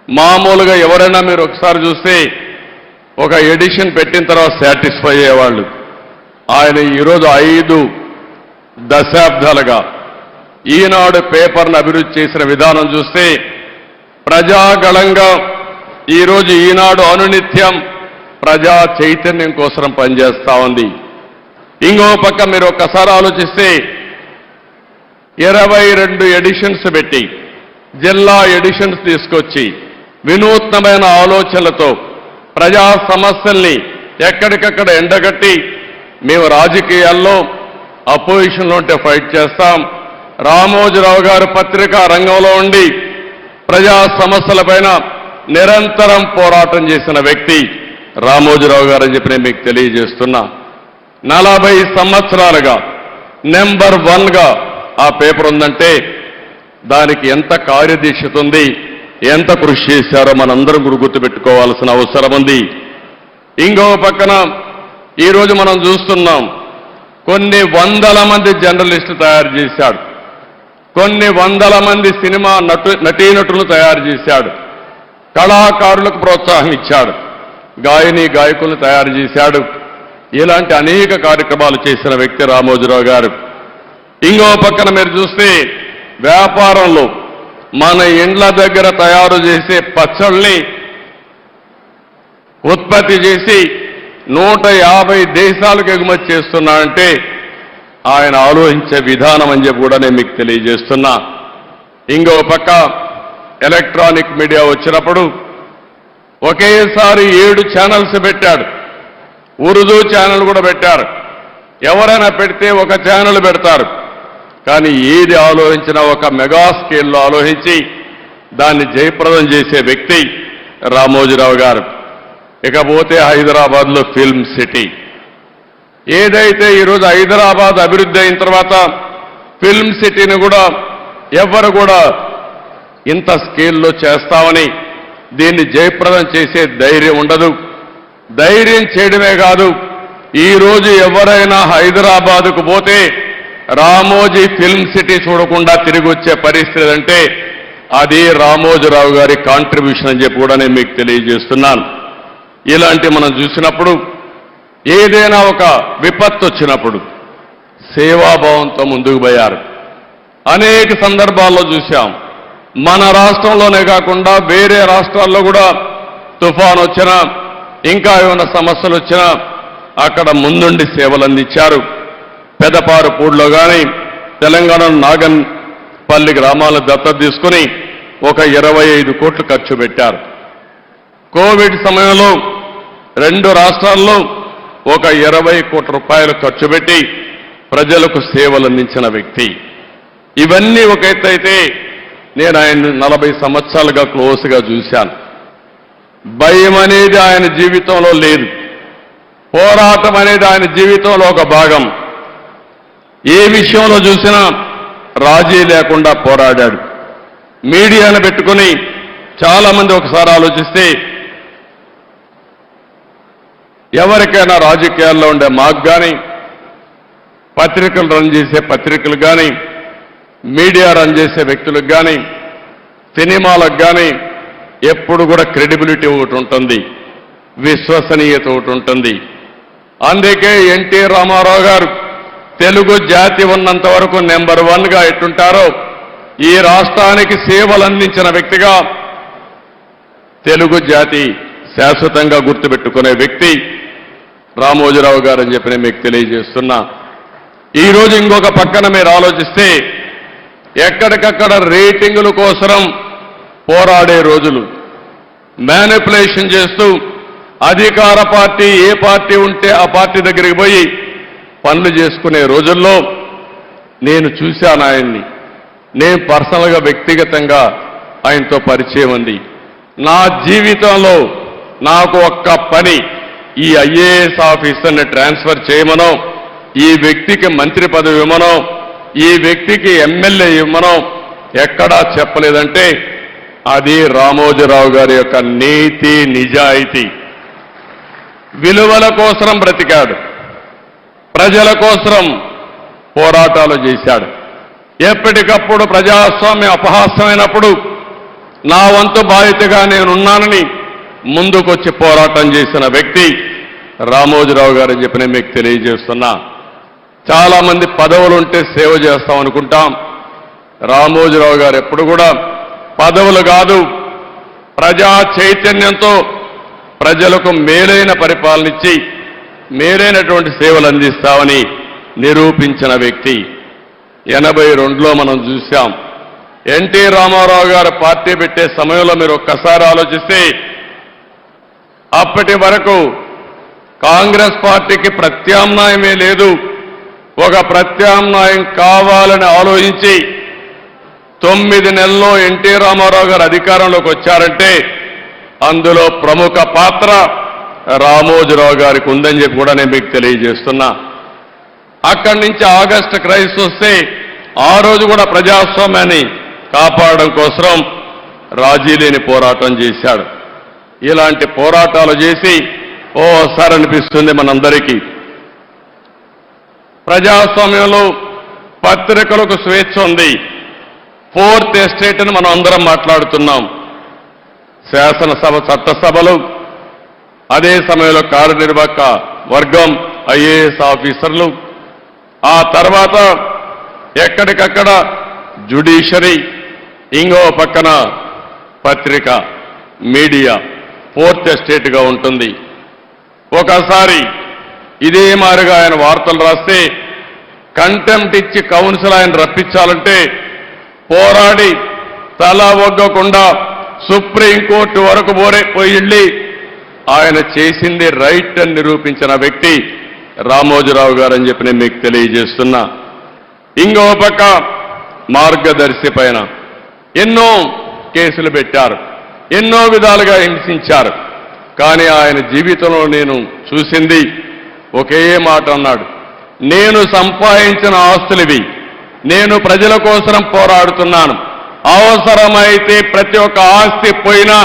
మామూలుగా ఎవరైనా మీరు ఒకసారి చూస్తే ఒక ఎడిషన్ పెట్టిన తర్వాత సాటిస్ఫై అయ్యేవాళ్ళు. ఆయన ఈరోజు 5 దశాబ్దాలుగా ఈనాడు పేపర్ను అభివృద్ధి చేసిన విధానం చూస్తే ప్రజాగళంగా ఈరోజు ఈనాడు అనునిత్యం ప్రజా చైతన్యం కోసం పనిచేస్తా ఉంది. ఇంకో పక్క మీరు ఒక్కసారి ఆలోచిస్తే 22 ఎడిషన్స్ పెట్టి, జిల్లా ఎడిషన్స్ తీసుకొచ్చి వినూత్నమైన ఆలోచనలతో ప్రజా సమస్యల్ని ఎక్కడికక్కడ ఎండగట్టి, మేము రాజకీయాల్లో అపోజిషన్లో ఉంటే ఫైట్ చేస్తాం, రామోజీరావు గారు పత్రికా రంగంలో ఉండి ప్రజా సమస్యలపైన నిరంతరం పోరాటం చేసిన వ్యక్తి రామోజీరావు గారు అని చెప్పి నేను మీకు తెలియజేస్తున్నా. 40 సంవత్సరాలుగా నెంబర్ 1గా ఆ పేపర్ ఉందంటే దానికి ఎంత కార్యదీక్షత ఉంది, ఎంత కృషి చేశారో మనందరం కూడా గుర్తుపెట్టుకోవాల్సిన అవసరం ఉంది. ఇంకో పక్కన ఈరోజు మనం చూస్తున్నాం, కొన్ని వందల మంది జర్నలిస్టులు తయారు చేశాడు, కొన్ని వందల మంది సినిమా నటీనటులను తయారు చేశాడు, కళాకారులకు ప్రోత్సాహం ఇచ్చాడు, గాయకులను తయారు చేశాడు. ఇలాంటి అనేక కార్యక్రమాలు చేసిన వ్యక్తి రామోజీరావు గారు. ఇంకో పక్కన మీరు చూస్తే వ్యాపారంలో మన ఇండ్ల దగ్గర తయారు చేసే పచ్చళ్ళని ఉత్పత్తి చేసి 150 దేశాలకు ఎగుమతి చేస్తున్నాడంటే ఆయన ఆలోచించే విధానం అని చెప్పి కూడా నేను మీకు తెలియజేస్తున్నా. ఇంకో పక్క ఎలక్ట్రానిక్ మీడియా వచ్చినప్పుడు ఒకేసారి 7 ఛానల్స్ పెట్టాడు. ఉర్దూ ఛానల్ కూడా పెట్టారు. ఎవరైనా పెడితే ఒక ఛానల్ పెడతారు, కానీ ఏది ఆలోచించినా ఒక మెగా స్కేల్లో ఆలోచించి దాన్ని జయప్రదం చేసే వ్యక్తి రామోజీరావు గారు. ఇకపోతే హైదరాబాద్లో ఫిల్మ్ సిటీ, ఏదైతే ఈరోజు హైదరాబాద్ అభివృద్ధి అయిన తర్వాత ఫిల్మ్ సిటీని కూడా ఎవరు కూడా ఇంత స్కేల్లో చేస్తామని, దీన్ని జయప్రదం చేసే ధైర్యం ఉండదు. ధైర్యం చేయడమే కాదు, ఈ రోజు ఎవరైనా హైదరాబాదుకు పోతే రామోజీ ఫిల్మ్ సిటీ చూడకుండా తిరిగి వచ్చే పరిస్థితి అంటే అది రామోజీరావు గారి కాంట్రిబ్యూషన్ అని చెప్పి కూడా నేను మీకు తెలియజేస్తున్నాను. ఇలాంటి మనం చూసినప్పుడు ఏదైనా ఒక విపత్తు వచ్చినప్పుడు సేవాభావంతో ముందుకు పోయారు. అనేక సందర్భాల్లో చూశాం. మన రాష్ట్రంలోనే కాకుండా వేరే రాష్ట్రాల్లో కూడా తుఫాన్ వచ్చినా ఇంకా ఏమైనా సమస్యలు వచ్చినా అక్కడ ముందుండి సేవలు అందించారు. పెదపారుపూడిలో కానీ తెలంగాణ నాగన్పల్లి గ్రామాలను దత్తత తీసుకుని ఒక 25 కోట్లు ఖర్చు పెట్టారు. కోవిడ్ సమయంలో 2 రాష్ట్రాల్లో ఒక 20 కోట్ల రూపాయలు ఖర్చు పెట్టి ప్రజలకు సేవలు అందించిన వ్యక్తి. ఇవన్నీ ఒక ఎత్తు అయితే నేను ఆయన 40 సంవత్సరాలుగా క్లోజ్గా చూశాను. భయం అనేది ఆయన జీవితంలో లేదు. పోరాటం అనేది ఆయన జీవితంలో ఒక భాగం. ఏ విషయంలో చూసినా రాజీ లేకుండా పోరాడాడు. మీడియాను పెట్టుకుని చాలా మంది ఒకసారి ఆలోచిస్తే ఎవరికైనా రాజకీయాల్లో ఉండే మాకు కానీ పత్రికలు రన్ చేసే పత్రికలు కానీ మీడియా రన్ చేసే వ్యక్తులకు కానీ సినిమాలకు కానీ ఎప్పుడు కూడా క్రెడిబిలిటీ ఒకటి ఉంటుంది, విశ్వసనీయత ఒకటి ఉంటుంది. అందుకే ఎన్టీ రామారావు గారు తెలుగు జాతి ఉన్నంత వరకు నెంబర్ 1గా ఎట్టుంటారో ఈ రాష్ట్రానికి సేవలు అందించిన వ్యక్తిగా తెలుగు జాతి శాశ్వతంగా గుర్తుపెట్టుకునే వ్యక్తి రామోజీరావు గారు అని చెప్పి నేను మీకు తెలియజేస్తున్నా. ఈరోజు ఇంకొక పక్కన మీరు ఆలోచిస్తే ఎక్కడికక్కడ రేటింగుల కోసం పోరాడే రోజులు, మ్యానిపులేషన్ చేస్తూ అధికార పార్టీ ఏ పార్టీ ఉంటే ఆ పార్టీ దగ్గరికి పోయి పనులు చేసుకునే రోజుల్లో నేను చూశాను ఆయన్ని. నేను పర్సనల్గా వ్యక్తిగతంగా ఆయనతో పరిచయం ఉంది. నా జీవితంలో నాకు ఒక్క పని ఈ ఐఏఎస్ ఆఫీసర్ని ట్రాన్స్ఫర్ చేయమనో, ఈ వ్యక్తికి మంత్రి పదవి ఇవ్వమనో, ఈ వ్యక్తికి ఎమ్మెల్యే ఇవ్వమనో ఎక్కడా చెప్పలేదంటే అది రామోజీరావు గారి యొక్క నీతి నిజాయితీ. విలువల కోసం బ్రతికాడు, ప్రజల కోసం పోరాటాలు చేశాడు. ఎప్పటికప్పుడు ప్రజాస్వామ్యం అపహాస్యమైనప్పుడు నా వంతు బాధ్యతగా నేనున్నానని ముందుకొచ్చి పోరాటం చేసిన వ్యక్తి రామోజీరావు గారు అని చెప్పి నేను మీకు తెలియజేస్తున్నా. చాలా మంది పదవులుంటే సేవ చేస్తాం అనుకుంటాం. రామోజీరావు గారు ఎప్పుడు కూడా పదవులు కాదు, ప్రజా చైతన్యంతో ప్రజలకు మేలైన పరిపాలన ఇచ్చి మేలైనటువంటి సేవలు అందిస్తామని నిరూపించిన వ్యక్తి. 82లో మనం చూశాం. ఎన్టీ రామారావు గారు పార్టీ పెట్టే సమయంలో మీరు ఒక్కసారి ఆలోచిస్తే అప్పటి వరకు కాంగ్రెస్ పార్టీకి ప్రత్యామ్నాయమే లేదు. ఒక ప్రత్యామ్నాయం కావాలని ఆలోచించి 9 నెలల్లో ఎన్టీ రామారావు గారు అధికారంలోకి వచ్చారంటే అందులో ప్రముఖ పాత్ర రామోజీరావు గారికి ఉందని చెప్పి కూడా నేను మీకు తెలియజేస్తున్నా. అక్కడి నుంచి ఆగస్టు క్రైసిస్ వస్తే ఆ రోజు కూడా ప్రజాస్వామ్యాన్ని కాపాడడం కోసం రాజీ లేని పోరాటం చేశాడు. ఇలాంటి పోరాటాలు చేసి ఓసారి అనిపిస్తుంది మనందరికీ ప్రజాస్వామ్యంలో పత్రికలకు స్వేచ్ఛ ఉంది. 4th ఎస్టేట్ అని మనం అందరం మాట్లాడుతున్నాం. శాసనసభ, చట్టసభలు, అదే సమయంలో కార్యనిర్వాహక వర్గం, ఐఏఎస్ ఆఫీసర్లు, ఆ తర్వాత ఎక్కడికక్కడ జ్యుడిషియరీ, ఇంకో పక్కన పత్రిక, మీడియా 4th ఎస్టేట్గా ఉంటుంది. ఒకసారి ఇదే మారిగా ఆయన వార్తలు రాస్తే కంటెంప్ట్ ఇచ్చి కౌన్సిల్ ఆయన రప్పించాలంటే పోరాడి తల ఒగ్గకుండా సుప్రీంకోర్టు వరకు పోయి ఆయన చేసింది రైట్ అని నిరూపించిన వ్యక్తి రామోజీరావు గారు అని చెప్పి నేను మీకు తెలియజేస్తున్నా. ఇంకో పక్క మార్గదర్శి పైన ఎన్నో కేసులు పెట్టారు, ఎన్నో విధాలుగా హింసించారు. కానీ ఆయన జీవితంలో నేను చూసింది ఒకే మాట అన్నాడు, నేను సంపాదించిన ఆస్తులివి, నేను ప్రజల కోసం పోరాడుతున్నాను, అవసరమైతే ప్రతి ఒక్క ఆస్తి పోయినా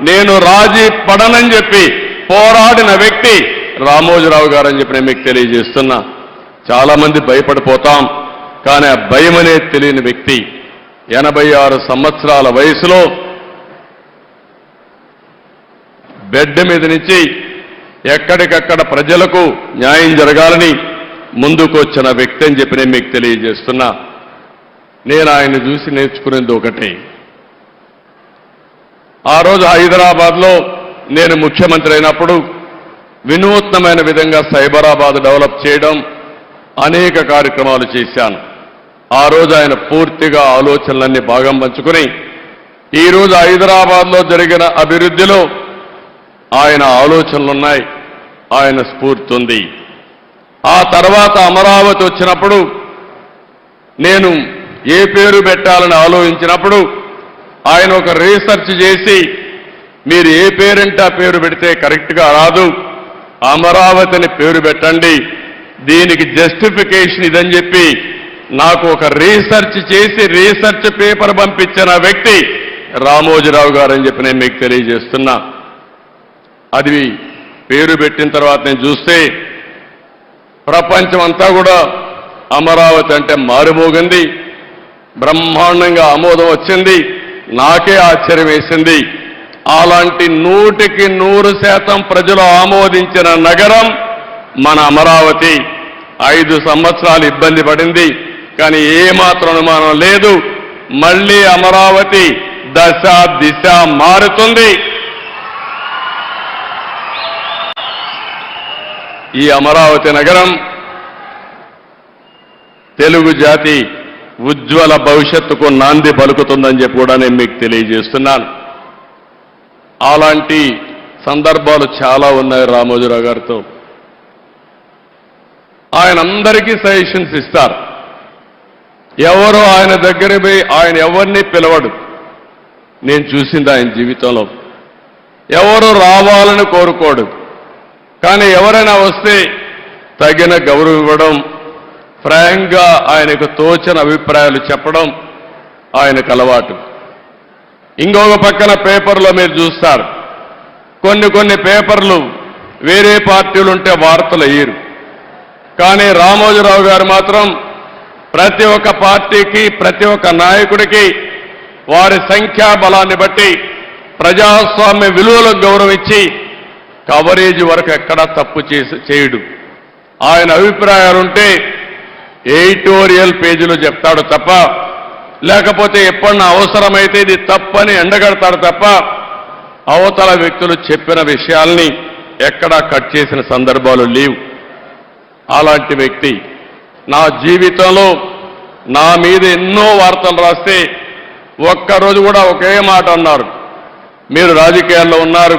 నేను రాజీ పడనని చెప్పి పోరాడిన వ్యక్తి రామోజీరావు గారు అని చెప్పి నేను మీకు తెలియజేస్తున్నా. చాలా మంది భయపడిపోతాం, కానీ ఆ భయం అనేది తెలియని వ్యక్తి 86 సంవత్సరాల వయసులో బెడ్ మీద నుంచి ఎక్కడికక్కడ ప్రజలకు న్యాయం జరగాలని ముందుకు వచ్చిన వ్యక్తి అని చెప్పి నేను మీకు తెలియజేస్తున్నా. నేను ఆయన్ని చూసి నేర్చుకునేది ఒకటే. ఆ రోజు హైదరాబాద్లో నేను ముఖ్యమంత్రి అయినప్పుడు వినూత్నమైన విధంగా సైబరాబాద్ డెవలప్ చేయడం, అనేక కార్యక్రమాలు చేశాను. ఆ రోజు ఆయన పూర్తిగా ఆలోచనలన్నీ భాగం పంచుకుని ఈరోజు హైదరాబాద్లో జరిగిన అభివృద్ధిలో ఆయన ఆలోచనలున్నాయి, ఆయన స్ఫూర్తి ఉంది. ఆ తర్వాత అమరావతి వచ్చినప్పుడు నేను ఏ పేరు పెట్టాలని ఆలోచించినప్పుడు ఆయన ఒక రీసెర్చ్ చేసి మీరు ఏ పేరంటే ఆ పేరు పెడితే కరెక్ట్గా రాదు, అమరావతిని పేరు పెట్టండి, దీనికి జస్టిఫికేషన్ ఇదని చెప్పి నాకు ఒక రీసెర్చ్ చేసి రీసెర్చ్ పేపర్ పంపించిన వ్యక్తి రామోజీరావు గారు అని చెప్పి నేను మీకు తెలియజేస్తున్నా. అది పేరు పెట్టిన తర్వాత నేను చూస్తే ప్రపంచం అంతా కూడా అమరావతి అంటే మారుమోగింది, బ్రహ్మాండంగా ఆమోదం వచ్చింది. నాకే ఆశ్చర్యం వేసింది. అలాంటి 100% ప్రజలు ఆమోదించిన నగరం మన అమరావతి. 5 సంవత్సరాలు ఇబ్బంది పడింది, కానీ ఏమాత్రం అనుమానం లేదు, మళ్ళీ అమరావతి దశ దిశ మారుతుంది. ఈ అమరావతి నగరం తెలుగు జాతి ఉజ్వల భవిష్యత్తుకు నాంది పలుకుతుందని చెప్పి కూడా నేను మీకు తెలియజేస్తున్నాను. అలాంటి సందర్భాలు చాలా ఉన్నాయి రామోజీరావు గారితో. ఆయన అందరికీ సజెషన్స్ ఇస్తారు. ఎవరో ఆయన దగ్గర పోయి ఆయన ఎవరిని పిలవడు. నేను చూసింది ఆయన జీవితంలో. ఎవరు రావాలని కోరుకోడు, కానీ ఎవరైనా వస్తే తగిన గౌరవం ఇవ్వడం, ఫ్రాంక్గా ఆయనకు తోచిన అభిప్రాయాలు చెప్పడం ఆయనకు అలవాటు. ఇంకొక పక్కన పేపర్లో మీరు చూస్తారు, కొన్ని పేపర్లు వేరే పార్టీలు ఉంటే వార్తలు అయ్యారు, కానీ రామోజీరావు గారు మాత్రం ప్రతి ఒక్క పార్టీకి ప్రతి ఒక్క నాయకుడికి వారి సంఖ్యాబలాన్ని బట్టి ప్రజాస్వామ్య విలువలకు గౌరవం ఇచ్చి కవరేజ్ వరకు ఎక్కడా తప్పు చేయడు. ఆయన అభిప్రాయాలుంటే ఎడిటోరియల్ పేజీలో చెప్తాడు తప్ప, లేకపోతే ఎప్పుడన్నా అవసరమైతే ఇది తప్పని ఎండగడతాడు తప్ప అవతల వ్యక్తులు చెప్పిన విషయాల్ని ఎక్కడా కట్ చేసిన సందర్భాలు లేవు. అలాంటి వ్యక్తి నా జీవితంలో నా మీద ఎన్నో వార్తలు రాస్తే ఒక్కరోజు కూడా ఒకే మాట అన్నారు, మీరు రాజకీయాల్లో ఉన్నారు,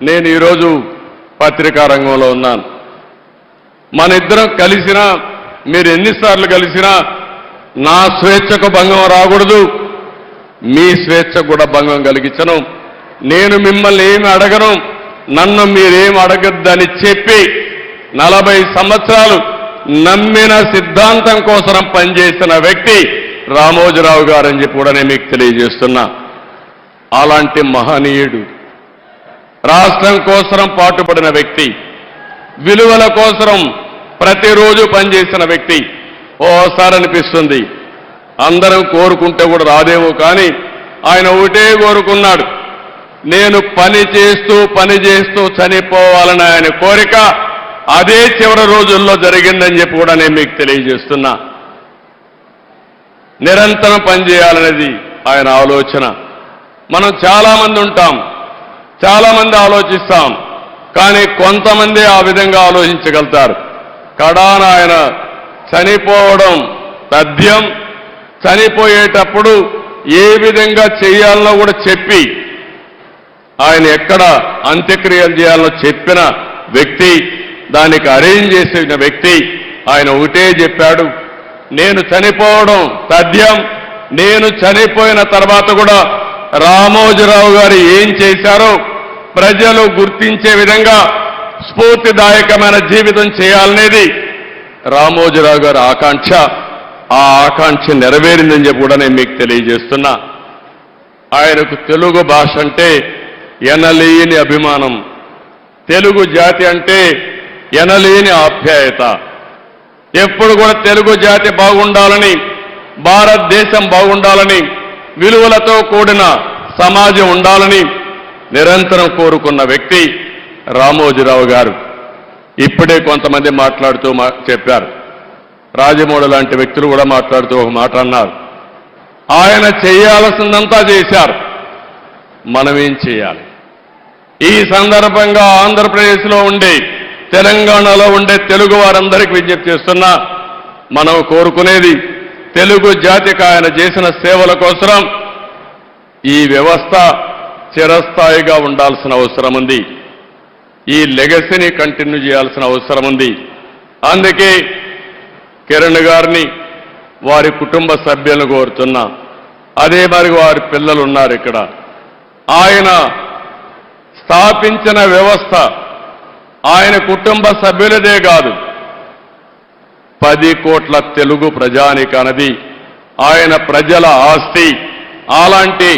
నేను ఈరోజు పత్రికా రంగంలో ఉన్నాను, మన ఇద్దరం కలిసినా మీరు ఎన్నిసార్లు కలిసినా నా స్వేచ్ఛకు భంగం రాకూడదు, మీ స్వేచ్ఛకు కూడా భంగం కలిగించను, నేను మిమ్మల్ని ఏమి అడగను, నన్ను మీరేం అడగద్దని చెప్పి 40 సంవత్సరాలు నమ్మిన సిద్ధాంతం కోసం పనిచేసిన వ్యక్తి రామోజీరావు గారు అని చెప్పి కూడా నేను మీకు తెలియజేస్తున్నా. అలాంటి మహనీయుడు, రాష్ట్రం కోసం పాటుపడిన వ్యక్తి, విలువల కోసం ప్రతిరోజు పనిచేసిన వ్యక్తి. ఓసారి అనిపిస్తుంది అందరం కోరుకుంటే కూడా రాదేమో, కానీ ఆయన ఒకటే కోరుకున్నాడు, నేను పని చేస్తూ చనిపోవాలని ఆయన కోరిక. అదే చివరి రోజుల్లో జరిగిందని చెప్పి కూడా నేను మీకు తెలియజేస్తున్నా. నిరంతరం పనిచేయాలనేది ఆయన ఆలోచన. మనం చాలామంది ఉంటాం, చాలామంది ఆలోచిస్తాం, కానీ కొంతమంది ఆ విధంగా ఆలోచించగలుగుతారు. కడాన ఆయన చనిపోవడం తథ్యం, చనిపోయేటప్పుడు ఏ విధంగా చేయాలనో కూడా చెప్పి ఆయన ఎక్కడ అంత్యక్రియలు చేయాలనో చెప్పిన వ్యక్తి, దానికి అరేంజ్ చేసిన వ్యక్తి. ఆయన ఒకటే చెప్పాడు, నేను చనిపోవడం తథ్యం, నేను చనిపోయిన తర్వాత కూడా రామోజీరావు గారు ఏం చేశారో ప్రజలు గుర్తించే విధంగా స్ఫూర్తిదాయకమైన జీవితం చేయాలనేది రామోజీరావు గారి ఆకాంక్ష. ఆ ఆకాంక్ష నెరవేరిందని చెప్పి కూడా నేను మీకు తెలియజేస్తున్నా. ఆయనకు తెలుగు భాష అంటే ఎనలేని అభిమానం. తెలుగు జాతి అంటే ఎనలేని ఆప్యాయత. ఎప్పుడు కూడా తెలుగు జాతి బాగుండాలని, భారతదేశం బాగుండాలని, విలువలతో కూడిన సమాజం ఉండాలని నిరంతరం కోరుకున్న వ్యక్తి రామోజీరావు గారు. ఇప్పుడే కొంతమంది మాట్లాడుతూ చెప్పారు, రాజమౌళి లాంటి వ్యక్తులు కూడా మాట్లాడుతూ ఒక మాట అన్నారు, ఆయన చేయాల్సిందంతా చేశారు, మనమేం చేయాలి? ఈ సందర్భంగా ఆంధ్రప్రదేశ్లో ఉండే, తెలంగాణలో ఉండే తెలుగు వారందరికీ విజ్ఞప్తి చేస్తున్నా, మనం కోరుకునేది తెలుగు జాతికి ఆయన చేసిన సేవల కోసం ఈ వ్యవస్థ చిరస్థాయిగా ఉండాల్సిన అవసరం ఉంది. ఈ లెగసీని కంటిన్యూ చేయాల్సిన అవసరం ఉంది. అందుకే కిరణ్ గారిని, వారి కుటుంబ సభ్యులను కోరుతున్నా. అదే మరి వారి పిల్లలు ఉన్నారు ఇక్కడ. ఆయన స్థాపించిన వ్యవస్థ ఆయన కుటుంబ సభ్యులదే కాదు, 10 కోట్ల తెలుగు ప్రజానికన్నది ఆయన ప్రజల ఆస్తి. అలాంటి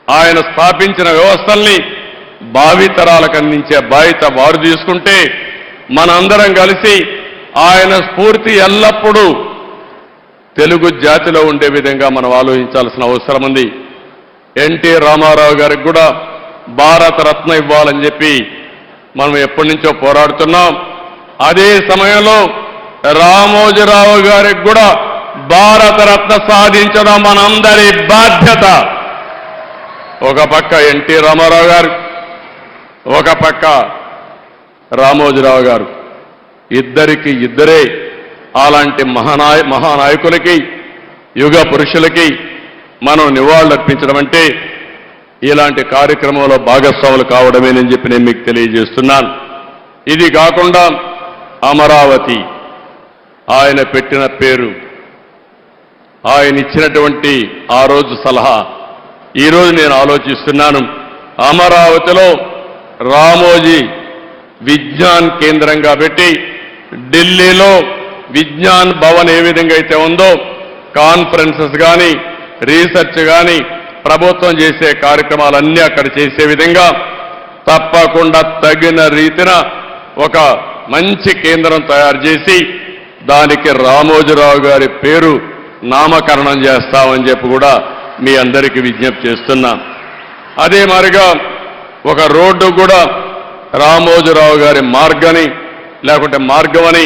ఆయన స్థాపించిన వ్యవస్థల్ని భావితరాలకు అందించే బాధ్యత వారు తీసుకుంటే, మనందరం కలిసి ఆయన స్ఫూర్తి ఎల్లప్పుడూ తెలుగు జాతిలో ఉండే విధంగా మనం ఆలోచించాల్సిన అవసరం ఉంది. ఎన్టీ రామారావు గారికి కూడా భారతరత్న ఇవ్వాలని చెప్పి మనం ఎప్పటి నుంచో పోరాడుతున్నాం. అదే సమయంలో రామోజీరావు గారికి కూడా భారతరత్న సాధించడం మనందరి బాధ్యత. ఒక పక్క ఎన్టీ రామారావు గారు, ఒక పక్క రామోజీరావు గారు, ఇద్దరికి ఇద్దరే అలాంటి మహానాయకులకి, యుగ పురుషులకి మనం నివాళులర్పించడం అంటే ఇలాంటి కార్యక్రమంలో భాగస్వాములు కావడమేనని చెప్పి నేను మీకు తెలియజేస్తున్నాను. ఇది కాకుండా అమరావతి ఆయన పెట్టిన పేరు, ఆయన ఇచ్చినటువంటి ఆ రోజు సలహా, ఈరోజు నేను ఆలోచిస్తున్నాను, అమరావతిలో రామోజీ విజ్ఞాన్ కేంద్రంగా పెట్టి, ఢిల్లీలో విజ్ఞాన్ భవన్ ఏ విధంగా అయితే ఉందో, కాన్ఫరెన్సెస్ కానీ, రీసెర్చ్ కానీ, ప్రభుత్వం చేసే కార్యక్రమాలన్నీ అక్కడ చేసే విధంగా తప్పకుండా తగిన రీతిన ఒక మంచి కేంద్రం తయారు చేసి దానికి రామోజీరావు గారి పేరు నామకరణం చేస్తామని చెప్పి కూడా మీ అందరికీ విజ్ఞప్తి చేస్తున్నాం. అదే మాదిరిగా ఒక రోడ్డు కూడా రామోజీరావు గారి మార్గని లేకుంటే మార్గమని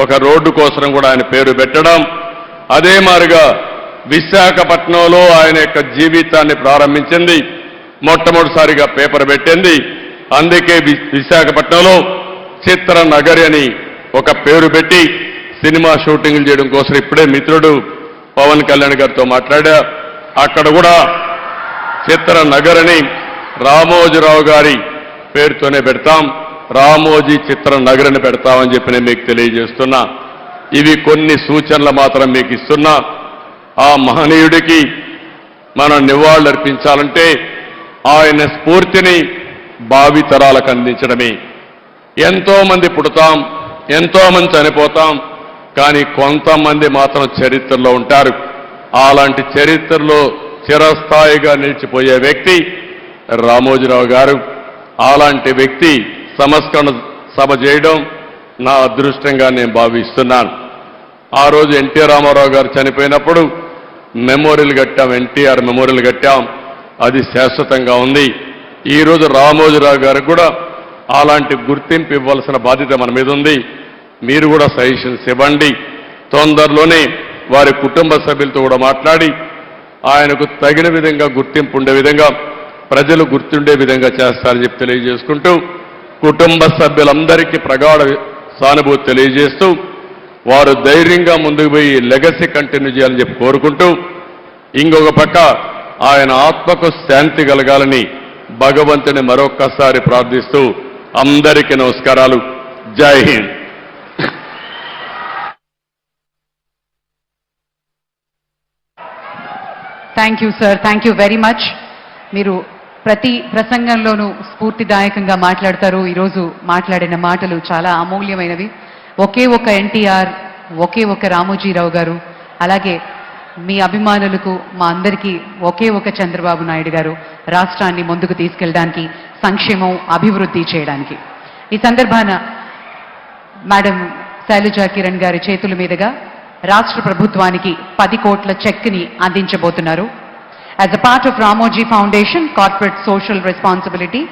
ఒక రోడ్డు కోసం కూడా ఆయన పేరు పెట్టడం. అదే మాదిరిగా విశాఖపట్నంలో ఆయన యొక్క జీవితాన్ని ప్రారంభించింది, మొట్టమొదటిసారిగా పేపర్ పెట్టింది. అందుకే విశాఖపట్నంలో చిత్ర నగరి అని ఒక పేరు పెట్టి సినిమా షూటింగ్లు చేయడం కోసం ఇప్పుడే మిత్రుడు పవన్ కళ్యాణ్ గారితో మాట్లాడా. అక్కడ కూడా చిత్ర నగరని రామోజీరావు గారి పేరుతోనే పెడతాం, రామోజీ చిత్ర నగరని పెడతామని చెప్పి నేను మీకు తెలియజేస్తున్నా. ఇవి కొన్ని సూచనలు మాత్రం మీకు ఇస్తున్నా. ఆ మహనీయుడికి మనం నివాళులర్పించాలంటే ఆయన స్ఫూర్తిని భావితరాలకు అందించడమే. ఎంతో మంది పుడతాం, ఎంతో మంది చనిపోతాం, కానీ కొంతమంది మాత్రం చరిత్రలో ఉంటారు. అలాంటి చరిత్రలో చిరస్థాయిగా నిలిచిపోయే వ్యక్తి రామోజీరావు గారు. అలాంటి వ్యక్తి సంస్కరణ సభ చేయడం నా అదృష్టంగా నేను భావిస్తున్నాను. ఆ రోజు ఎన్టీ రామారావు గారు చనిపోయినప్పుడు మెమోరియల్ కట్టాం, ఎన్టీఆర్ మెమోరియల్ కట్టాం, అది శాశ్వతంగా ఉంది. ఈరోజు రామోజీరావు గారికి కూడా అలాంటి గుర్తింపు ఇవ్వాల్సిన బాధ్యత మన మీద ఉంది. మీరు కూడా సజెషన్స్ ఇవ్వండి. తొందరలోనే వారి కుటుంబ సభ్యులతో కూడా మాట్లాడి ఆయనకు తగిన విధంగా గుర్తింపు ఉండే విధంగా, ప్రజలు గుర్తుండే విధంగా చేస్తారని చెప్పి తెలియజేసుకుంటూ, కుటుంబ సభ్యులందరికీ ప్రగాఢ సానుభూతి తెలియజేస్తూ, వారు ధైర్యంగా ముందుకు పోయి లెగసీ కంటిన్యూ చేయాలని చెప్పి కోరుకుంటూ, ఇంకొక పక్క ఆయన ఆత్మకు శాంతి కలగాలని భగవంతుని మరొక్కసారి ప్రార్థిస్తూ అందరికీ నమస్కారాలు. జై Hind. Thank you sir, thank you very much. మీరు ప్రతి ప్రసంగంలోనూ స్ఫూర్తిదాయకంగా మాట్లాడతారు. ఈరోజు మాట్లాడిన మాటలు చాలా అమూల్యమైనవి. ఒకే ఒక ఎన్టీఆర్, ఒకే ఒక రామోజీరావు గారు, అలాగే మీ అభిమానులకు మా అందరికీ ఒకే ఒక చంద్రబాబు నాయుడు గారు రాష్ట్రాన్ని ముందుకు తీసుకెళ్ళడానికి, సంక్షేమం, అభివృద్ధి చేయడానికి. ఈ సందర్భాన మేడం శైలజా కిరణ్ గారి చేతుల మీదుగా రాష్ట్ర ప్రభుత్వానికి 10 కోట్ల చెక్ని అందించబోతున్నారు. As a part of Ramoji foundation corporate social responsibility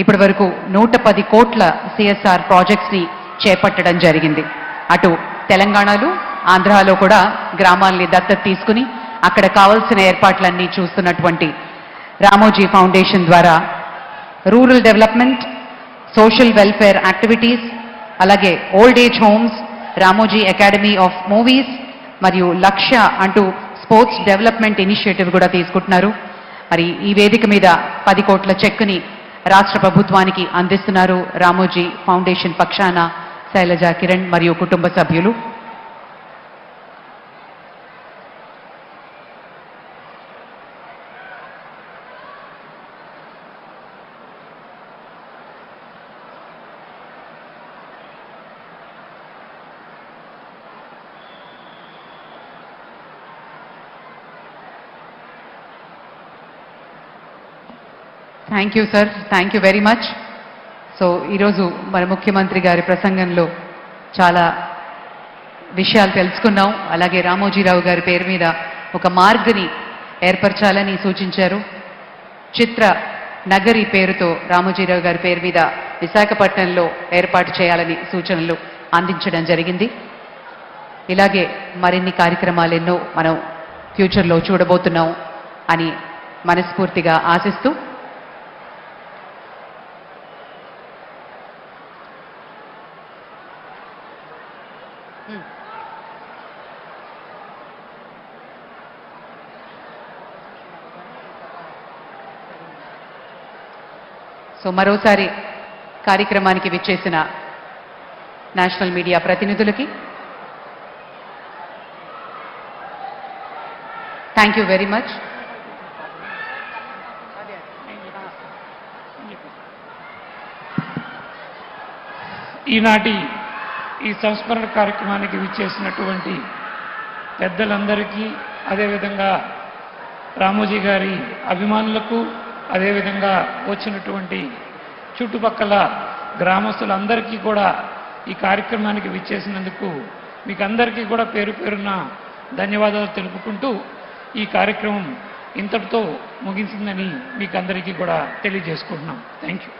ఇప్పటి వరకు 110 కోట్ల సిఎస్ఆర్ ప్రాజెక్ట్స్ ని చేపట్టడం జరిగింది. అటు తెలంగాణలో, ఆంధ్రాలో కూడా గ్రామాల్ని దత్తత తీసుకుని అక్కడ కావాల్సిన ఏర్పాట్లన్నీ చూస్తున్నటువంటి రామోజీ ఫౌండేషన్ ద్వారా rural development, social welfare activities, అలాగే old age homes, Ramoji academy of movies మరియు లక్ష్య అంటూ స్పోర్ట్స్ డెవలప్మెంట్ ఇనిషియేటివ్ కూడా తీసుకుంటున్నారు. మరి ఈ వేదిక మీద 10 కోట్ల చెక్కుని రాష్ట్ర ప్రభుత్వానికి అందిస్తున్నారు రామోజీ ఫౌండేషన్ పక్షాన శైలజా కిరణ్ మరియు కుటుంబ సభ్యులు. Thank you sir, thank you very much. So ఈరోజు మన ముఖ్యమంత్రి గారి ప్రసంగంలో చాలా విషయాలు తెలుసుకున్నాం. అలాగే రామోజీరావు గారి పేరు మీద ఒక మార్గ్ని ఏర్పరచాలని సూచించారు. చిత్ర నగరి పేరుతో రామోజీరావు గారి పేరు మీద విశాఖపట్నంలో ఏర్పాటు చేయాలని సూచనలు అందించడం జరిగింది. ఇలాగే మరిన్ని కార్యక్రమాలు ఎన్నో మనం ఫ్యూచర్లో చూడబోతున్నాం అని మనస్ఫూర్తిగా ఆశిస్తూ సో మరోసారి కార్యక్రమానికి విచ్చేసిన నేషనల్ మీడియా ప్రతినిధులకి థ్యాంక్ యూ వెరీ మచ్. ఈనాటి ఈ సంస్మరణ కార్యక్రమానికి విచ్చేసినటువంటి పెద్దలందరికీ, అదేవిధంగా రామోజీ గారి అభిమానులకు, అదేవిధంగా వచ్చినటువంటి చుట్టుపక్కల గ్రామస్తులందరికీ కూడా ఈ కార్యక్రమానికి విచ్చేసినందుకు మీకు అందరికీ కూడా పేరు పేరున ధన్యవాదాలు తెలుపుకుంటూ ఈ కార్యక్రమం ఇంతటితో ముగిసిందని మీకు అందరికీ కూడా తెలియజేసుకుంటున్నాం. Thank you.